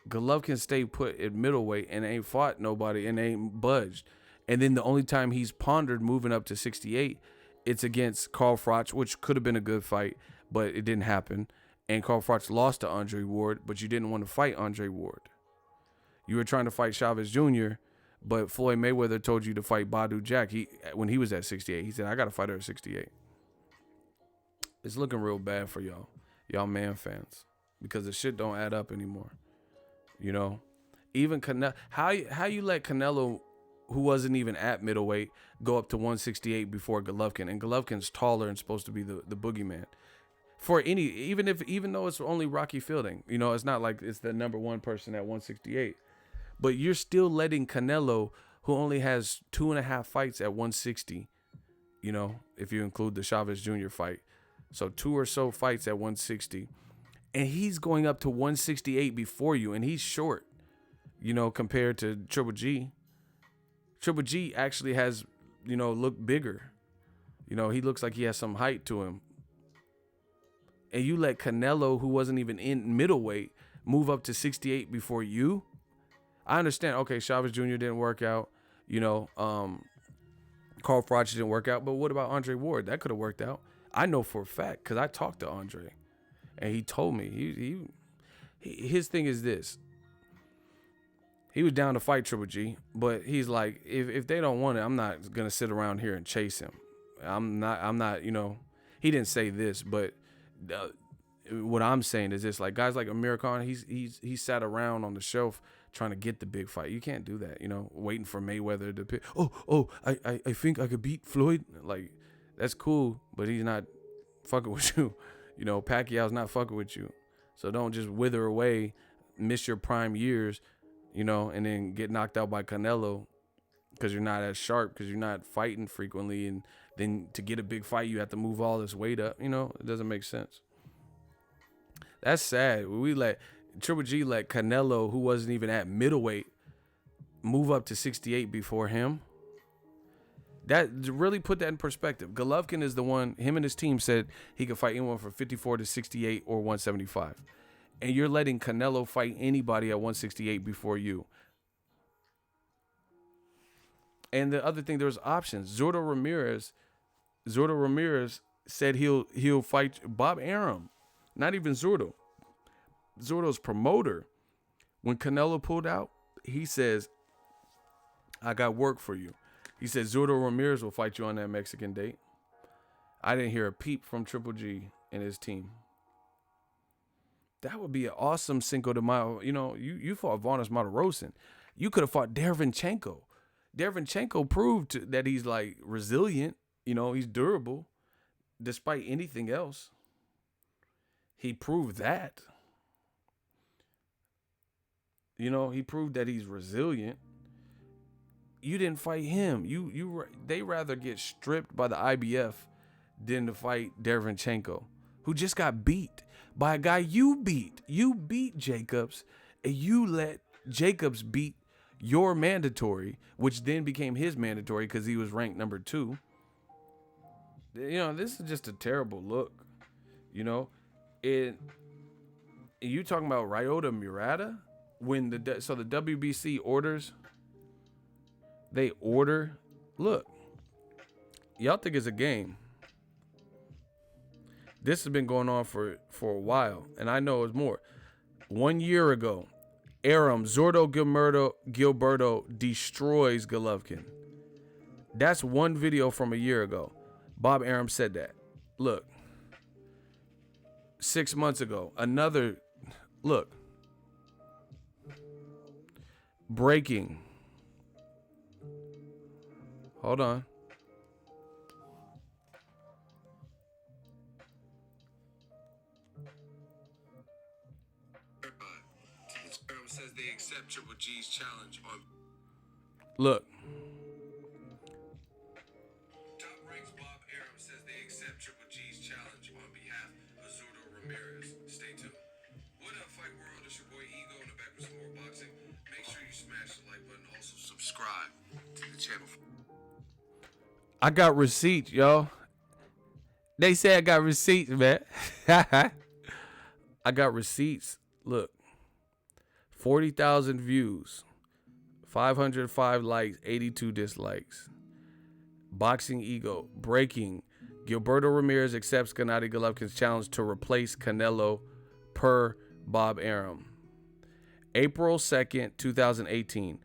Golovkin stayed put at middleweight and ain't fought nobody and ain't budged. And then the only time he's pondered moving up to 68, it's against Carl Froch, which could have been a good fight, but it didn't happen. And Carl Froch lost to Andre Ward, but you didn't want to fight Andre Ward. You were trying to fight Chavez Jr., but Floyd Mayweather told you to fight Badu Jack. When he was at 68, he said, I got to fight her at 68. It's looking real bad for y'all man fans, because the shit don't add up anymore. Even Canelo, how you let Canelo, who wasn't even at middleweight, go up to 168 before Golovkin, and Golovkin's taller and supposed to be the boogeyman. Even though it's only Rocky Fielding, it's not like it's the number one person at 168, but you're still letting Canelo, who only has 2.5 fights at 160, if you include the Chavez Jr. fight, so 2 or so fights at 160. And he's going up to 168 before you, and he's short, compared to Triple G. Triple G actually has, look bigger. He looks like he has some height to him. And you let Canelo, who wasn't even in middleweight, move up to 68 before you? I understand, okay, Chavez Jr. didn't work out. Carl Froch didn't work out. But what about Andre Ward? That could have worked out. I know for a fact, because I talked to Andre. And he told me, his thing is this. He was down to fight Triple G, but he's like, if they don't want it, I'm not going to sit around here and chase him. I'm not, he didn't say this, but what I'm saying is this, like guys like Amir Khan, he sat around on the shelf trying to get the big fight. You can't do that, waiting for Mayweather to pick. I think I could beat Floyd. Like, that's cool, but he's not fucking with you. Pacquiao's not fucking with you. So don't just wither away, miss your prime years, and then get knocked out by Canelo because you're not as sharp, because you're not fighting frequently. And then to get a big fight, you have to move all this weight up. It doesn't make sense. That's sad. Triple G let Canelo, who wasn't even at middleweight, move up to 68 before him. That really put that in perspective. Golovkin is the one, him and his team said he could fight anyone from 54 to 68 or 175. And you're letting Canelo fight anybody at 168 before you. And the other thing, there's options. Zurdo Ramirez said he'll fight Bob Arum. Not even Zurdo. Zurdo's promoter. When Canelo pulled out, he says, I got work for you. He said Zurdo Ramirez will fight you on that Mexican date. I didn't hear a peep from Triple G and his team. That would be an awesome Cinco de Mayo. You know, you fought Varnas Martirosyan. You could have fought Derevyanchenko. Derevyanchenko proved that he's like resilient. You know, he's durable despite anything else. He proved that. You know, he proved that he's resilient. You didn't fight him. They rather get stripped by the IBF than to fight Derevyanchenko, who just got beat by a guy you beat. You beat Jacobs, and you let Jacobs beat your mandatory, which then became his mandatory because he was ranked number 2. You know, this is just a terrible look. You know, and you talking about Ryota Murata when the WBC orders. They order. Look, y'all think it's a game. This has been going on for a while, and I know it's more. 1 year ago, Arum Zurdo Gilberto destroys Golovkin. That's one video from a year ago. Bob Arum said that. Look, 6 months ago, another. Look, breaking. Hold on. Says they accept Triple G's challenge on. Look. Top ranks Bob Arum says they accept Triple G's challenge on behalf of Zurdo Ramirez. Stay tuned. What up, Fight World? It's your boy Ego in the back with some more boxing. Make sure you smash the like button. Also subscribe to the channel. I got receipts, y'all. They say I got receipts, man. I got receipts. Look. 40,000 views. 505 likes, 82 dislikes. Boxingego. Breaking. Gilberto Ramirez accepts Gennady Golovkin's challenge to replace Canelo per Bob Arum. April 2nd, 2018.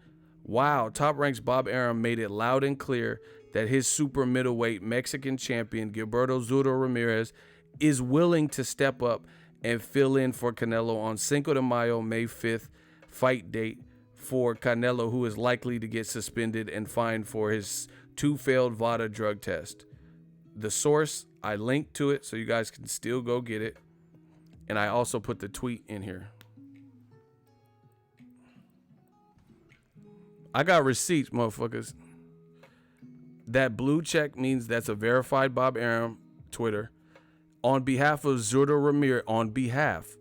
Wow, Top Rank's Bob Arum made it loud and clear that his super middleweight Mexican champion Gilberto Zurdo Ramirez is willing to step up and fill in for Canelo on Cinco de Mayo, May 5th fight date for Canelo, who is likely to get suspended and fined for his 2 failed VADA drug test. The source, I linked to it so you guys can still go get it. And I also put the tweet in here. I got receipts, motherfuckers. That blue check means that's a verified Bob Arum Twitter. On behalf of Zurdo Ramirez,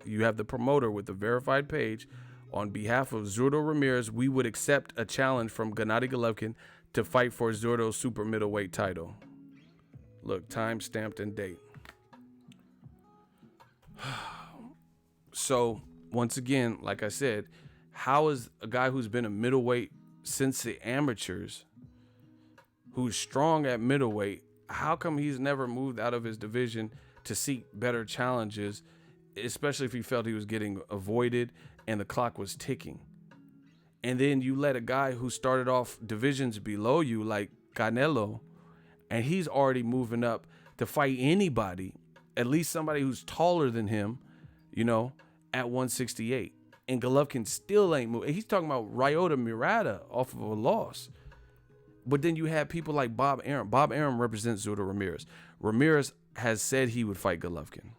you have the promoter with the verified page. On behalf of Zurdo Ramirez, we would accept a challenge from Gennady Golovkin to fight for Zurdo's super middleweight title. Look, time stamped and date. So, once again, like I said, how is a guy who's been a middleweight since the amateurs, who's strong at middleweight, how come he's never moved out of his division to seek better challenges, especially if he felt he was getting avoided and the clock was ticking? And then you let a guy who started off divisions below you, like Canelo, and he's already moving up to fight anybody, at least somebody who's taller than him, you know, at 168. And Golovkin still ain't moving. He's talking about Ryota Murata off of a loss. But then you have people like Bob Arum. Bob Arum represents Zurdo Ramirez. Ramirez has said he would fight Golovkin.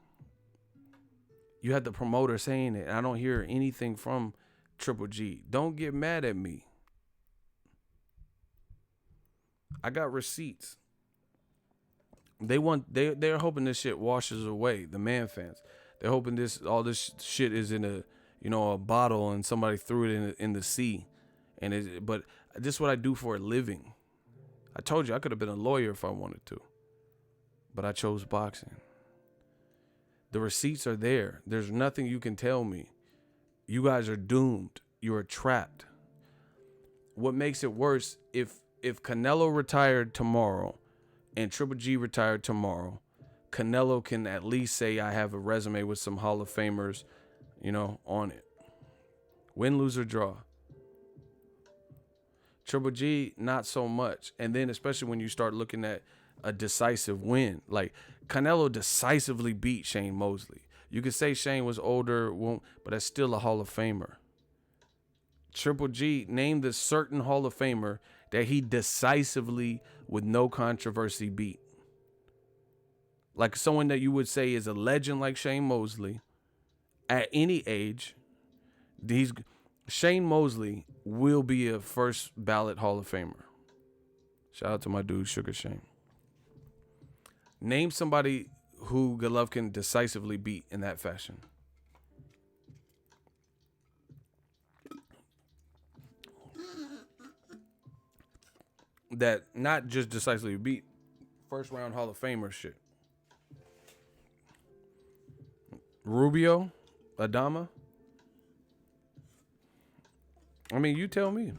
You had the promoter saying it, and I don't hear anything from Triple G. Don't get mad at me. I got receipts. They're hoping this shit washes away, the man fans. They're hoping all this shit is in a bottle and somebody threw it in the sea. But this is what I do for a living. I told you I could have been a lawyer if I wanted to, but I chose boxing. The receipts are there. There's nothing you can tell me. You guys are doomed. You are trapped. What makes it worse, if Canelo retired tomorrow and Triple G retired tomorrow, Canelo can at least say, I have a resume with some Hall of Famers, on it. Win, lose, or draw. Triple G, not so much. And then especially when you start looking at a decisive win. Like, Canelo decisively beat Shane Mosley. You could say Shane was older, but that's still a Hall of Famer. Triple G named a certain Hall of Famer that he decisively, with no controversy, beat. Like someone that you would say is a legend like Shane Mosley at any age. Shane Mosley will be a first ballot Hall of Famer. Shout out to my dude, Sugar Shane. Name somebody who Golovkin decisively beat in that fashion. That not just decisively beat, first round Hall of Famer shit. Rubio, Adama. I mean, you tell me.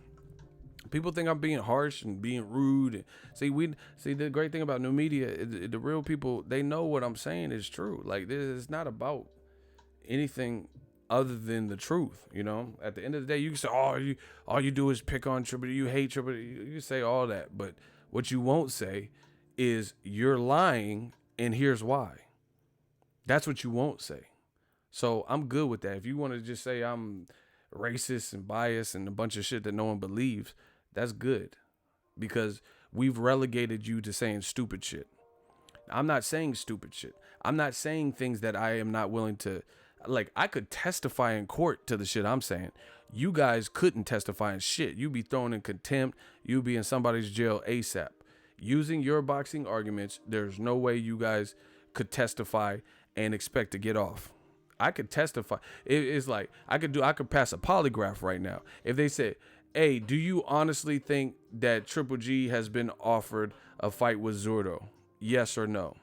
People think I'm being harsh and being rude. See, the great thing about new media, the real people, they know what I'm saying is true. Like, this is not about anything other than the truth, At the end of the day, you can say, all you do is pick on Triple G, you hate Triple G, you say all that. But what you won't say is you're lying, and here's why. That's what you won't say. So I'm good with that. If you want to just say I'm racist and biased and a bunch of shit that no one believes, that's good, because we've relegated you to saying stupid shit. I'm not saying stupid shit. I'm not saying things that I am not willing to, like, I could testify in court to the shit I'm saying. You guys couldn't testify in shit. You'd be thrown in contempt. You'd be in somebody's jail ASAP. Using your boxing arguments, there's no way you guys could testify and expect to get off. I could testify. It's like I could pass a polygraph right now. If they said, hey, do you honestly think that Triple G has been offered a fight with Zurdo? Yes or no?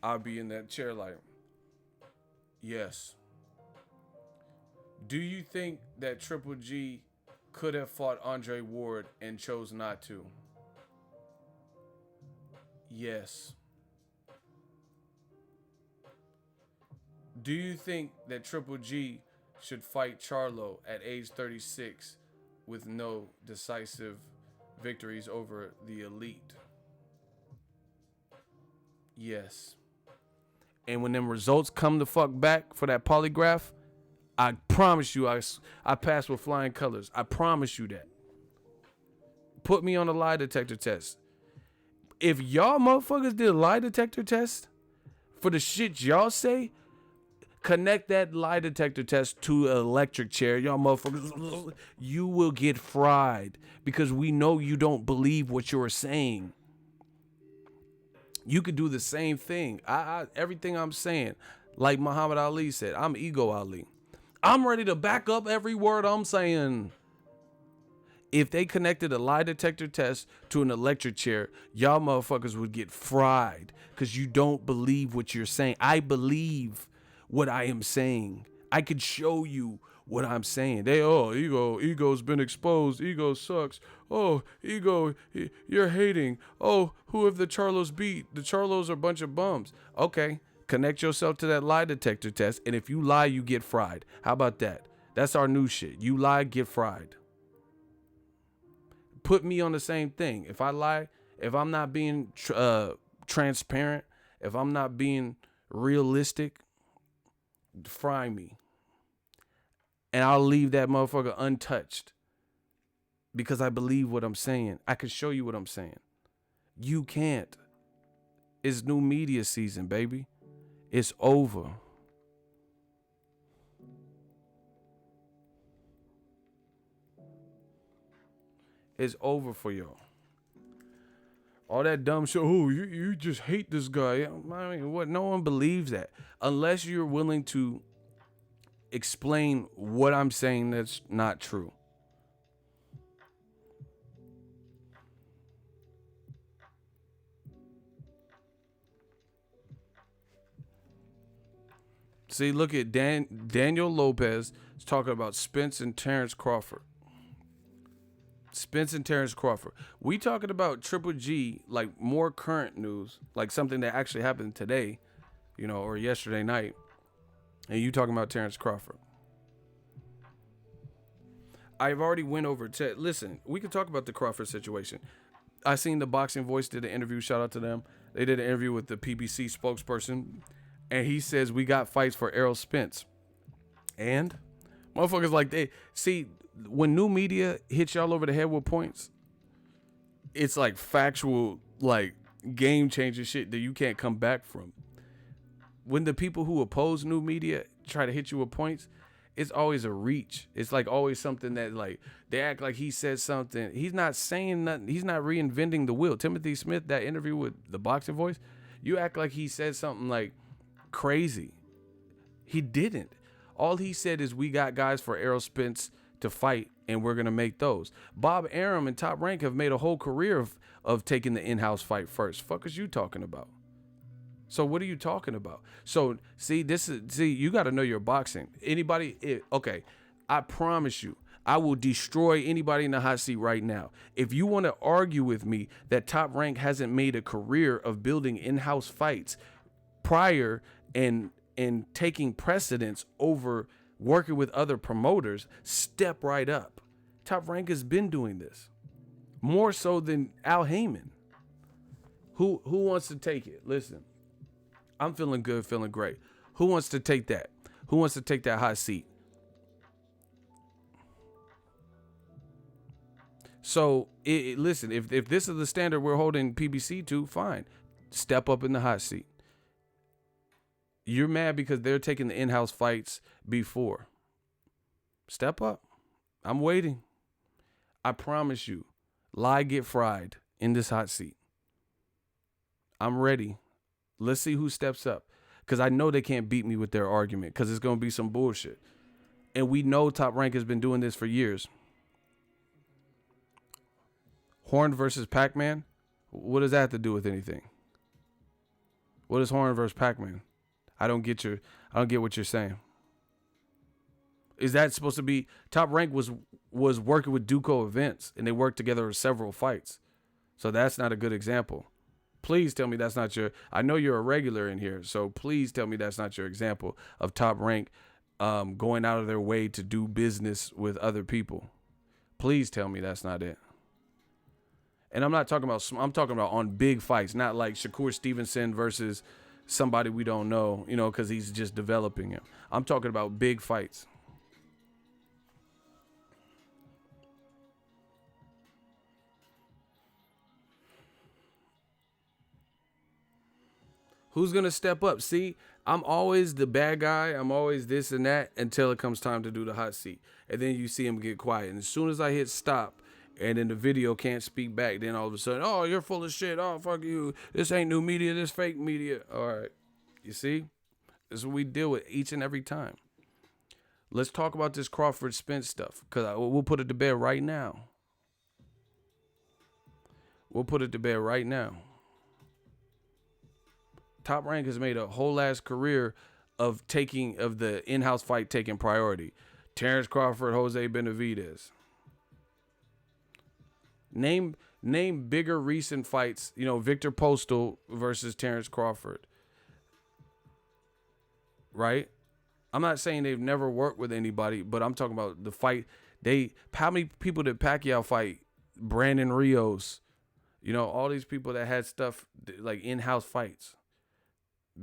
I'll be in that chair like, yes. Do you think that Triple G could have fought Andre Ward and chose not to? Yes. Do you think that Triple G should fight Charlo at age 36 with no decisive victories over the elite? Yes. And when them results come the fuck back for that polygraph, I promise you I pass with flying colors. I promise you that. Put me on a lie detector test. If y'all motherfuckers did a lie detector test for the shit y'all say, connect that lie detector test to an electric chair. Y'all motherfuckers, you will get fried, because we know you don't believe what you're saying. You could do the same thing. Everything I'm saying, like Muhammad Ali said, I'm Ego Ali. I'm ready to back up every word I'm saying. If they connected a lie detector test to an electric chair, y'all motherfuckers would get fried, because you don't believe what you're saying. I believe what I am saying. I could show you what I'm saying. Ego's been exposed. Ego sucks. Oh, Ego, you're hating. Oh, who have the Charlos beat? The Charlos are a bunch of bums. Okay, connect yourself to that lie detector test, and if you lie, you get fried. How about that? That's our new shit. You lie, get fried. Put me on the same thing. If I lie, if I'm not being transparent, if I'm not being realistic, fry me. And I'll leave that motherfucker untouched, because I believe what I'm saying. I can show you what I'm saying. You can't. It's new media season, baby. It's over. It's over for y'all. All that dumb shit. Oh, you just hate this guy. I mean, what? No one believes that unless you're willing to explain what I'm saying that's not true. See, look at Daniel Lopez is talking about Spence and Terrence Crawford. Spence and Terrence Crawford. We talking about Triple G, like more current news, like something that actually happened today, or yesterday night. And you talking about Terrence Crawford. I've already went over to, listen, we can talk about the Crawford situation. I seen the Boxing Voice did an interview. Shout out to them. They did an interview with the PBC spokesperson. And he says, we got fights for Errol Spence. And motherfuckers like they see when new media hits y'all over the head with points, it's like factual, like game changing shit that you can't come back from. When the people who oppose new media try to hit you with points, it's always a reach. It's like always something that like they act like he said something. He's not saying nothing. He's not reinventing the wheel. Timothy Smith, that interview with the Boxing Voice, you act like he said something like crazy. He didn't. All he said is we got guys for Errol Spence to fight and we're going to make those. Bob Arum and Top Rank have made a whole career of taking the in-house fight first. Fuck is you talking about? So what are you talking about? So see, you got to know your boxing. Okay, I promise you, I will destroy anybody in the hot seat right now. If you want to argue with me that Top Rank hasn't made a career of building in-house fights prior and taking precedence over working with other promoters, step right up. Top Rank has been doing this more so than Al Heyman. Who wants to take it? Listen, I'm feeling good, feeling great. Who wants to take that? Who wants to take that hot seat? So listen, if this is the standard we're holding PBC to, fine. Step up in the hot seat. You're mad because they're taking the in-house fights before. Step up. I'm waiting. I promise you, lie get fried in this hot seat. I'm ready. Let's see who steps up. Because I know they can't beat me with their argument because it's going to be some bullshit. And we know Top Rank has been doing this for years. Horn versus Pac-Man? What does that have to do with anything? What is Horn versus Pac-Man? I don't get what you're saying. Is that supposed to be Top Rank was working with Duco Events and they worked together in several fights. So that's not a good example. Please tell me that's not your, I know you're a regular in here, so please tell me that's not your example of Top Rank going out of their way to do business with other people. Please tell me that's not it. And I'm not talking about, I'm talking about on big fights, not like Shakur Stevenson versus somebody we don't know, because he's just developing him. I'm talking about big fights. Who's going to step up? See, I'm always the bad guy. I'm always this and that until it comes time to do the hot seat. And then you see him get quiet. And as soon as I hit stop and then the video can't speak back, then all of a sudden, oh, you're full of shit. Oh, fuck you. This ain't new media. This fake media. All right. You see? This is what we deal with each and every time. Let's talk about this Crawford Spence stuff because we'll put it to bed right now. We'll put it to bed right now. Top Rank has made a whole ass career of the in-house fight taking priority. Terrence Crawford, Jose Benavidez. Name bigger recent fights. Victor Postal versus Terrence Crawford. Right? I'm not saying they've never worked with anybody, but I'm talking about the fight. How many people did Pacquiao fight? Brandon Rios. All these people that had stuff like in-house fights.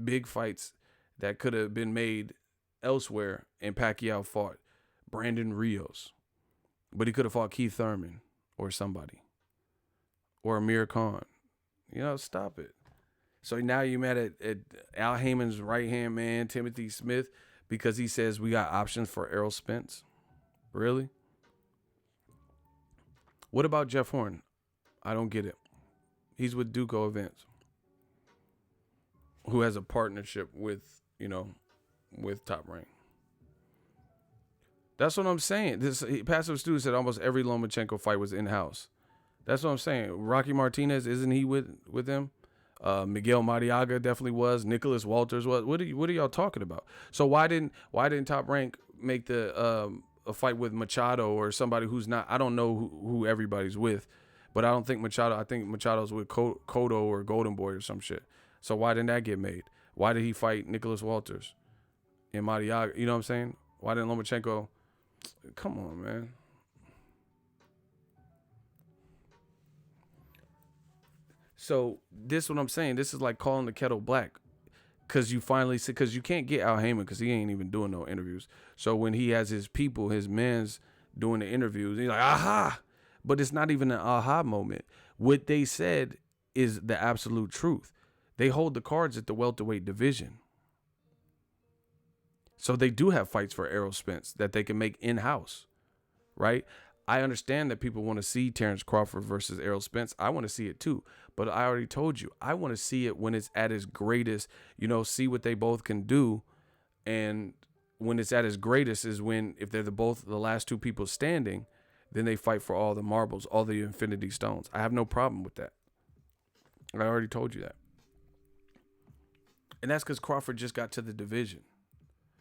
Big fights that could have been made elsewhere, and Pacquiao fought Brandon Rios. But he could have fought Keith Thurman or somebody. Or Amir Khan. Stop it. So now you're mad at Al Heyman's right-hand man, Timothy Smith, because he says we got options for Errol Spence? Really? What about Jeff Horn? I don't get it. He's with Duco Events, who has a partnership with Top Rank. That's what I'm saying. Passive Stu said almost every Lomachenko fight was in-house. That's what I'm saying. Rocky Martinez, isn't he with them? Miguel Mariaga definitely was. Nicholas Walters was. What are y'all talking about? So why didn't Top Rank make the a fight with Machado or somebody who's not? I don't know who everybody's with, but I don't think Machado. I think Machado's with Cotto or Golden Boy or some shit. So why didn't that get made? Why did he fight Nicholas Walters and Mariaga? You know what I'm saying? Why didn't Lomachenko? Come on, man. So this what I'm saying. This is like calling the kettle black, because you finally see, because you can't get Al Heyman because he ain't even doing no interviews. So when he has his people, his men's doing the interviews, he's like, aha, but it's not even an aha moment. What they said is the absolute truth. They hold the cards at the welterweight division. So they do have fights for Errol Spence that they can make in-house, right? I understand that people want to see Terrence Crawford versus Errol Spence. I want to see it too. But I already told you, I want to see it when it's at its greatest, see what they both can do. And when it's at its greatest is when, if they're the last two people standing, then they fight for all the marbles, all the infinity stones. I have no problem with that. I already told you that. And that's because Crawford just got to the division.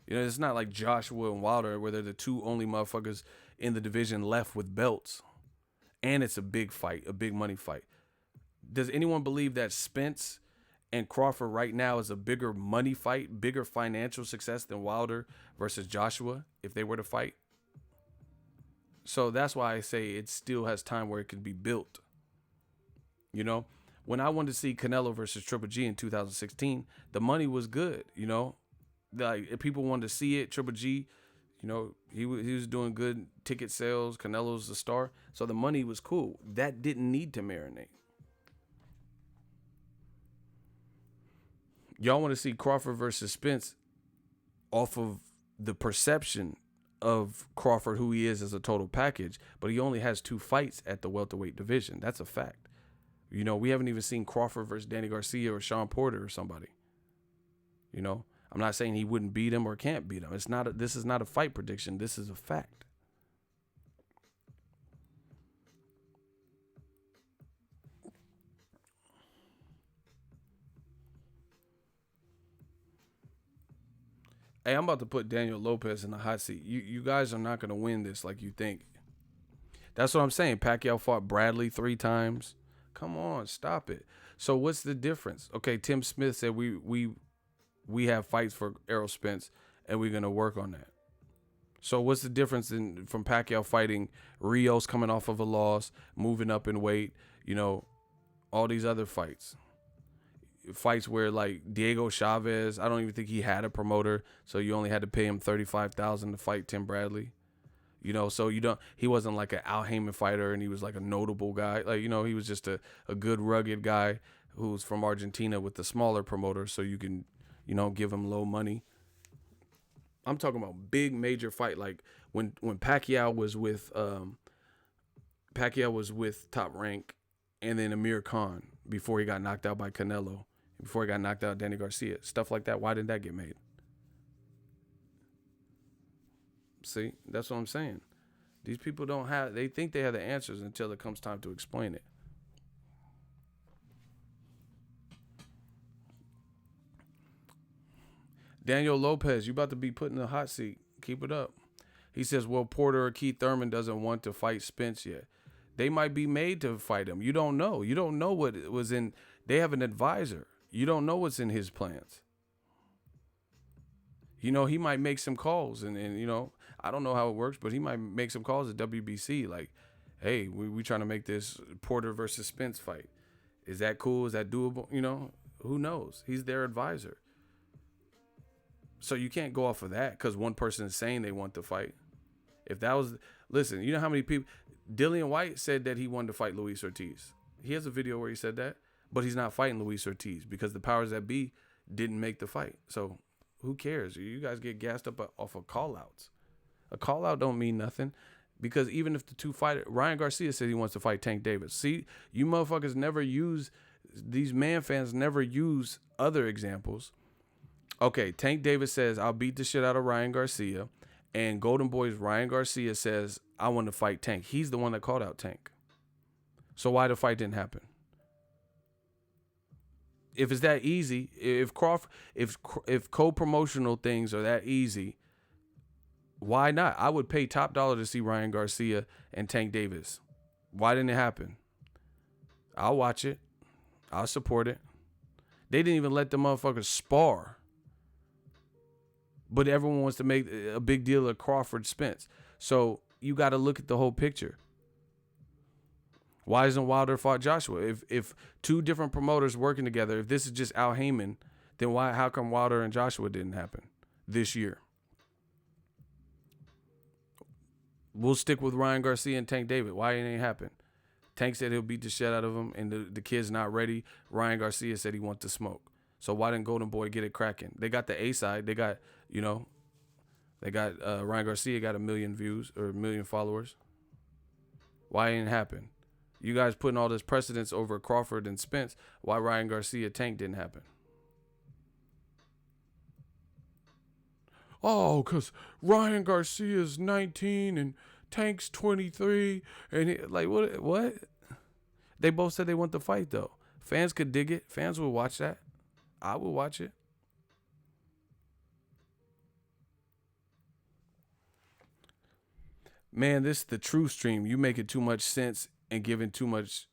It's not like Joshua and Wilder where they're the two only motherfuckers in the division left with belts. And it's a big fight, a big money fight. Does anyone believe that Spence and Crawford right now is a bigger money fight, bigger financial success than Wilder versus Joshua if they were to fight? So that's why I say it still has time where it can be built. When I wanted to see Canelo versus Triple G in 2016, the money was good, Like, if people wanted to see it, Triple G, he was doing good ticket sales. Canelo's the star. So the money was cool. That didn't need to marinate. Y'all want to see Crawford versus Spence off of the perception of Crawford, who he is as a total package, but he only has 2 fights at the welterweight division. That's a fact. We haven't even seen Crawford versus Danny Garcia or Sean Porter or somebody. I'm not saying he wouldn't beat him or can't beat him. This is not a fight prediction. This is a fact. Hey, I'm about to put Daniel Lopez in the hot seat. You guys are not going to win this like you think. That's what I'm saying. Pacquiao fought Bradley 3 times. Come on, stop it. So what's the difference? Okay, Tim Smith said we have fights for Errol Spence, and we're going to work on that. So what's the difference from Pacquiao fighting Rios coming off of a loss, moving up in weight, all these other fights? Fights where, like, Diego Chavez, I don't even think he had a promoter, so you only had to pay him $35,000 to fight Tim Bradley. So he wasn't like an Al Heyman fighter, and he was like a notable guy. Like, he was just a good, rugged guy who's from Argentina with the smaller promoter, so you can give him low money. I'm talking about big major fight, like when Pacquiao was with Top Rank, and then Amir Khan before he got knocked out by Canelo, before he got knocked out Danny Garcia, stuff like that. Why didn't that get made? See, that's what I'm saying. These people they think they have the answers until it comes time to explain it. Daniel Lopez, you about to be put in the hot seat. Keep it up. He says, well, Porter or Keith Thurman doesn't want to fight Spence yet. They might be made to fight him. You don't know. You don't know what was in. They have an advisor. You don't know what's in his plans. He might make some calls, and I don't know how it works, but he might make some calls at WBC like, hey, we trying to make this Porter versus Spence fight. Is that cool? Is that doable? Who knows? He's their advisor. So you can't go off of that because one person is saying they want to fight. If that was, listen, you know how many people, Dillian Whyte said that he wanted to fight Luis Ortiz. He has a video where he said that, but he's not fighting Luis Ortiz because the powers that be didn't make the fight. So who cares? You guys get gassed up off of call-outs. A call-out don't mean nothing because even if the two fight, Ryan Garcia said he wants to fight Tank Davis. See, you motherfuckers these man fans never use other examples. Okay, Tank Davis says, I'll beat the shit out of Ryan Garcia. And Golden Boy's Ryan Garcia says, I want to fight Tank. He's the one that called out Tank. So why the fight didn't happen? If it's that easy, if co-promotional things are that easy, why not? I would pay top dollar to see Ryan Garcia and Tank Davis. Why didn't it happen? I'll watch it. I'll support it. They didn't even let the motherfuckers spar. But everyone wants to make a big deal of Crawford Spence. So you got to look at the whole picture. Why isn't Wilder fought Joshua? If two different promoters working together, if this is just Al Heyman, then how come Wilder and Joshua didn't happen this year? We'll stick with Ryan Garcia and Tank Davis. Why it ain't happen? Tank said he'll beat the shit out of him, and the kid's not ready. Ryan Garcia said he wants to smoke. So why didn't Golden Boy get it cracking? They got the A side. They got, Ryan Garcia got 1 million views or 1 million followers. Why it didn't happen? You guys putting all this precedence over Crawford and Spence. Why Ryan Garcia Tank didn't happen? Oh, because Ryan Garcia's 19 and Tank's 23. And what? They both said they want to fight, though. Fans could dig it. Fans will watch that. I will watch it. Man, this is the true stream. You making too much sense and giving too much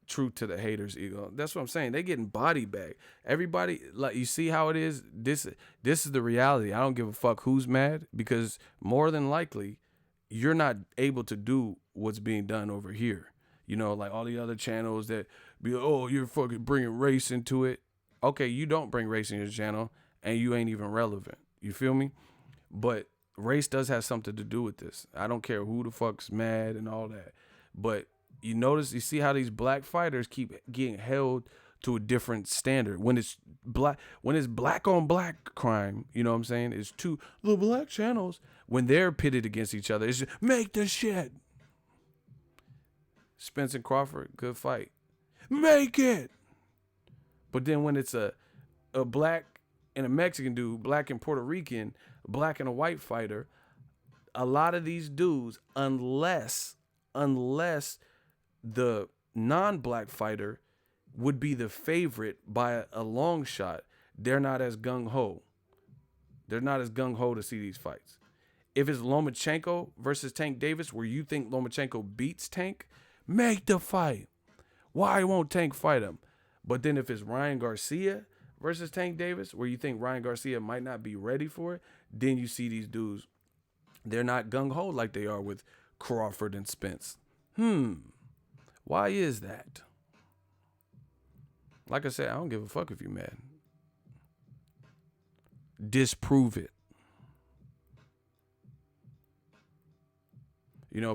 truth to the haters' ego. That's what I'm saying. They getting body bag. Everybody, like, you see how it is? This is the reality. I don't give a fuck who's mad, because more than likely you're not able to do what's being done over here. Like all the other channels that be, oh, you're fucking bringing race into it. Okay, you don't bring race in your channel and you ain't even relevant. You feel me? But race does have something to do with this. I don't care who the fuck's mad and all that. But you see how these black fighters keep getting held to a different standard. When it's black on black crime, you know what I'm saying? It's the black channels, when they're pitted against each other, it's just, make the shit. Spence and Crawford, good fight. Make it. But then when it's a black and a Mexican dude, black and Puerto Rican, black and a white fighter, a lot of these dudes, unless the non-black fighter would be the favorite by a long shot, they're not as gung-ho. They're not as gung-ho to see these fights. If it's Lomachenko versus Tank Davis, where you think Lomachenko beats Tank, make the fight. Why won't Tank fight him? But then if it's Ryan Garcia versus Tank Davis, where you think Ryan Garcia might not be ready for it, then you see these dudes, they're not gung-ho like they are with Crawford and Spence. Why is that? Like I said, I don't give a fuck if you're mad. Disprove it.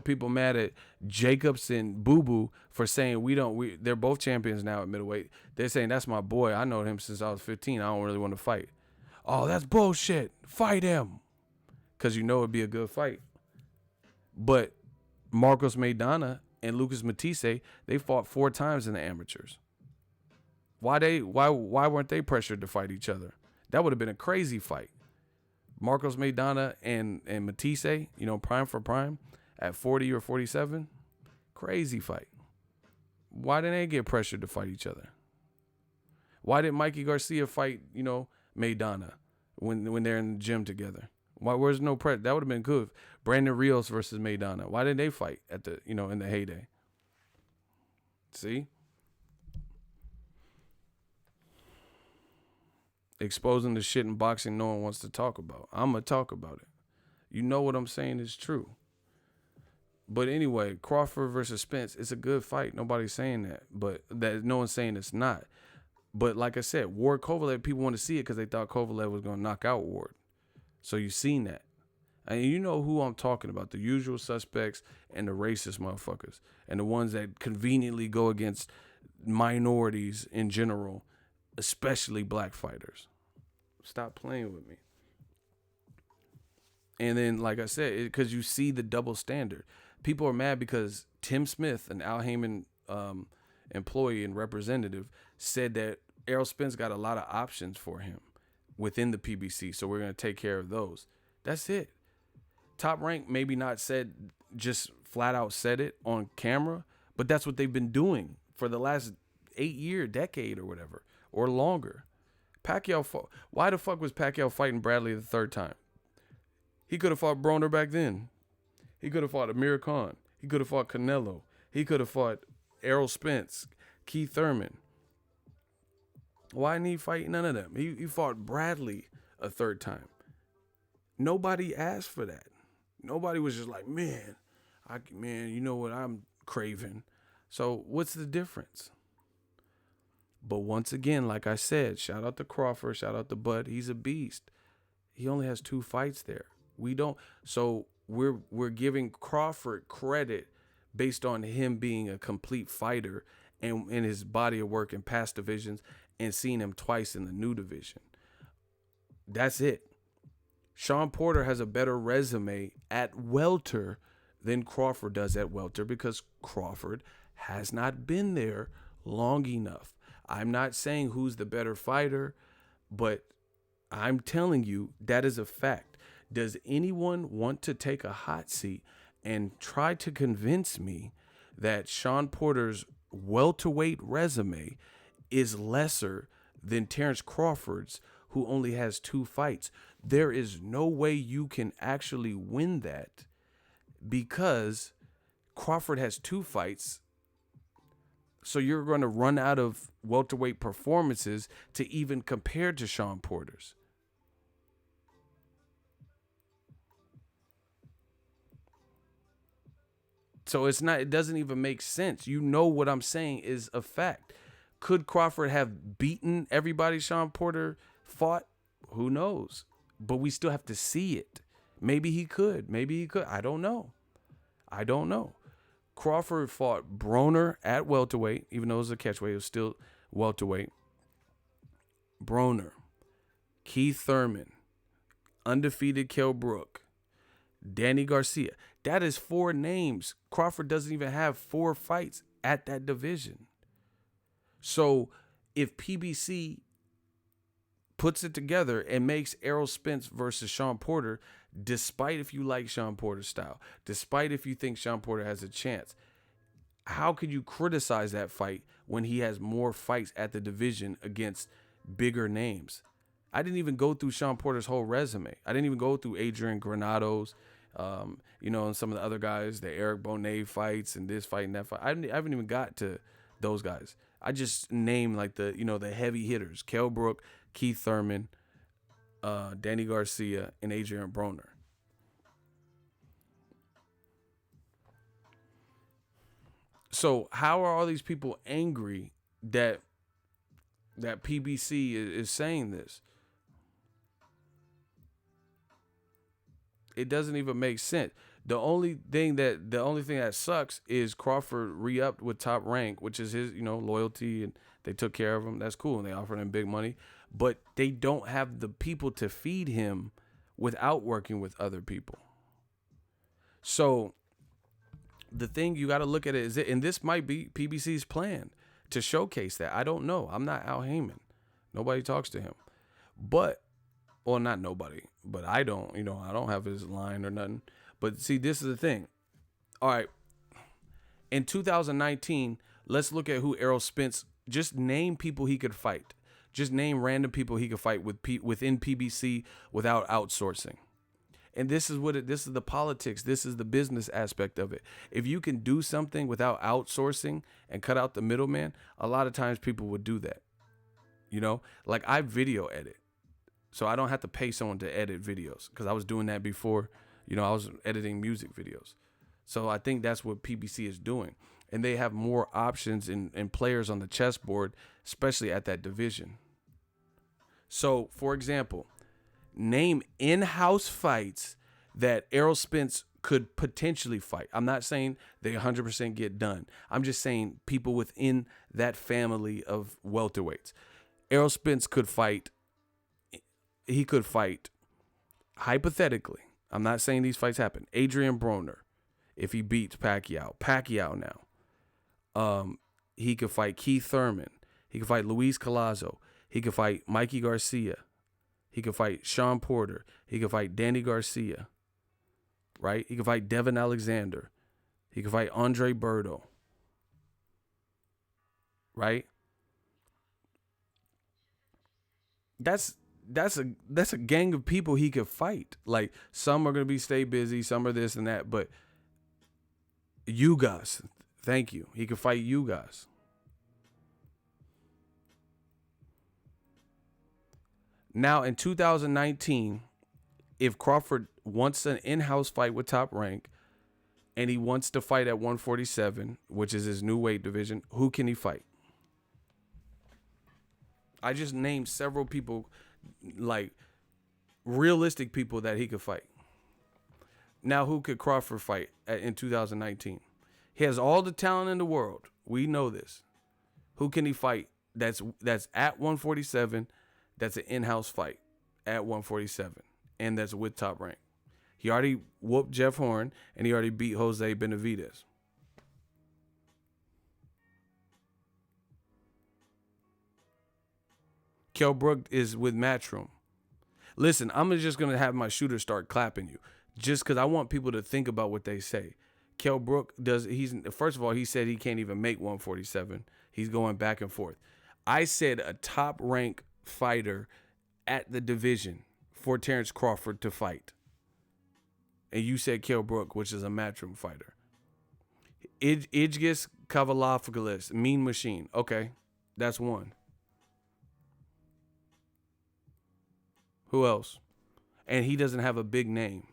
People mad at Jacobs and Boo Boo for saying they're both champions now at middleweight. They're saying, that's my boy. I know him since I was 15. I don't really want to fight. Oh, that's bullshit. Fight him. Because it'd be a good fight. But Marcos Maidana and Lucas Matisse, they fought 4 times in the amateurs. Why weren't they pressured to fight each other? That would have been a crazy fight. Marcos Maidana and Matisse, prime for prime at 40 or 47, crazy fight. Why didn't they get pressured to fight each other? Why did Mikey Garcia fight, Maidana when they're in the gym together? Where's no pressure? That would have been good. Brandon Rios versus Maidana. Why didn't they fight at the, in the heyday? See? Exposing the shit in boxing no one wants to talk about. I'm going to talk about it. You know what I'm saying is true. But anyway, Crawford versus Spence, it's a good fight. Nobody's saying that. But that no one's saying it's not. But like I said, Ward Kovalev, people want to see it because they thought Kovalev was going to knock out Ward. So you've seen that. And you know who I'm talking about. The usual suspects and the racist motherfuckers. And the ones that conveniently go against minorities in general, especially black fighters. Stop playing with me. And then, like I said, because you see the double standard. People are mad because Tim Smith, an Al Heyman employee and representative, said that Errol Spence got a lot of options for him within the PBC, so we're going to take care of those. That's it. Top Rank maybe not just flat out said it on camera, but that's what they've been doing for the last decade or whatever. or longer. Pacquiao fought. Why the fuck was Pacquiao fighting Bradley the third time? He could have fought Broner back then. He could have fought Amir Khan. He could have fought Canelo. He could have fought Errol Spence, Keith Thurman. Why didn't he fight none of them? He fought Bradley a third time. Nobody asked for that. Nobody was just like, man, you know what I'm craving. So what's the difference? But once again, like I said, shout out to Crawford, shout out to Bud. He's a beast. He only has 2 fights there. We don't. So we're giving Crawford credit based on him being a complete fighter and in his body of work in past divisions and seeing him twice in the new division. That's it. Sean Porter has a better resume at welter than Crawford does at welter because Crawford has not been there long enough. I'm not saying who's the better fighter, but I'm telling you that is a fact. Does anyone want to take a hot seat and try to convince me that Sean Porter's welterweight resume is lesser than Terrence Crawford's, who only has 2 fights? There is no way you can actually win that because Crawford has 2 fights. So you're going to run out of welterweight performances to even compare to Sean Porter's. So it doesn't even make sense. You know what I'm saying is a fact. Could Crawford have beaten everybody Sean Porter fought? Who knows? But we still have to see it. Maybe he could. I don't know. Crawford fought Broner at welterweight, even though it was a catchweight, it was still welterweight. Broner, Keith Thurman, undefeated Kell Brook, Danny Garcia. That is 4 names. Crawford doesn't even have 4 fights at that division. So if PBC puts it together and makes Errol Spence versus Sean Porter, despite if you like Sean Porter's style, despite if you think Sean Porter has a chance, how could you criticize that fight when he has more fights at the division against bigger names? I didn't even go through Sean Porter's whole resume. I didn't even go through Adrian Granado's, and some of the other guys, the Eric Bonet fights and this fight and that fight. I haven't even got to those guys. I just named like the heavy hitters: Kell Brook, Keith Thurman, Danny Garcia, and Adrian Broner. So how are all these people angry that PBC is saying this? It doesn't even make sense. The only thing that sucks is Crawford re-upped with Top Rank, which is his, loyalty, and they took care of him. That's cool, and they offered him big money. But they don't have the people to feed him without working with other people. So the thing you got to look at it is, and this might be PBC's plan to showcase that. I don't know. I'm not Al Heyman. Nobody talks to him. But, well, not nobody, but I don't, I don't have his line or nothing. But see, this is the thing. All right. In 2019, let's look at who Errol Spence, just name people he could fight. Just name random people he could fight within PBC without outsourcing. And this is this is the politics. This is the business aspect of it. If you can do something without outsourcing and cut out the middleman, a lot of times people would do that. Like I video edit. So I don't have to pay someone to edit videos because I was doing that before. I was editing music videos. So I think that's what PBC is doing. And they have more options and players on the chessboard, especially at that division. So, for example, name in-house fights that Errol Spence could potentially fight. I'm not saying they 100% get done. I'm just saying people within that family of welterweights. Errol Spence could fight. He could fight, hypothetically, I'm not saying these fights happen, Adrian Broner, if he beats Pacquiao now. He could fight Keith Thurman. He could fight Luis Collazo. He could fight Mikey Garcia. He could fight Sean Porter. He could fight Danny Garcia. Right? He could fight Devin Alexander. He could fight Andre Berto. Right? That's that's a gang of people he could fight. Like some are gonna be stay busy, some are this and that, but you guys, thank you. He could fight you guys. Now in 2019, if Crawford wants an in-house fight with Top Rank and he wants to fight at 147, which is his new weight division, who can he fight? I just named several people, like realistic people that he could fight. Now, who could Crawford fight in 2019? He has all the talent in the world. We know this. Who can he fight? That's at 147. That's an in-house fight at 147, and that's with Top Rank. He already whooped Jeff Horn, and he already beat Jose Benavidez. Kell Brook is with Matchroom. Listen, I'm just going to have my shooter start clapping you just because I want people to think about what they say. Kell Brook first of all, he said he can't even make 147. He's going back and forth. I said a top rank fighter at the division for Terrence Crawford to fight. And you said Kell Brook, which is a Matchroom fighter. Idgis Kavalopoulos, Mean Machine. Okay, that's one. Who else? And he doesn't have a big name.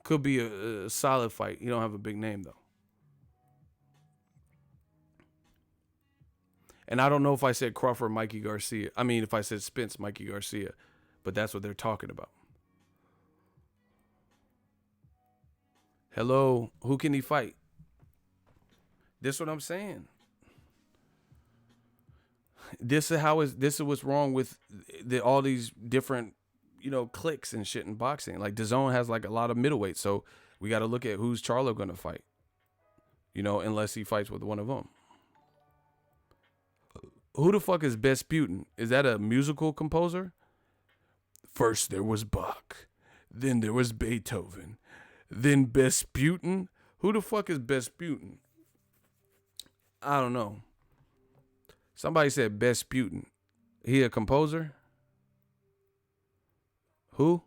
Could be a solid fight. He don't have a big name, though. And I don't know if I said Crawford, Mikey Garcia. I mean, if I said Spence, Mikey Garcia. But that's what they're talking about. Hello, who can he fight? This is what I'm saying. This is what's wrong with all these different, cliques and shit in boxing. Like DAZN has like a lot of middleweights, so we got to look at who's Charlo gonna fight. Unless he fights with one of them. Who the fuck is Besputin? Is that a musical composer? First there was Bach, then there was Beethoven, then Besputin. Who the fuck is Besputin? I don't know. Somebody said Besputin. He a composer? Who?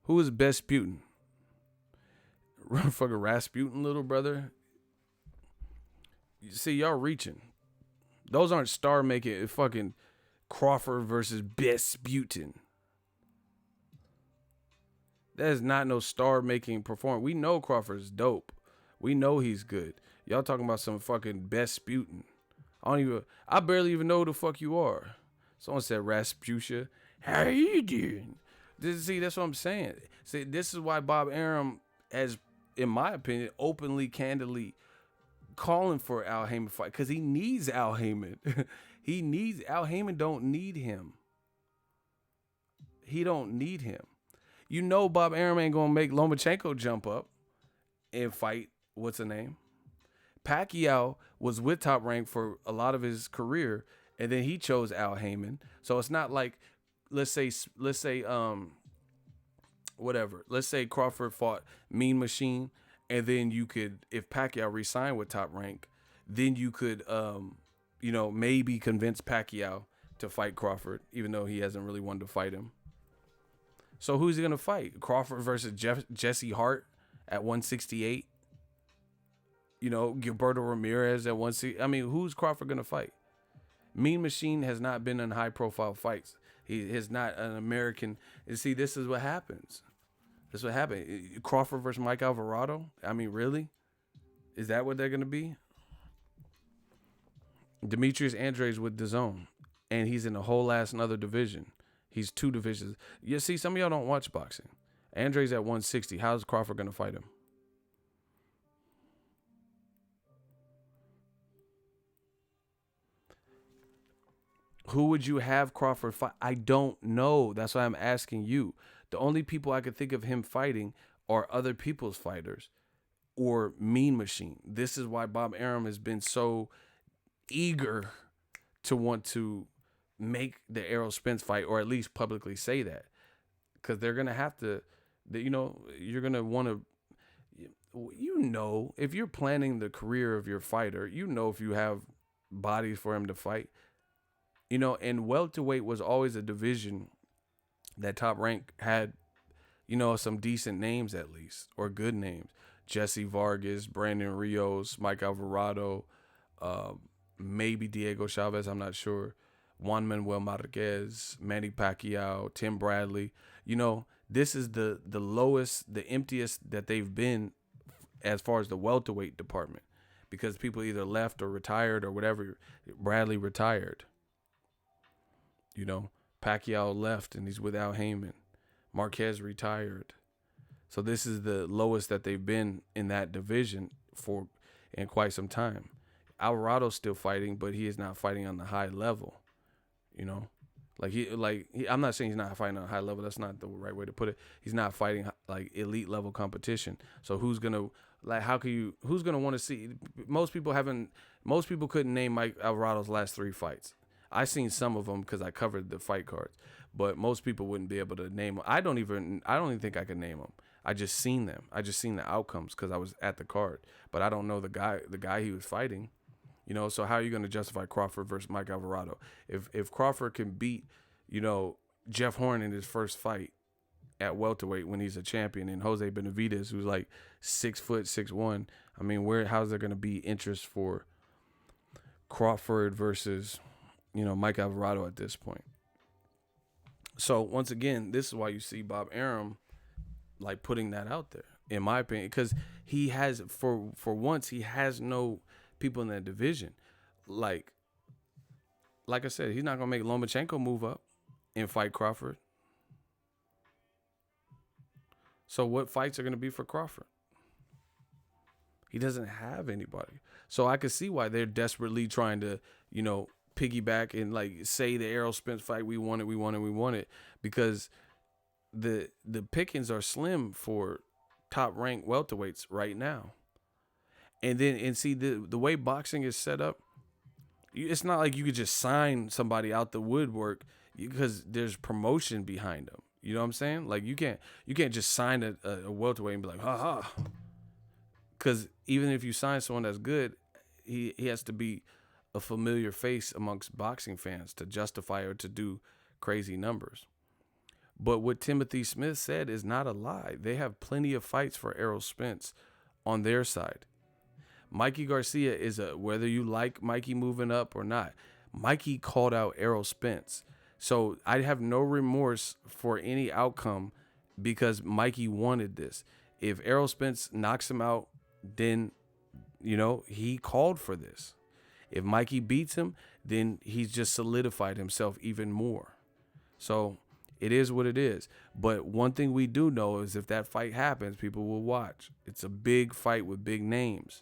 Who is Besputin? Fucking Rasputin, little brother. You see, y'all reaching. Those aren't star making. Fucking Crawford versus Besputin. That is not no star making performance. We know Crawford's dope. We know he's good. Y'all talking about some fucking Besputin. I barely even know who the fuck you are. Someone said Rasputia. How are you doing? See, that's what I'm saying. See, this is why Bob Arum has, in my opinion, openly, candidly calling for Al Heyman fight. Because he needs Al Heyman. Al Heyman don't need him. He don't need him. Bob Arum ain't going to make Lomachenko jump up and fight, what's the name? Pacquiao was with Top Rank for a lot of his career, and then he chose Al Heyman. So it's not like, let's say whatever. Let's say Crawford fought Mean Machine, and then you could, if Pacquiao re-signed with Top Rank, then you could, maybe convince Pacquiao to fight Crawford, even though he hasn't really wanted to fight him. So who's he gonna fight? Crawford versus Jesse Hart at 168. Gilberto Ramirez at 160. I mean, who's Crawford gonna fight? Mean Machine has not been in high-profile fights. He is not an American. You see, this is what happens. This is what happened. Crawford versus Mike Alvarado. I mean, really? Is that what they're gonna be? Demetrius Andrade's with DAZN, and he's in a whole ass another division. He's two divisions. You see, some of y'all don't watch boxing. Andrade's at 160. How's Crawford gonna fight him? Who would you have Crawford fight? I don't know. That's why I'm asking you. The only people I could think of him fighting are other people's fighters or Mean Machine. This is why Bob Arum has been so eager to want to make the Errol Spence fight, or at least publicly say that. Because they're going to have to, you're going to want to, if you're planning the career of your fighter, if you have bodies for him to fight, And welterweight was always a division that Top Rank had, some decent names at least, or good names. Jesse Vargas, Brandon Rios, Mike Alvarado, uh, maybe Diego Chavez, I'm not sure. Juan Manuel Marquez, Manny Pacquiao, Tim Bradley. This is the lowest, the emptiest that they've been as far as the welterweight department, because people either left or retired or whatever. Bradley retired. Pacquiao left and he's without Heyman. Marquez retired. So this is the lowest that they've been in that division for in quite some time. Alvarado's still fighting, but he is not fighting on the high level. I'm not saying he's not fighting on a high level. That's not the right way to put it. He's not fighting like elite level competition. So who's gonna want to see? Most people couldn't name Mike Alvarado's last 3 fights. I seen some of them because I covered the fight cards, but most people wouldn't be able to name them. I don't even think I could name them. I just seen them. I just seen the outcomes because I was at the card, but I don't know the guy he was fighting. So how are you going to justify Crawford versus Mike Alvarado? If Crawford can beat, Jeff Horn in his first fight at welterweight when he's a champion, and Jose Benavidez, who's like 6'6'1", I mean, how's there going to be interest for Crawford versus, Mike Alvarado at this point? So once again, this is why you see Bob Arum like putting that out there, in my opinion, because he has for once he has no people in that division. Like I said, he's not gonna make Lomachenko move up and fight Crawford. So what fights are gonna be for Crawford? He doesn't have anybody. So I could see why they're desperately trying to, piggyback and like say the Errol Spence fight, we want it, because the pickings are slim for top ranked welterweights right now. And see the way boxing is set up, it's not like you could just sign somebody out the woodwork because there's promotion behind them. You know what I'm saying? Like you can't just sign a welterweight and be like, ha ha. Because even if you sign someone that's good, he has to be a familiar face amongst boxing fans to justify or to do crazy numbers. But what Timothy Smith said is not a lie. They have plenty of fights for Errol Spence on their side. Mikey Garcia is whether you like Mikey moving up or not, Mikey called out Errol Spence. So I have no remorse for any outcome because Mikey wanted this. If Errol Spence knocks him out, then, he called for this. If Mikey beats him, then he's just solidified himself even more. So it is what it is. But one thing we do know is if that fight happens, people will watch. It's a big fight with big names.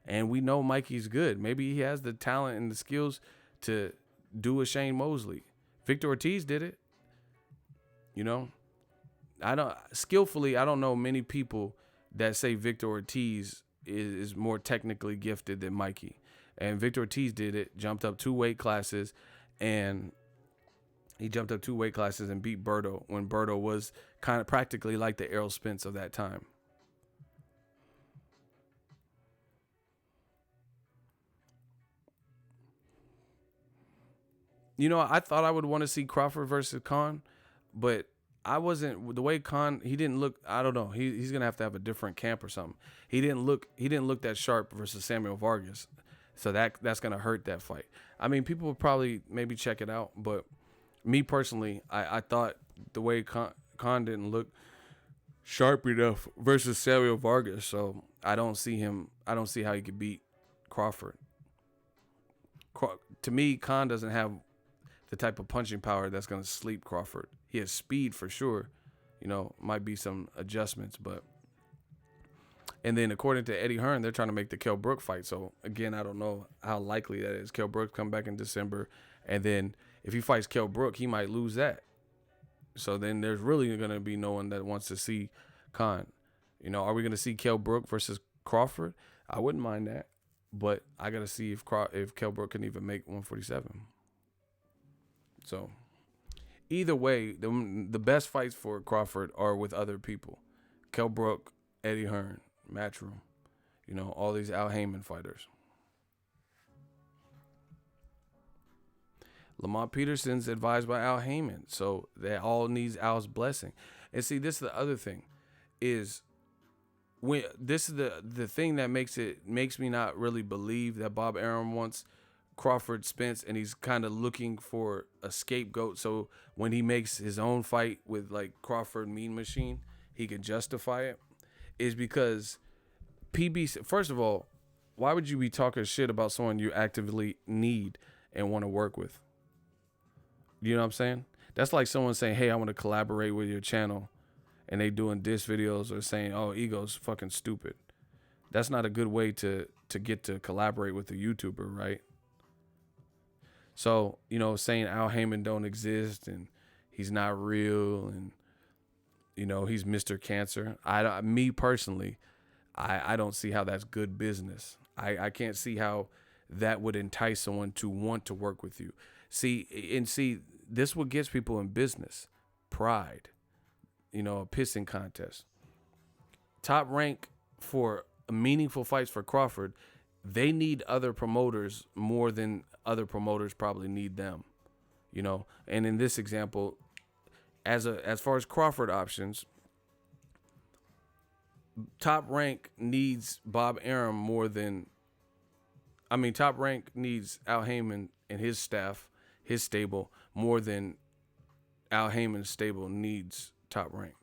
And we know Mikey's good. Maybe he has the talent and the skills to do a Shane Mosley. Victor Ortiz did it. I don't know many people that say Victor Ortiz is more technically gifted than Mikey. And Victor Ortiz did it, jumped up 2 weight classes, and beat Berto when Berto was kind of practically like the Errol Spence of that time. I thought I would want to see Crawford versus Khan, but I wasn't. The way Khan, he didn't look. I don't know. He's gonna have to have a different camp or something. He didn't look that sharp versus Samuel Vargas, so that's gonna hurt that fight. I mean, people would probably maybe check it out, but me personally, I thought the way Khan didn't look sharp enough versus Samuel Vargas, so I don't see how he could beat Crawford. To me, Khan doesn't have the type of punching power that's going to sleep Crawford. He has speed for sure. Might be some adjustments, but. And then according to Eddie Hearn, they're trying to make the Kell Brook fight. So again, I don't know how likely that is. Kell Brook come back in December, and then if he fights Kell Brook, he might lose that. So then there's really going to be no one that wants to see Khan. Are we going to see Kell Brook versus Crawford? I wouldn't mind that, but I got to see if Kell Brook can even make 147. So, either way, the best fights for Crawford are with other people. Kell Brook, Eddie Hearn, Matchroom, all these Al Heyman fighters. Lamont Peterson's advised by Al Heyman, so that all needs Al's blessing. And see, this is the other thing, is when this is the thing that makes me not really believe that Bob Arum wants Crawford Spence, and he's kind of looking for a scapegoat. So when he makes his own fight with like Crawford Mean Machine, he can justify it. Is because PBC. First of all, why would you be talking shit about someone you actively need and want to work with? You know what I'm saying? That's like someone saying, "Hey, I want to collaborate with your channel," and they doing diss videos or saying, "Oh, Ego's fucking stupid." That's not a good way to get to collaborate with a YouTuber, right? So, you know, saying Al Heyman don't exist and he's not real and, you know, he's Mr. Cancer. Me personally, I don't see how that's good business. I can't see how that would entice someone to want to work with you. See, this what gets people in business. Pride. You know, a pissing contest. Top Rank for meaningful fights for Crawford, they need other promoters more than other promoters probably need them, you know. And in this example, as far as Crawford options, Top Rank needs Bob Arum more than, Top Rank needs Al Heyman and his staff, his stable, more than Al Heyman's stable needs Top Rank.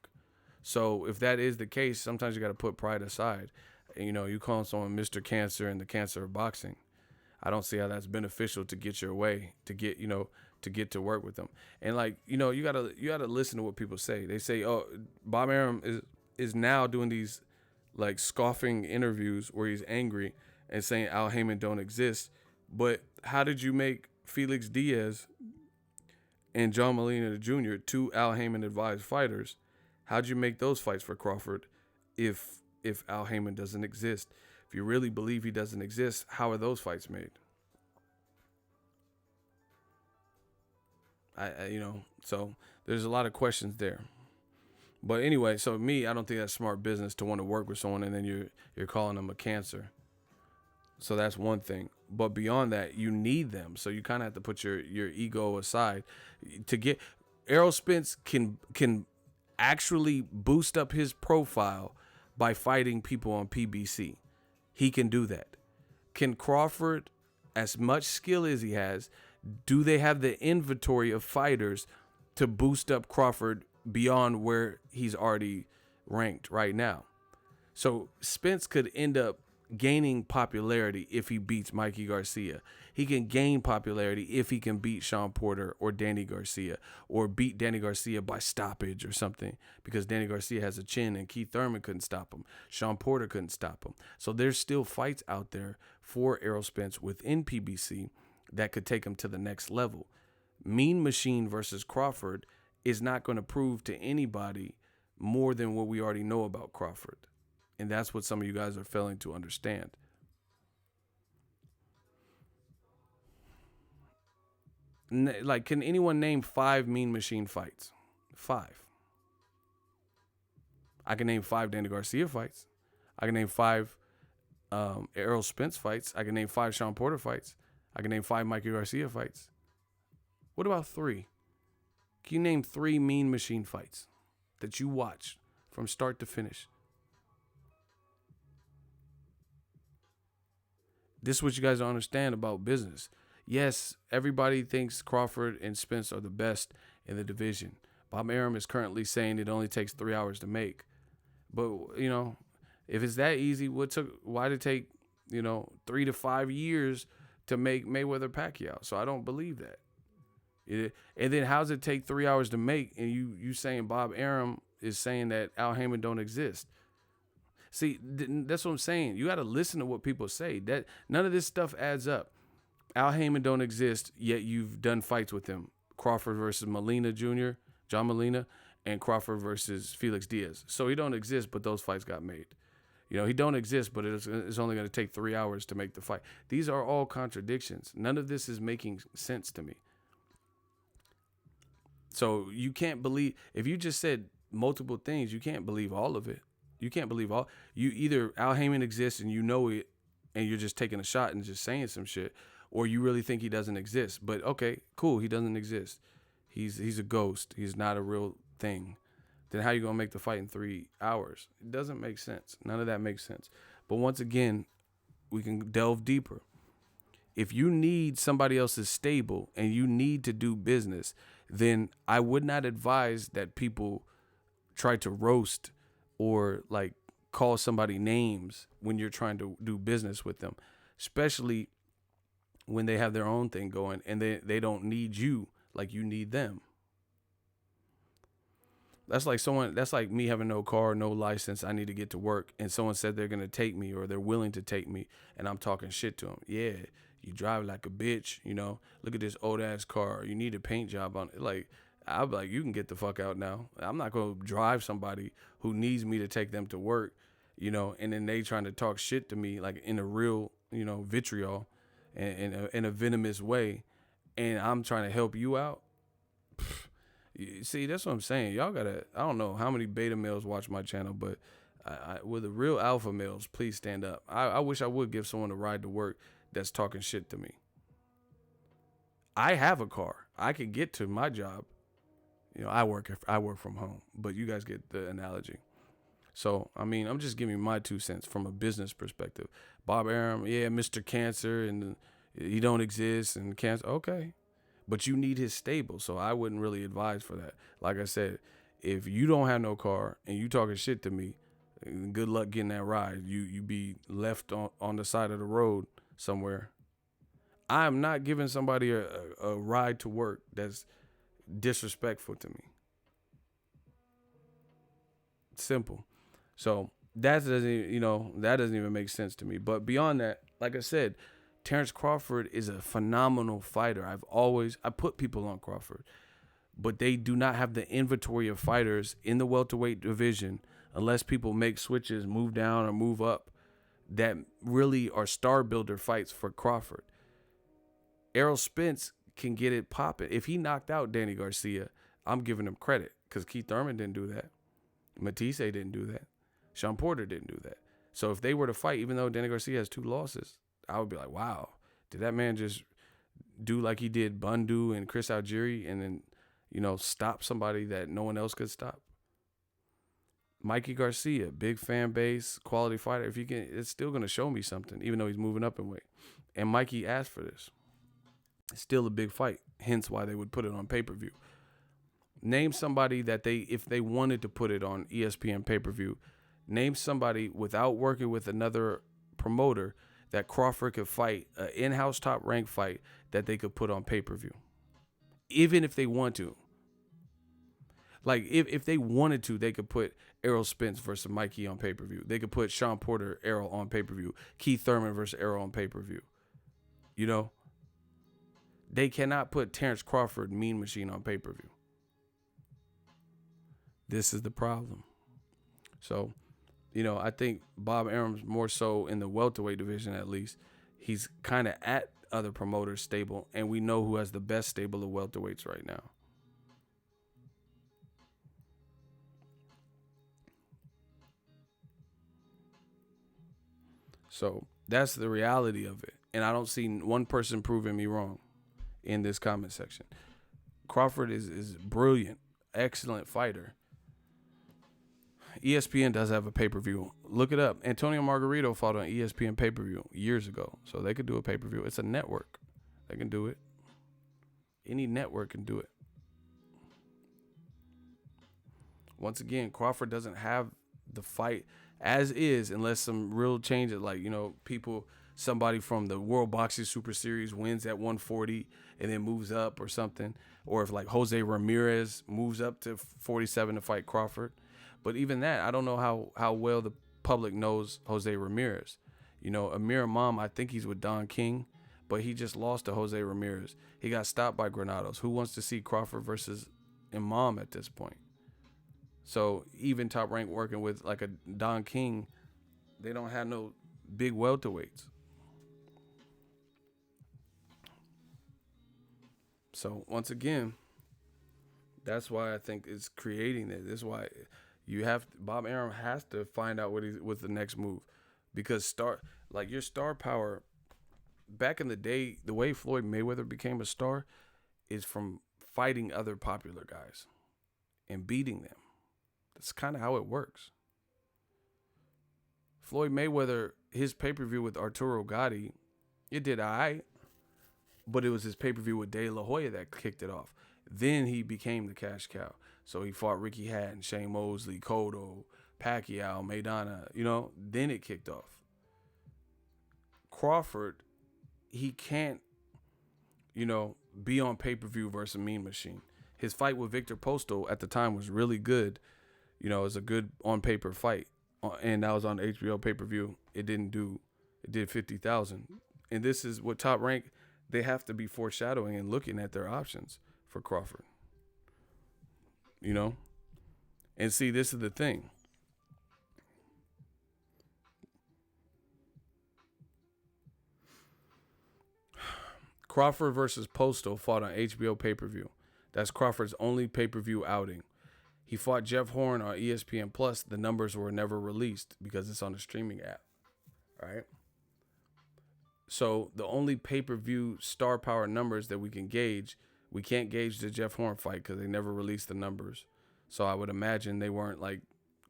So if that is the case, sometimes you got to put pride aside. You know, you call someone Mr. Cancer and the cancer of boxing. I don't see how that's beneficial to get your way, to get to work with them. And like, you know, you gotta listen to what people say. They say, oh, Bob Arum is now doing these like scoffing interviews where he's angry and saying Al Heyman don't exist. But how did you make Felix Diaz and John Molina Jr., two Al Heyman advised fighters? How'd you make those fights for Crawford if Al Heyman doesn't exist? If you really believe he doesn't exist, how are those fights made? So there's a lot of questions there. But anyway, so me, I don't think that's smart business to want to work with someone and then you're calling them a cancer. So that's one thing. But beyond that, you need them. So you kind of have to put your ego aside to get. Errol Spence can actually boost up his profile by fighting people on PBC. He can do that. Can Crawford, as much skill as he has, do they have the inventory of fighters to boost up Crawford beyond where he's already ranked right now? So Spence could end up gaining popularity if he beats Mikey Garcia. He can gain popularity if he can beat Sean Porter or Danny Garcia, or beat Danny Garcia by stoppage or something, because Danny Garcia has a chin and Keith Thurman couldn't stop him. Sean Porter couldn't stop him. So there's still fights out there for Errol Spence within PBC that could take him to the next level. Mean Machine versus Crawford is not going to prove to anybody more than what we already know about Crawford. And that's what some of you guys are failing to understand. Like, can anyone name 5 Mean Machine fights? 5. I can name 5 Danny Garcia fights. I can name 5 Errol Spence fights. I can name 5 Sean Porter fights. I can name 5 Mikey Garcia fights. What about 3? Can you name 3 Mean Machine fights that you watched from start to finish? This is what you guys don't understand about business. Yes, everybody thinks Crawford and Spence are the best in the division. Bob Arum is currently saying it only takes 3 hours to make. But, you know, if it's that easy, why did it take, 3 to 5 years to make Mayweather Pacquiao? So I don't believe that. And then how does it take 3 hours to make, and you saying Bob Arum is saying that Al Heyman don't exist? See, that's what I'm saying. You got to listen to what people say. That none of this stuff adds up. Al Heyman don't exist, yet you've done fights with him. Crawford versus Molina Jr., John Molina, and Crawford versus Felix Diaz. So he don't exist, but those fights got made. He don't exist, but it's only going to take 3 hours to make the fight. These are all contradictions. None of this is making sense to me. So you can't believe, if you just said multiple things, you can't believe all of it. You can't believe either Al Heyman exists and you know it, and you're just taking a shot and just saying some shit, Or you really think he doesn't exist. But okay, cool, he doesn't exist. He's a ghost. He's not a real thing. Then how you gonna make the fight in 3 hours? It doesn't make sense. None of that makes sense. But once again, we can delve deeper. If you need somebody else's stable and you need to do business, then I would not advise that people try to roast or like call somebody names when you're trying to do business with them, especially when they have their own thing going and they don't need you like you need them. That's like me having no car, no license. I need to get to work. And someone said they're going to take me or they're willing to take me. And I'm talking shit to them. Yeah, you drive like a bitch, you know. Look at this old ass car. You need a paint job on it. Like, I'll be like, you can get the fuck out now. I'm not going to drive somebody who needs me to take them to work, you know. And then they trying to talk shit to me like in a real, you know, vitriol and in a venomous way. And I'm trying to help you out. See, that's what I'm saying. Y'all gotta, I don't know how many beta males watch my channel, but with the real alpha males, please stand up. I wish I would give someone a ride to work that's talking shit to me. I have a car. I can get to my job. You know, I work from home, but you guys get the analogy. So, I mean, I'm just giving my 2 cents from a business perspective. Bob Arum, yeah, Mr. Cancer, and he don't exist, and cancer, okay. But you need his stable, so I wouldn't really advise for that. Like I said, if you don't have no car and you talking shit to me, good luck getting that ride. You be left on the side of the road somewhere. I'm not giving somebody a ride to work that's disrespectful to me. Simple. So that doesn't even make sense to me. But beyond that, like I said, Terrence Crawford is a phenomenal fighter. I put people on Crawford, but they do not have the inventory of fighters in the welterweight division unless people make switches, move down or move up, that really are star builder fights for Crawford. Errol Spence can get it popping. If he knocked out Danny Garcia, I'm giving him credit because Keith Thurman didn't do that. Matisse didn't do that. Sean Porter didn't do that. So if they were to fight, even though Danny Garcia has 2 losses, I would be like, wow, did that man just do like he did Bundu and Chris Algieri and then, you know, stop somebody that no one else could stop? Mikey Garcia, big fan base, quality fighter. If you can, it's still going to show me something, even though he's moving up in weight. And Mikey asked for this. It's still a big fight, hence why they would put it on pay-per-view. Name somebody that if they wanted to put it on ESPN pay-per-view, name somebody without working with another promoter that Crawford could fight, an in-house top-ranked fight that they could put on pay-per-view. Even if they want to. Like, if they wanted to, they could put Errol Spence versus Mikey on pay-per-view. They could put Sean Porter, Errol on pay-per-view. Keith Thurman versus Errol on pay-per-view. You know? They cannot put Terrence Crawford, Mean Machine, on pay-per-view. This is the problem. So, you know, I think Bob Arum's more so in the welterweight division, at least. He's kind of at other promoters' stable, and we know who has the best stable of welterweights right now. So that's the reality of it. And I don't see one person proving me wrong in this comment section. Crawford is brilliant, excellent fighter. ESPN does have a pay-per-view. Look it up. Antonio Margarito fought on ESPN pay-per-view years ago. So they could do a pay-per-view. It's a network. They can do it. Any network can do it. Once again, Crawford doesn't have the fight as is unless some real changes, like, you know, somebody from the World Boxing Super Series wins at 140 and then moves up or something. Or if like Jose Ramirez moves up to 47 to fight Crawford. But even that, I don't know how well the public knows Jose Ramirez. You know, Amir Imam, I think he's with Don King, but he just lost to Jose Ramirez. He got stopped by Granados. Who wants to see Crawford versus Imam at this point? So even Top Rank working with like a Don King, they don't have no big welterweights. So once again, that's why I think it's creating this. This is why Bob Arum has to find out what's the next move, because your star power back in the day, the way Floyd Mayweather became a star is from fighting other popular guys and beating them. That's kind of how it works. Floyd Mayweather, his pay-per-view with Arturo Gatti, it did all right, but it was his pay-per-view with De La Hoya that kicked it off. Then he became the cash cow. So he fought Ricky Hatton, Shane Mosley, Cotto, Pacquiao, Maidana, then it kicked off. Crawford, he can't, be on pay-per-view versus a Mean Machine. His fight with Victor Postol at the time was really good. It was a good on-paper fight. And that was on HBO pay-per-view. It did 50,000. And this is what Top Rank, they have to be foreshadowing and looking at their options for Crawford. And see, this is the thing. Crawford versus Postol fought on HBO pay-per-view. That's Crawford's only pay-per-view outing. He fought Jeff Horn on ESPN Plus. The numbers were never released because it's on a streaming app. All right. So the only pay-per-view star power numbers that we can gauge, we can't gauge the Jeff Horn fight because they never released the numbers. So I would imagine they weren't like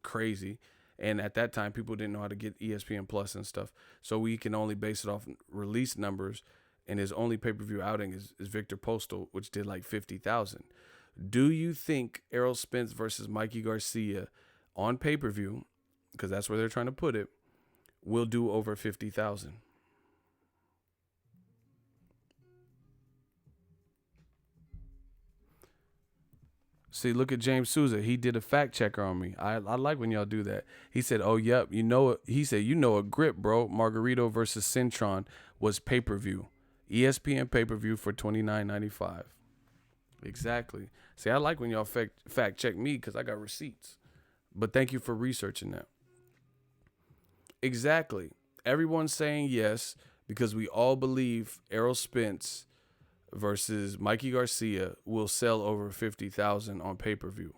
crazy. And at that time, people didn't know how to get ESPN Plus and stuff. So we can only base it off release numbers. And his only pay-per-view outing is Victor Postol, which did like 50,000. Do you think Errol Spence versus Mikey Garcia on pay-per-view, because that's where they're trying to put it, will do over 50,000? See, look at James Souza. He did a fact checker on me. I like when y'all do that. He said, "Oh, yep, He said, a grip, bro. Margarito versus Cintron was pay-per-view. ESPN pay-per-view for $29.95. Exactly. See, I like when y'all fact check me because I got receipts. But thank you for researching that. Exactly. Everyone's saying yes because we all believe Errol Spence versus Mikey Garcia will sell over 50,000 on pay-per-view.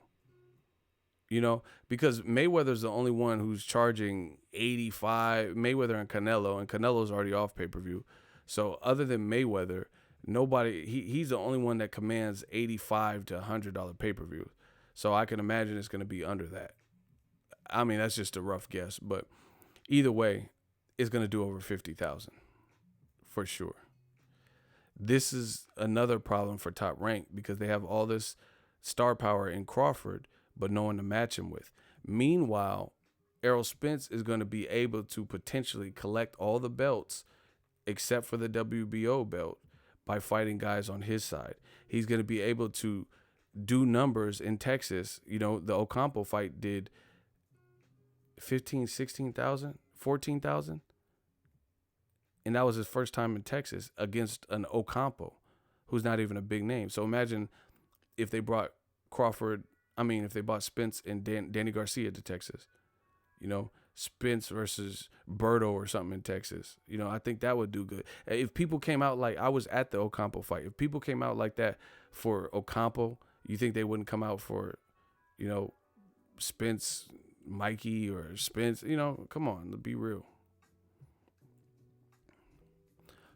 Because Mayweather's the only one who's charging 85. Mayweather and Canelo's already off pay-per-view. So other than Mayweather, nobody, he's the only one that commands $85 to $100 pay-per-view. So I can imagine it's going to be under that. I mean, that's just a rough guess, but either way, it's going to do over 50,000 for sure. This is another problem for Top Rank because they have all this star power in Crawford, but no one to match him with. Meanwhile, Errol Spence is going to be able to potentially collect all the belts except for the WBO belt by fighting guys on his side. He's going to be able to do numbers in Texas. The Ocampo fight did 15, 16,000, 14,000. And that was his first time in Texas against an Ocampo, who's not even a big name. So imagine if they brought if they brought Spence and Danny Garcia to Texas, Spence versus Berto or something in Texas. I think that would do good. If people came out like, I was at the Ocampo fight. If people came out like that for Ocampo, you think they wouldn't come out for, Spence, Mikey or Spence? Come on, be real.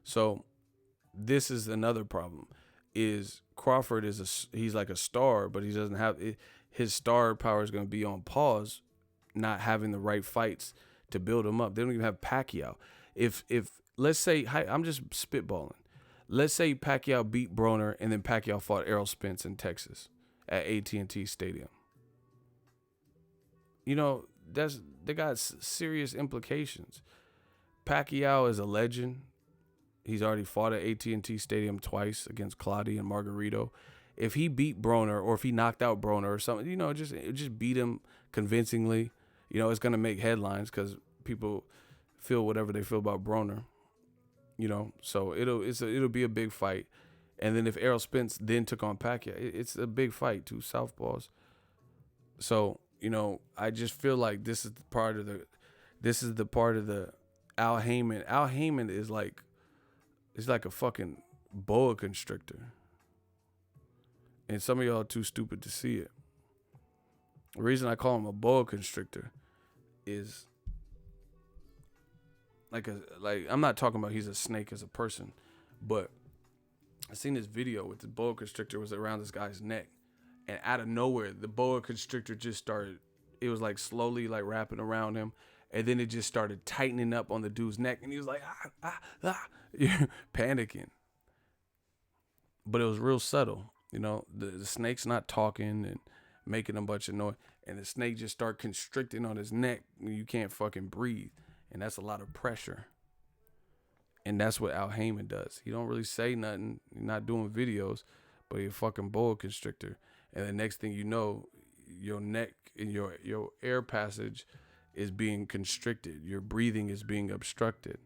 So this is another problem is Crawford he's like a star, but he doesn't have it. His star power is going to be on pause, not having the right fights to build him up. They don't even have Pacquiao. If let's say, I'm just spitballing. Let's say Pacquiao beat Broner and then Pacquiao fought Errol Spence in Texas at AT&T Stadium. They got serious implications. Pacquiao is a legend. He's already fought at AT&T Stadium twice against Clottey and Margarito. If he beat Broner or if he knocked out Broner or something, just beat him convincingly, it's going to make headlines because people feel whatever they feel about Broner, so it'll be a big fight. And then if Errol Spence then took on Pacquiao, it's a big fight, two southpaws. So, I just feel like this is the part of the Al Heyman. Al Heyman is like, it's like a fucking boa constrictor. And some of y'all are too stupid to see it. The reason I call him a boa constrictor is like I'm not talking about he's a snake as a person, but I seen this video with the boa constrictor was around this guy's neck, and out of nowhere the boa constrictor just started. It was like slowly like wrapping around him, and then it just started tightening up on the dude's neck, and he was like panicking. But it was real subtle, you know. The snake's not talking and making a bunch of noise, and the snake just start constricting on his neck, and you can't fucking breathe, and that's a lot of pressure. And that's what Al Heyman does. He don't really say nothing. He's not doing videos, but he's a fucking boa constrictor. And the next thing you know, your neck and your air passage is being constricted. Your breathing is being obstructed.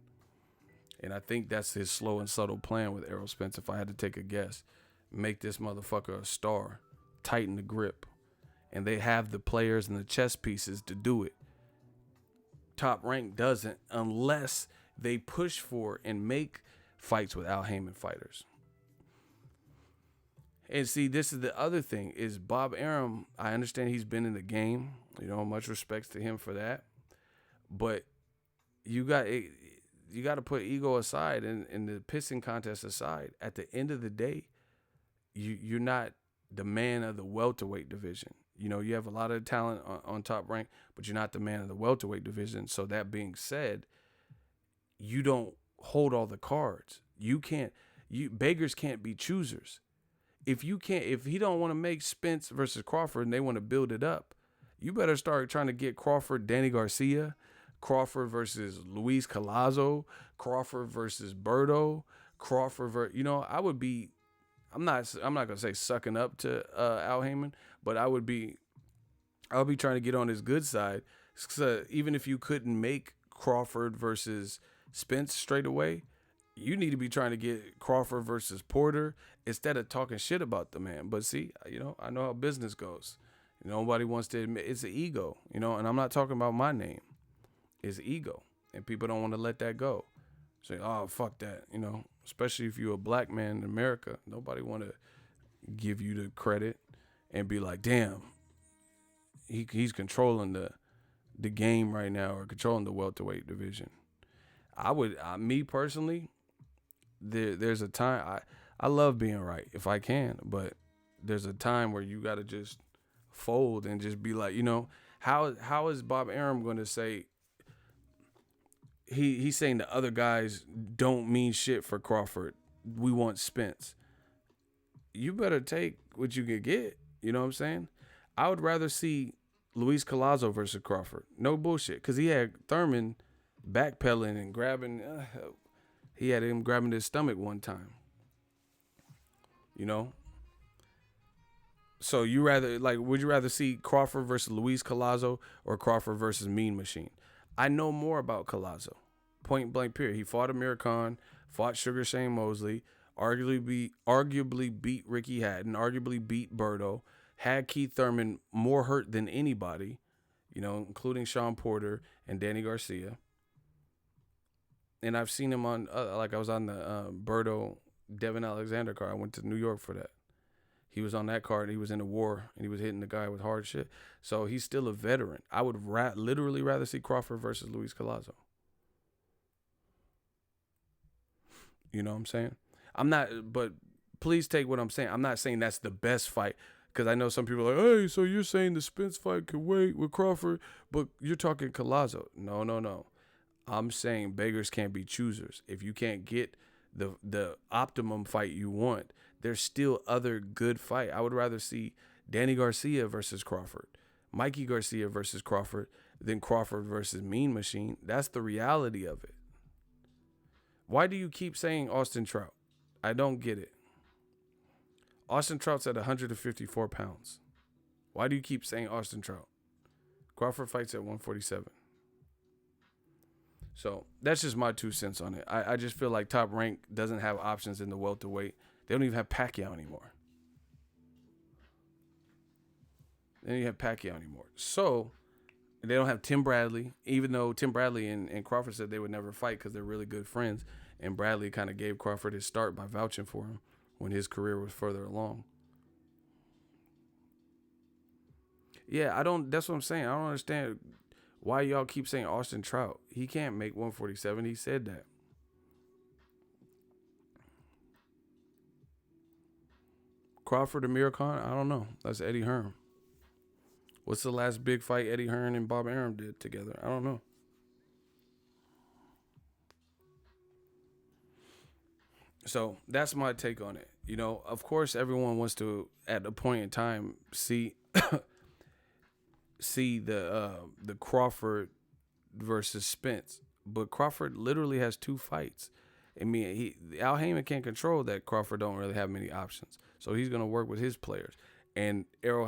And I think that's his slow and subtle plan with Errol Spence, if I had to take a guess. Make this motherfucker a star. Tighten the grip. And they have the players and the chess pieces to do it. Top Rank doesn't, unless they push for and make fights with Al Heyman fighters. And see, this is the other thing, is Bob Arum, I understand he's been in the game. You know, much respect to him for that. But you got to put ego aside and the pissing contest aside. At the end of the day, you're not the man of the welterweight division. You know, you have a lot of talent on Top Rank, but you're not the man of the welterweight division. So that being said, you don't hold all the cards. Beggars can't be choosers. If he don't want to make Spence versus Crawford and they want to build it up, you better start trying to get Crawford, Danny Garcia, Crawford versus Luis Collazo, Crawford versus Berto, I'm not gonna say sucking up to Al Heyman, but I'll be trying to get on his good side. So even if you couldn't make Crawford versus Spence straight away, you need to be trying to get Crawford versus Porter instead of talking shit about the man. But see, you know, I know how business goes. Nobody wants to admit it's an ego, you know, and I'm not talking about my name. It's ego, and people don't want to let that go. Say, oh, fuck that, you know, especially if you're a black man in America. Nobody want to give you the credit and be like, damn, he's controlling the game right now, or controlling the welterweight division. Me personally, there's a time, I love being right if I can, but there's a time where you got to just fold and just be like, you know, how is Bob Arum going to say, he's saying the other guys don't mean shit for Crawford. We want Spence. You better take what you can get. You know what I'm saying? I would rather see Luis Collazo versus Crawford. No bullshit. Because he had Thurman backpedaling and grabbing. He had him grabbing his stomach one time. You know? So would you rather see Crawford versus Luis Collazo or Crawford versus Mean Machine? I know more about Collazo. Point blank period. He fought Amir Khan, fought Sugar Shane Mosley, arguably beat Ricky Hatton, arguably beat Berto, had Keith Thurman more hurt than anybody, you know, including Sean Porter and Danny Garcia. And I've seen him on, I was on the Berto Devin Alexander card. I went to New York for that. He was on that card. He was in a war, and he was hitting the guy with hard shit. So he's still a veteran. I would literally rather see Crawford versus Luis Collazo. You know what I'm saying? But please take what I'm saying. I'm not saying that's the best fight, because I know some people are like, hey, so you're saying the Spence fight could wait with Crawford, but you're talking Collazo. No. I'm saying beggars can't be choosers. If you can't get the optimum fight you want, there's still other good fight. I would rather see Danny Garcia versus Crawford, Mikey Garcia versus Crawford, than Crawford versus Mean Machine. That's the reality of it. Why do you keep saying Austin Trout? I don't get it. Austin Trout's at 154 pounds. Why do you keep saying Austin Trout? Crawford fights at 147. So that's just my 2 cents on it. I just feel like Top Rank doesn't have options in the welterweight. They don't even have Pacquiao anymore. So they don't have Tim Bradley, even though Tim Bradley and Crawford said they would never fight because they're really good friends. And Bradley kind of gave Crawford his start by vouching for him when his career was further along. Yeah, that's what I'm saying. I don't understand Why y'all keep saying Austin Trout? He can't make 147. He said that. Crawford Amir Khan? I don't know. That's Eddie Hearn. What's the last big fight Eddie Hearn and Bob Arum did together? I don't know. So that's my take on it. You know, of course, everyone wants to, at a point in time, see the Crawford versus Spence, but Crawford literally has 2 fights. I mean, Al Heyman can't control that Crawford don't really have many options, so he's gonna work with his players. And Errol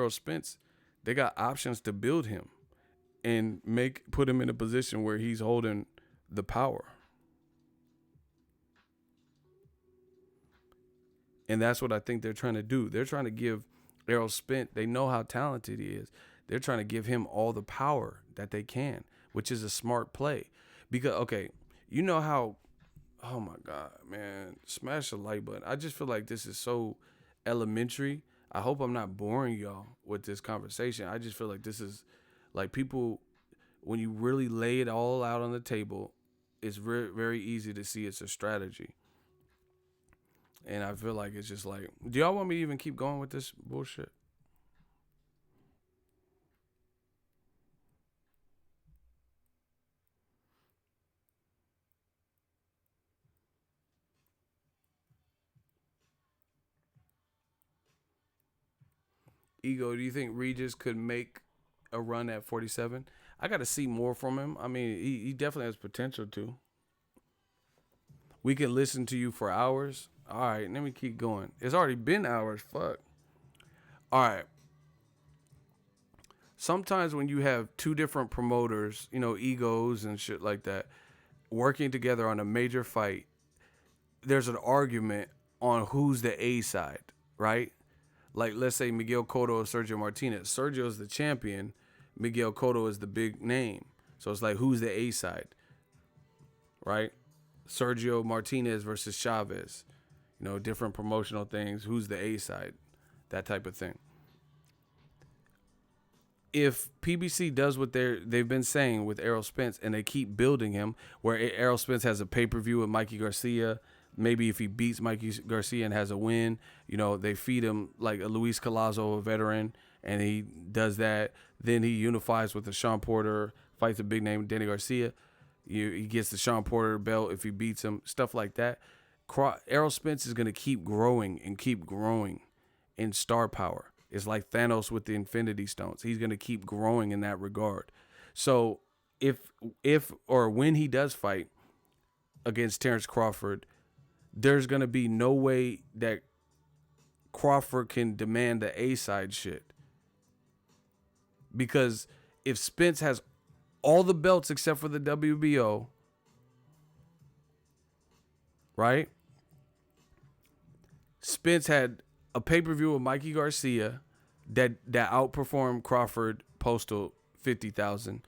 Spence, they got options to build him and put him in a position where he's holding the power. And that's what I think they're trying to do. They're trying to give Errol Spence, they know how talented he is. They're trying to give him all the power that they can, which is a smart play. Because, okay, you know how, oh my God, man, smash the like button. I just feel like this is so elementary. I hope I'm not boring y'all with this conversation. I just feel like this is, like, people, when you really lay it all out on the table, it's very easy to see it's a strategy. And I feel like it's just like, do y'all want me to even keep going with this bullshit? Ego, do you think Regis could make a run at 47? I got to see more from him. I mean, he definitely has potential to. We can listen to you for hours. All right, let me keep going. It's already been hours. Fuck. All right. Sometimes when you have 2 different promoters, you know, egos and shit like that, working together on a major fight, there's an argument on who's the A side, right? Like, let's say Miguel Cotto or Sergio Martinez. Sergio's the champion. Miguel Cotto is the big name. So it's like, who's the A side, right? Sergio Martinez versus Chavez. You know, different promotional things. Who's the A side? That type of thing. If PBC does what they've been saying with Errol Spence and they keep building him, where Errol Spence has a pay-per-view with Mikey Garcia, maybe if he beats Mikey Garcia and has a win, you know, they feed him like a Luis Collazo, a veteran, and he does that. Then he unifies with the Sean Porter, fights a big name, Danny Garcia. He gets the Sean Porter belt if he beats him, stuff like that. Errol Spence is going to keep growing and keep growing in star power. It's like Thanos with the Infinity Stones. He's going to keep growing in that regard. So if or when he does fight against Terrence Crawford, there's going to be no way that Crawford can demand the A-side shit. Because if Spence has all the belts except for the WBO, right? Spence had a pay-per-view with Mikey Garcia that outperformed Crawford postal 50,000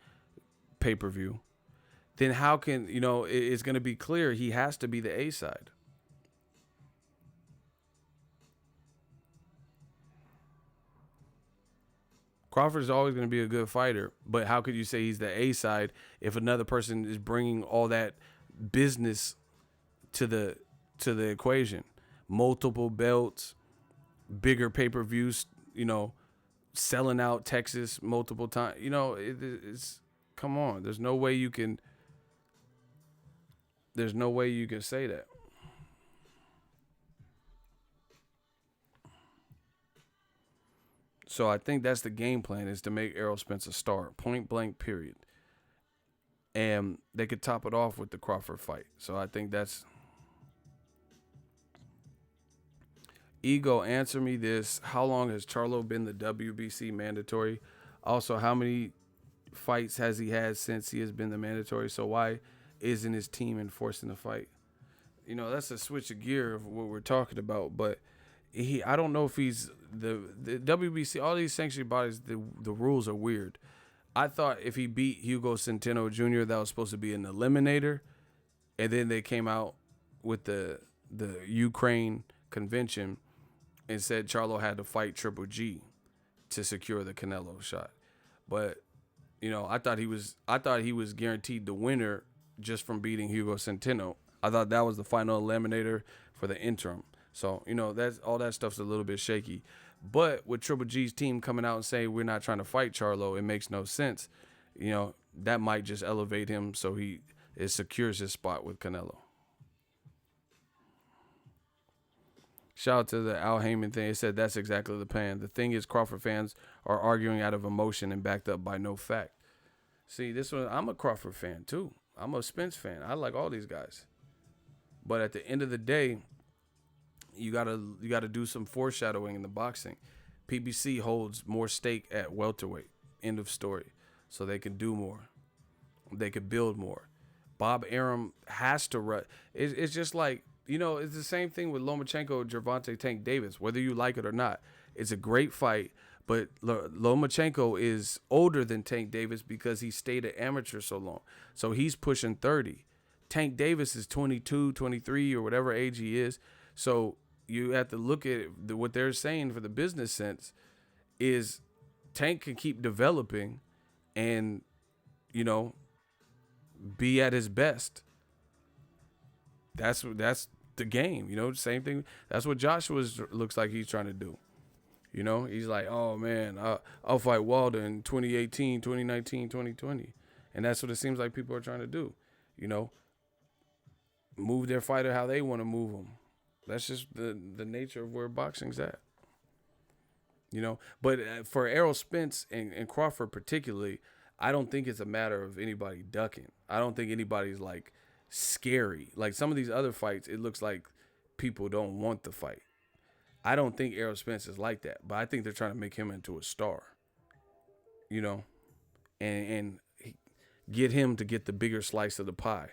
pay-per-view. Then how can, you know, it's going to be clear he has to be the A side. Crawford is always going to be a good fighter, but how could you say he's the A side if another person is bringing all that business to the equation? Multiple belts, bigger pay-per-views, you know, selling out Texas multiple times. You know, it's come on. There's no way you can say that. So I think that's the game plan, is to make Errol Spence a star, point blank, period. And they could top it off with the Crawford fight. So I think that's... Ego, answer me this. How long has Charlo been the WBC mandatory? Also, how many fights has he had since he has been the mandatory? So why isn't his team enforcing the fight? You know, that's a switch of gear of what we're talking about. But I don't know if he's the WBC, all these sanctioning bodies, the rules are weird. I thought if he beat Hugo Centeno Jr., that was supposed to be an eliminator. And then they came out with the Ukraine convention and said Charlo had to fight Triple G to secure the Canelo shot. But I thought he was guaranteed the winner just from beating Hugo Centeno. I thought that was the final eliminator for the interim. So, that's all that stuff's a little bit shaky. But with Triple G's team coming out and saying we're not trying to fight Charlo, it makes no sense. That might just elevate him so it secures his spot with Canelo. Shout out to the Al Heyman thing. It said that's exactly the plan. The thing is, Crawford fans are arguing out of emotion and backed up by no fact. See, this one, I'm a Crawford fan too. I'm a Spence fan. I like all these guys. But at the end of the day, you gotta do some foreshadowing in the boxing. PBC holds more stake at welterweight. End of story. So they can do more. They could build more. Bob Arum has to run. It's just like, it's the same thing with Lomachenko, Gervonta Tank Davis, whether you like it or not. It's a great fight, but Lomachenko is older than Tank Davis because he stayed an amateur so long. So he's pushing 30. Tank Davis is 22, 23, or whatever age he is. So you have to look at what they're saying for the business sense is Tank can keep developing and, be at his best. That's the game, same thing. That's what Joshua looks like he's trying to do. He's like, oh man, I'll fight Wilder in 2018, 2019, 2020. And that's what it seems like people are trying to do. Move their fighter how they want to move them. That's just the nature of where boxing's at. But for Errol Spence and Crawford particularly, I don't think it's a matter of anybody ducking. I don't think anybody's like scary. Like some of these other fights, it looks like people don't want the fight. I don't think Errol Spence is like that, but I think they're trying to make him into a star. And get him to get the bigger slice of the pie.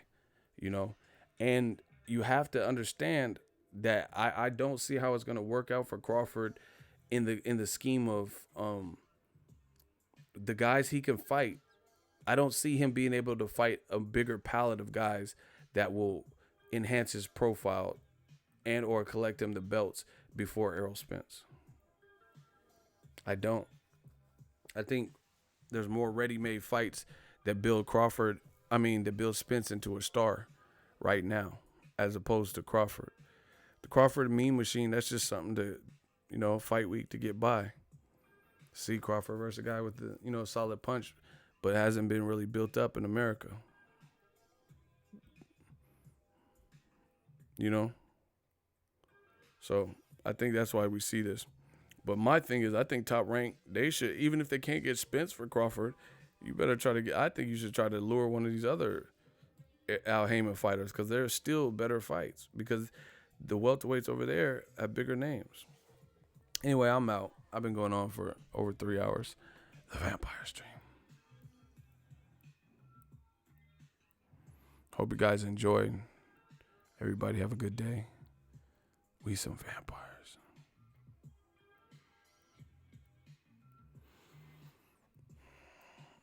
And you have to understand that I don't see how it's going to work out for Crawford in the scheme of the guys he can fight. I don't see him being able to fight a bigger palette of guys that will enhance his profile and or collect him the belts before Errol Spence. I don't. I think there's more ready-made fights that build Spence into a star right now as opposed to Crawford. The Crawford meme machine, that's just something to, fight week to get by. See Crawford versus a guy with the, solid punch, but hasn't been really built up in America. So I think that's why we see this. But my thing is, I think Top Rank, they should, even if they can't get Spence for Crawford, you better I think you should try to lure one of these other Al Heyman fighters because there are still better fights because the welterweights over there have bigger names. Anyway, I'm out. I've been going on for over 3 hours. The Vampire Stream. Hope you guys enjoyed. Everybody have a good day. We some vampires.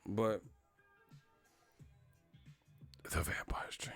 But the Vampire Stream.